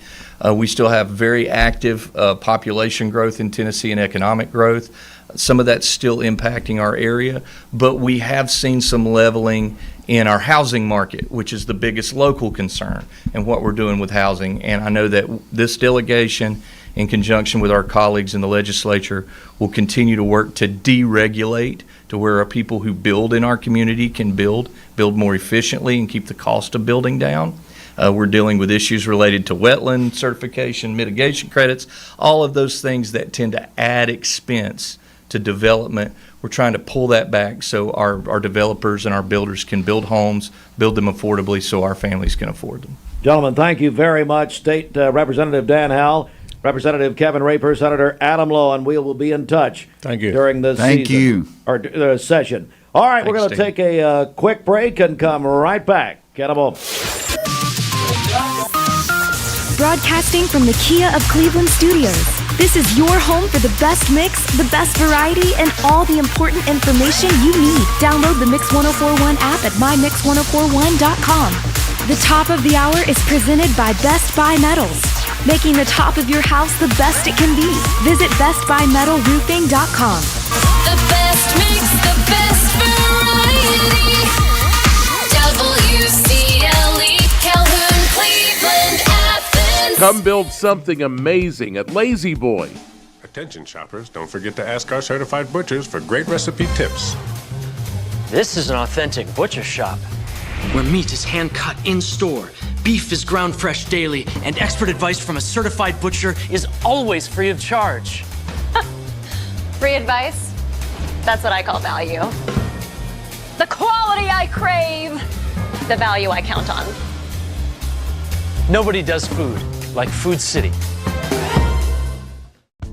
We still have very active population growth in Tennessee and economic growth. Some of that's still impacting our area, but we have seen some leveling in our housing market, which is the biggest local concern, and what we're doing with housing. And I know that this delegation, in conjunction with our colleagues in the legislature, will continue to work to deregulate to where our people who build in our community can build more efficiently and keep the cost of building down. We're dealing with issues related to wetland certification, mitigation credits, all of those things that tend to add expense to development. We're trying to pull that back so our developers and our builders can build homes, build them affordably so our families can afford them. Gentlemen, thank you very much. State Representative Dan Howell, Representative Kevin Raper, Senator Adam Lowe, and we will be in touch. Thank you. During this session. All right, we're going to take a quick break and come right back. Get them on. Broadcasting from the Kia of Cleveland studios. This is your home for the best mix, the best variety, and all the important information you need. Download the Mix 1041 app at mymix1041.com. The top of the hour is presented by Best Buy Metals, making the top of your house the best it can be. Visit bestbuymetalroofing.com. The best mix, the best variety. WCLE, Calhoun, Cleveland, Athens. Come build something amazing at Lazy Boy. Attention shoppers, don't forget to ask our certified butchers for great recipe tips. This is an authentic butcher shop, where meat is hand-cut in-store, beef is ground fresh daily, and expert advice from a certified butcher is always free of charge. Free advice? That's what I call value. The quality I crave, the value I count on. Nobody does food like Food City.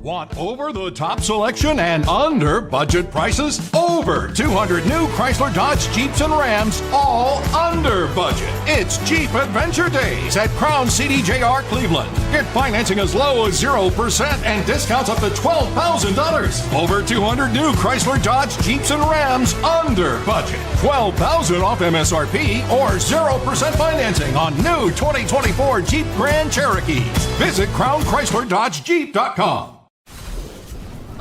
Want over-the-top selection and under-budget prices? Over 200 new Chrysler, Dodge, Jeeps, and Rams, all under budget. It's Jeep Adventure Days at Crown CDJR Cleveland. Get financing as low as 0% and discounts up to $12,000. Over 200 new Chrysler, Dodge, Jeeps, and Rams under budget. $12,000 off MSRP or 0% financing on new 2024 Jeep Grand Cherokees. Visit CrownChryslerDodgeJeep.com.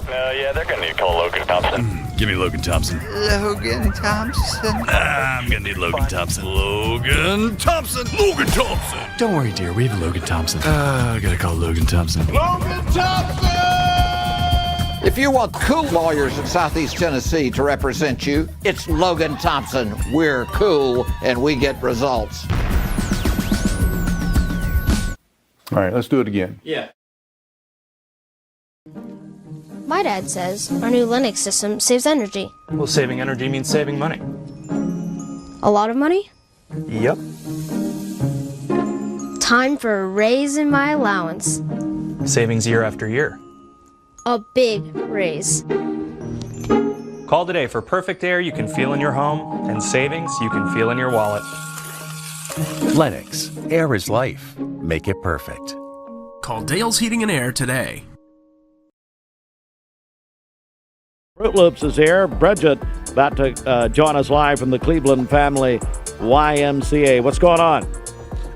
Yeah, they're going to need to call Logan Thompson. Give me Logan Thompson. Logan Thompson. I'm going to need Logan Thompson. Logan Thompson. Logan Thompson. Don't worry, dear. We have a Logan Thompson. I got to call Logan Thompson. Logan Thompson! If you want cool lawyers in Southeast Tennessee to represent you, it's Logan Thompson. We're cool and we get results. All right, let's do it again. Yeah. My dad says our new Linux system saves energy. Well, saving energy means saving money. A lot of money? Yep. Time for a raise in my allowance. Savings year after year. A big raise. Call today for perfect air you can feel in your home and savings you can feel in your wallet. Lennox. Air is life. Make it perfect. Call Dale's Heating and Air today. Fruit Loops is here. Bridget about to join us live from the Cleveland Family YMCA. What's going on?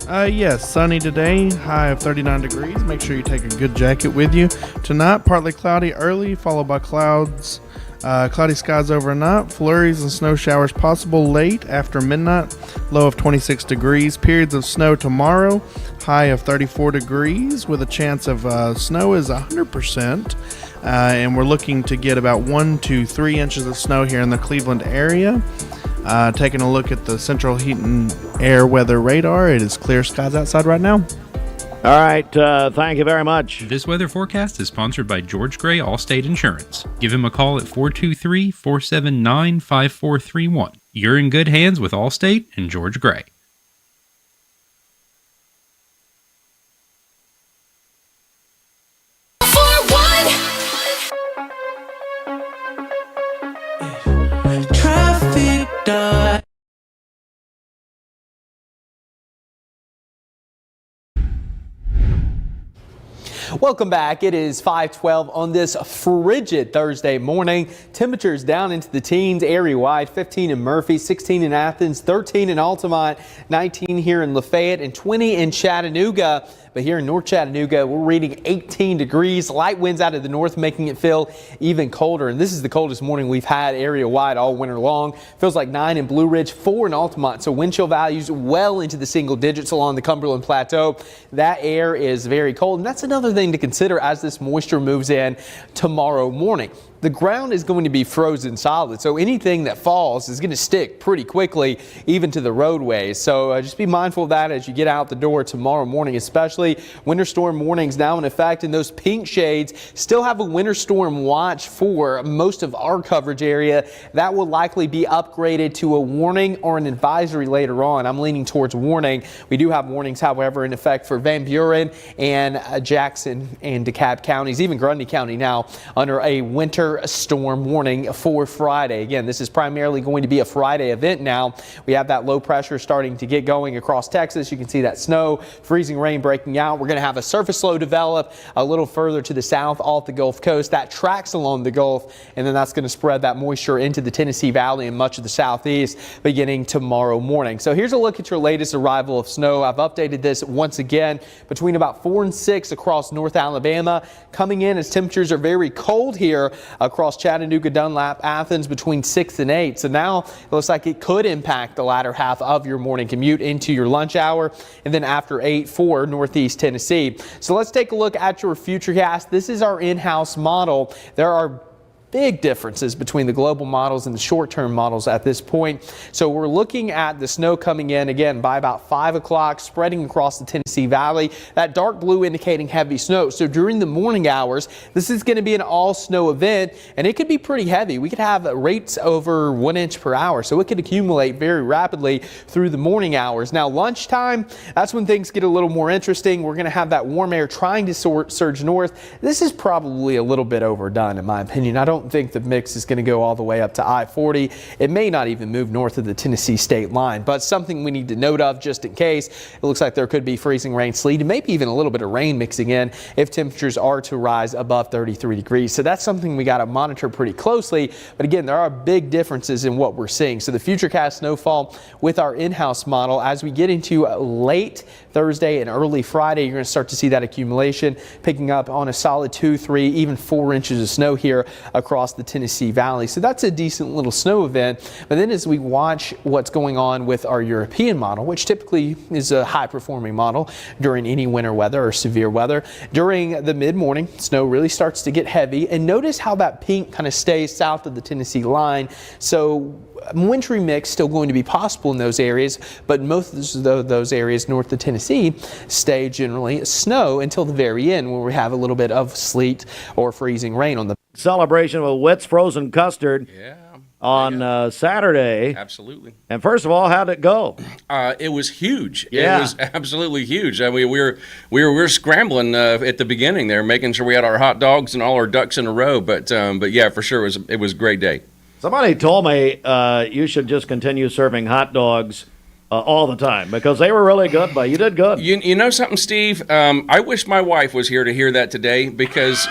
Yes, sunny today, high of 39 degrees. Make sure you take a good jacket with you. Tonight, partly cloudy early, followed by clouds. Cloudy skies overnight. Flurries and snow showers possible late after midnight. Low of 26 degrees. Periods of snow tomorrow. High of 34 degrees with a chance of snow is 100%. And we're looking to get about 1 to 3 inches of snow here in the Cleveland area. Taking a look at the Central Heat and Air Weather Radar. It is clear skies outside right now. All right, thank you very much. This weather forecast is sponsored by George Gray Allstate Insurance. Give him a call at 423-479-5431. You're in good hands with Allstate and George Gray. Welcome back. It is 5:12 on this frigid Thursday morning. Temperatures down into the teens area-wide, 15 in Murphy, 16 in Athens, 13 in Altamont, 19 here in Lafayette, and 20 in Chattanooga. But here in North Chattanooga, we're reading 18 degrees. Light winds out of the north making it feel even colder. And this is the coldest morning we've had area-wide all winter long. Feels like 9 in Blue Ridge, 4 in Altamont. So wind chill values well into the single digits along the Cumberland Plateau. That air is very cold. And that's another thing to consider as this moisture moves in tomorrow morning. The ground is going to be frozen solid, so anything that falls is going to stick pretty quickly, even to the roadways. So just be mindful of that as you get out the door tomorrow morning, especially. Winter storm warnings now in effect, and those pink shades still have a winter storm watch for most of our coverage area. That will likely be upgraded to a warning or an advisory later on. I'm leaning towards warning. We do have warnings, however, in effect for Van Buren and Jackson and DeKalb counties, even Grundy County now under a winter storm warning for Friday. Again, this is primarily going to be a Friday event now. We have that low pressure starting to get going across Texas. You can see that snow, freezing rain breaking out. We're going to have a surface low develop a little further to the south off the Gulf Coast. That tracks along the Gulf, and then that's going to spread that moisture into the Tennessee Valley and much of the southeast beginning tomorrow morning. So here's a look at your latest arrival of snow. I've updated this once again between about 4 and 6 across North Alabama. Coming in as temperatures are very cold here across Chattanooga, Dunlap, Athens between 6 and 8. So now it looks like it could impact the latter half of your morning commute into your lunch hour, and then after 8 for Northeast Tennessee. So let's take a look at your futurecast. This is our in-house model. There are big differences between the global models and the short-term models at this point. So we're looking at the snow coming in again by about 5 o'clock, spreading across the Tennessee Valley. That dark blue indicating heavy snow. So during the morning hours, this is going to be an all-snow event, and it could be pretty heavy. We could have rates over 1 inch per hour, so it could accumulate very rapidly through the morning hours. Now lunchtime, that's when things get a little more interesting. We're going to have that warm air trying to surge north. This is probably a little bit overdone in my opinion. I don't think the mix is going to go all the way up to I-40. It may not even move north of the Tennessee state line, but something we need to note of just in case. It looks like there could be freezing rain, sleet, and maybe even a little bit of rain mixing in if temperatures are to rise above 33 degrees. So that's something we got to monitor pretty closely. But again, there are big differences in what we're seeing. So the futurecast snowfall with our in-house model, as we get into late Thursday and early Friday, you're going to start to see that accumulation picking up on a solid 2, 3, even 4 inches of snow here across the Tennessee Valley. So that's a decent little snow event. But then as we watch what's going on with our European model, which typically is a high performing model during any winter weather or severe weather, during the mid-morning, snow really starts to get heavy. And notice how that pink kind of stays south of the Tennessee line. So wintry mix still going to be possible in those areas, but most of those areas north of Tennessee stay generally snow until the very end, where we have a little bit of sleet or freezing rain on the celebration of Witt's frozen custard on Saturday. Absolutely. And first of all, how'd it go? It was huge. Yeah. It was absolutely huge. I mean, we were scrambling at the beginning there, making sure we had our hot dogs and all our ducks in a row. But yeah, for sure, it was a great day. Somebody told me you should just continue serving hot dogs all the time because they were really good, but you did good. You know something, Steve? I wish my wife was here to hear that today because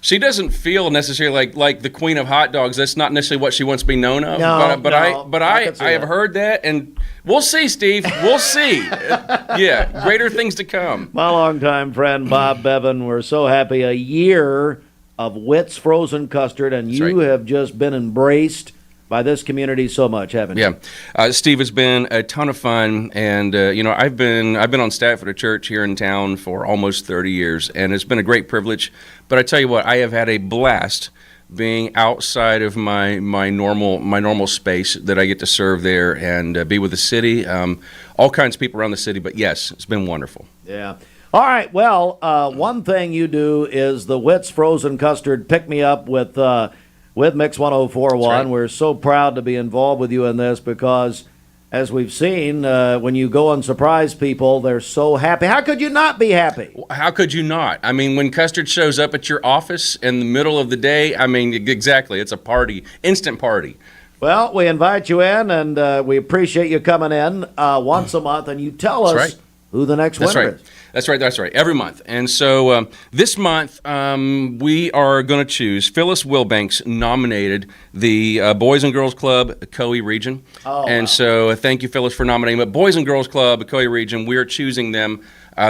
she doesn't feel necessarily like the queen of hot dogs. That's not necessarily what she wants to be known of. But I have heard that, and we'll see, Steve. We'll see. Yeah, greater things to come. My longtime friend Bob Bevan, we're so happy. A year of Witt's frozen custard, and you have just been embraced by this community so much, haven't you? Yeah, Steve, it's been a ton of fun, and I've been on staff at a church here in town for almost 30 years, and it's been a great privilege. But I tell you what, I have had a blast being outside of my normal space that I get to serve there and be with the city, all kinds of people around the city. But yes, it's been wonderful. Yeah. All right. Well, one thing you do is the Witt's frozen custard pick me up with Mix 104.1. Right. We're so proud to be involved with you in this because, as we've seen, when you go and surprise people, they're so happy. How could you not be happy? How could you not? I mean, when custard shows up at your office in the middle of the day, I mean, exactly. It's a party, instant party. Well, we invite you in, and we appreciate you coming in once a month, and you tell us who the next winner is. That's right. Every month. And so this month, we are going to choose. Phyllis Wilbanks nominated the Boys and Girls Club Coe region. So thank you, Phyllis, for nominating. But Boys and Girls Club Coe region, we are choosing them.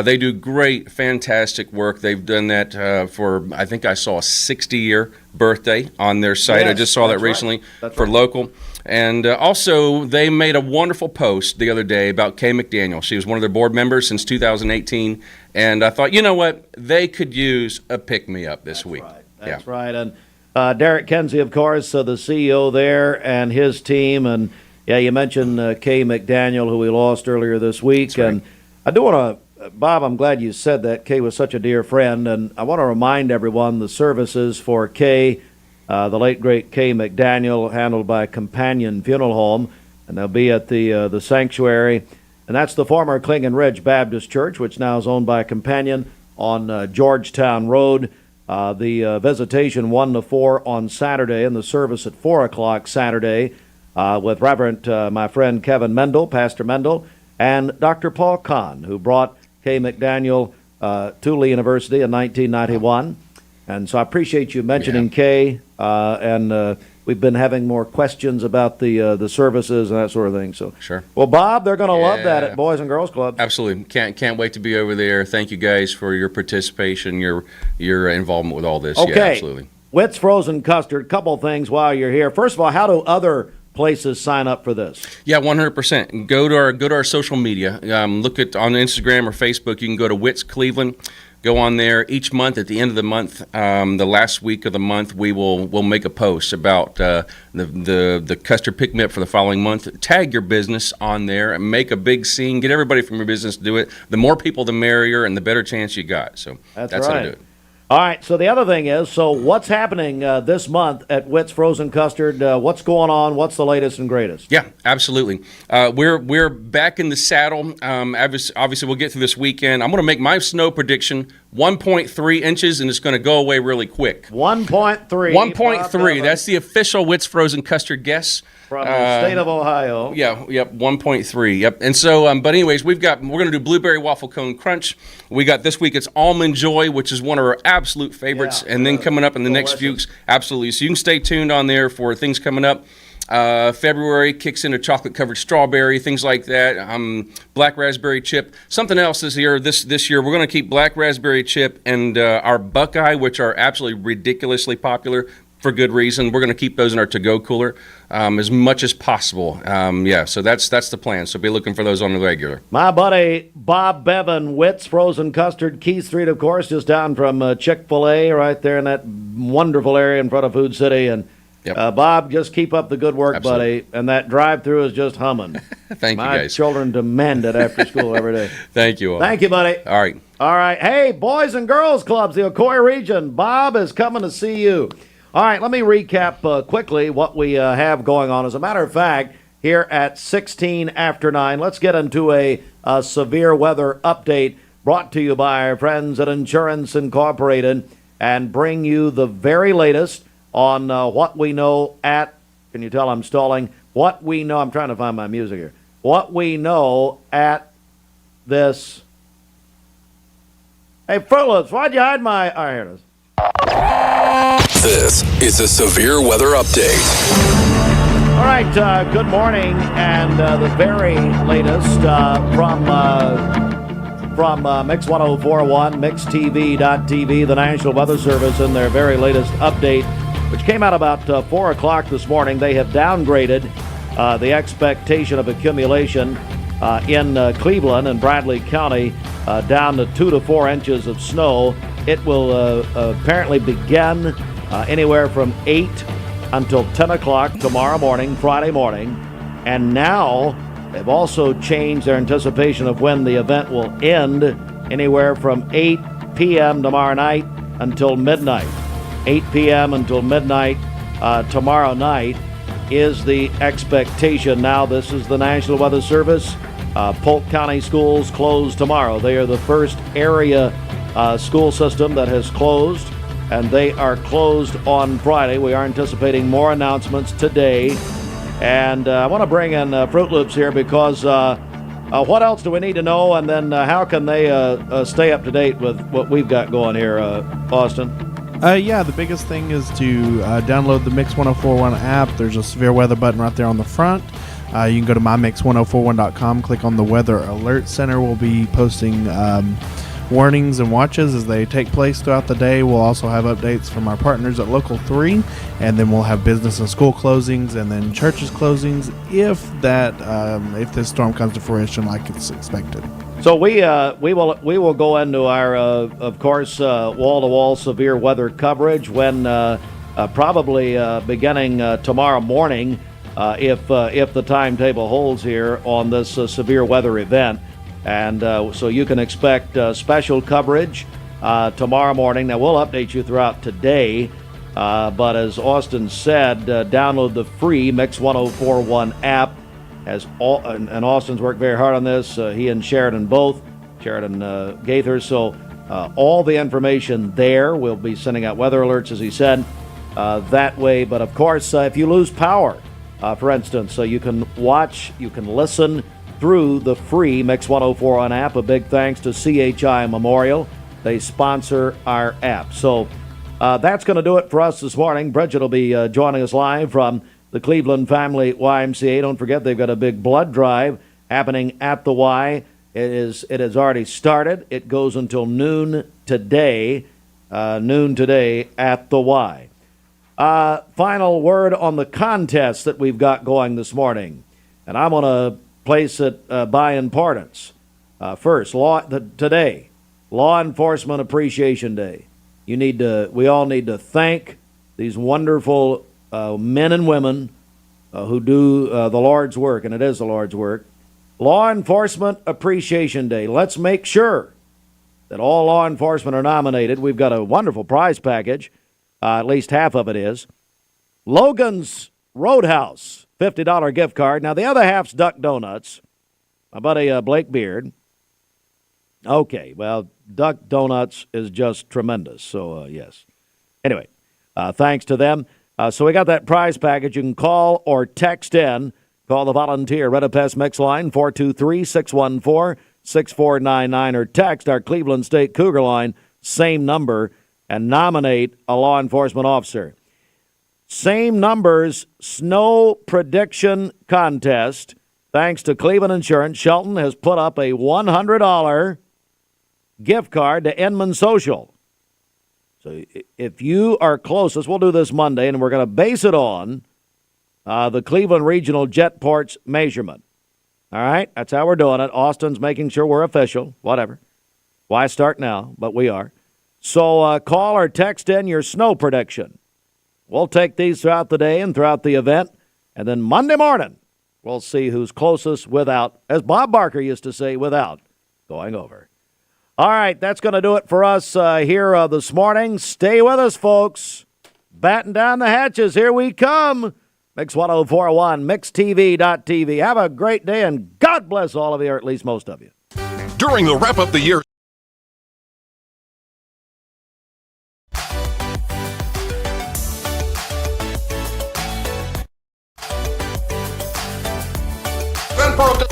They do great, fantastic work. They've done that for, I think I saw a 60-year birthday on their site. Yes, I just saw that recently for local. And also, they made a wonderful post the other day about Kay McDaniel. She was one of their board members since 2018. And I thought, you know what? They could use a pick-me-up this week. That's right. And Derek Kenzie, of course, the CEO there and his team. And, yeah, you mentioned Kay McDaniel, who we lost earlier this week. And I do want to, Bob, I'm glad you said that. Kay was such a dear friend. And I want to remind everyone the services for Kay, the late, great Kay McDaniel, handled by Companion Funeral Home, and they'll be at the sanctuary. And that's the former Clingan Ridge Baptist Church, which now is owned by Companion on Georgetown Road. The visitation 1 to 4 on Saturday, and the service at 4 o'clock Saturday with Reverend, my friend Kevin Mendel, Pastor Mendel, and Dr. Paul Kahn, who brought Kay McDaniel to Lee University in 1991. And so I appreciate you mentioning Kay, and we've been having more questions about the services and that sort of thing. So well, Bob, they're going to love that at Boys and Girls Club. Absolutely, can't wait to be over there. Thank you guys for your participation, your involvement with all this. Okay, yeah, absolutely. Witt's frozen custard. Couple things while you're here. First of all, how do other places sign up for this? Yeah, 100%. Go to our social media. Look at on Instagram or Facebook. You can go to Witt's Cleveland. Go on there each month. At the end of the month, the last week of the month, we'll make a post about the custard pick me up for the following month. Tag your business on there and make a big scene. Get everybody from your business to do it. The more people, the merrier, and the better chance you got. So that's right. how to do it. All right, so the other thing is, so what's happening this month at Witt's Frozen Custard? What's going on? What's the latest and greatest? Yeah, absolutely. We're back in the saddle. Obviously, we'll get through this weekend. I'm going to make my snow prediction 1.3 inches, and it's going to go away really quick. 1.3. 1.3. That's the official Witt's Frozen Custard guess. From the state of Ohio. Yep, 1.3. Yep. And so, but anyways, we're going to do blueberry waffle cone crunch. We got this week, it's almond joy, which is one of our absolute favorites. And then coming up in the next few weeks, absolutely. So you can stay tuned on there for things coming up. February kicks into chocolate covered strawberry, things like that. Black raspberry chip. Something else this year, we're going to keep black raspberry chip and our Buckeye, which are absolutely ridiculously popular. For good reason. We're going to keep those in our to-go cooler as much as possible. So that's the plan. So be looking for those on the regular. My buddy Bob Bevan, Witt's Frozen Custard, Key Street, of course, just down from Chick-fil-A right there in that wonderful area in front of Food City. And Bob, just keep up the good work, buddy. And that drive-through is just humming. Thank you, guys. My children demand it after school every day. Thank you all. Thank you, buddy. All right. All right. Hey, Boys and Girls Clubs, the Ocoee region. Bob is coming to see you. All right, let me recap quickly what we have going on. As a matter of fact, here at 16 after 9, let's get into a severe weather update brought to you by our friends at Insurance Incorporated and bring you the very latest on what we know at, can you tell I'm stalling? What we know, I'm trying to find my music here. What we know at this. Hey, Fruit Loops, why'd you hide my. All right, here it is. This is a severe weather update. All right, good morning, and the very latest from Mix 104.1, MixTV.tv, the National Weather Service, in their very latest update, which came out about 4 o'clock this morning. They have downgraded the expectation of accumulation in Cleveland and Bradley County down to 2 to 4 inches of snow. It will apparently begin anywhere from 8 until 10 o'clock tomorrow morning, Friday morning. And now they've also changed their anticipation of when the event will end, anywhere from 8 p.m. tomorrow night until midnight. 8 p.m. until midnight tomorrow night is the expectation. Now, this is the National Weather Service. Polk County schools close tomorrow. They are the first area school system that has closed, and they are closed on Friday. We are anticipating more announcements today. And I want to bring in Fruit Loops here because what else do we need to know? And then how can they stay up to date with what we've got going here, Austin? Yeah, the biggest thing is to download the Mix 104.1 app. There's a severe weather button right there on the front. You can go to mymix1041.com, click on the Weather Alert Center. We'll be posting warnings and watches as they take place throughout the day. We'll also have updates from our partners at Local 3, and then we'll have business and school closings and then churches closings if this storm comes to fruition like it's expected. So we will go into our of course wall-to-wall severe weather coverage when probably beginning tomorrow morning if the timetable holds here on this severe weather event. And so you can expect special coverage tomorrow morning. Now, we'll update you throughout today, but as Austin said, download the free Mix 104.1 app. And Austin's worked very hard on this. He and Sheridan both, Sheridan Gaither. So all the information there. We'll be sending out weather alerts, as he said, that way. But, of course, if you lose power, for instance, so you can watch, you can listen through the free Mix 104 app. A big thanks to CHI Memorial. They sponsor our app. So that's going to do it for us this morning. Bridget will be joining us live from the Cleveland Family YMCA. Don't forget, they've got a big blood drive happening at the Y. It has already started. It goes until noon today at the Y. Final word on the contest that we've got going this morning. And I'm going to place it by importance. First, today, Law Enforcement Appreciation Day. We all need to thank these wonderful men and women who do the Lord's work, and it is the Lord's work. Law Enforcement Appreciation Day. Let's make sure that all law enforcement are nominated. We've got a wonderful prize package. At least half of it is. Logan's Roadhouse. $50 gift card. Now, the other half's Duck Donuts. My buddy Blake Beard. Okay, well, Duck Donuts is just tremendous. So, yes. Anyway, thanks to them. So we got that prize package. You can call or text in. Call the volunteer Red Pest Mix line, 423-614-6499, or text our Cleveland State Cougar line, same number, and nominate a law enforcement officer. Same numbers, snow prediction contest. Thanks to Cleveland Insurance, Shelton has put up a $100 gift card to Inman Social. So if you are closest, we'll do this Monday, and we're going to base it on the Cleveland Regional Jetport's measurement. All right? That's how we're doing it. Austin's making sure we're official. Whatever. Why start now? But we are. So call or text in your snow prediction. We'll take these throughout the day and throughout the event. And then Monday morning, we'll see who's closest without, as Bob Barker used to say, without going over. All right, that's going to do it for us here this morning. Stay with us, folks. Batten down the hatches. Here we come. Mix 104.1, mixtv.tv. Have a great day, and God bless all of you, or at least most of you. During the wrap up the year for a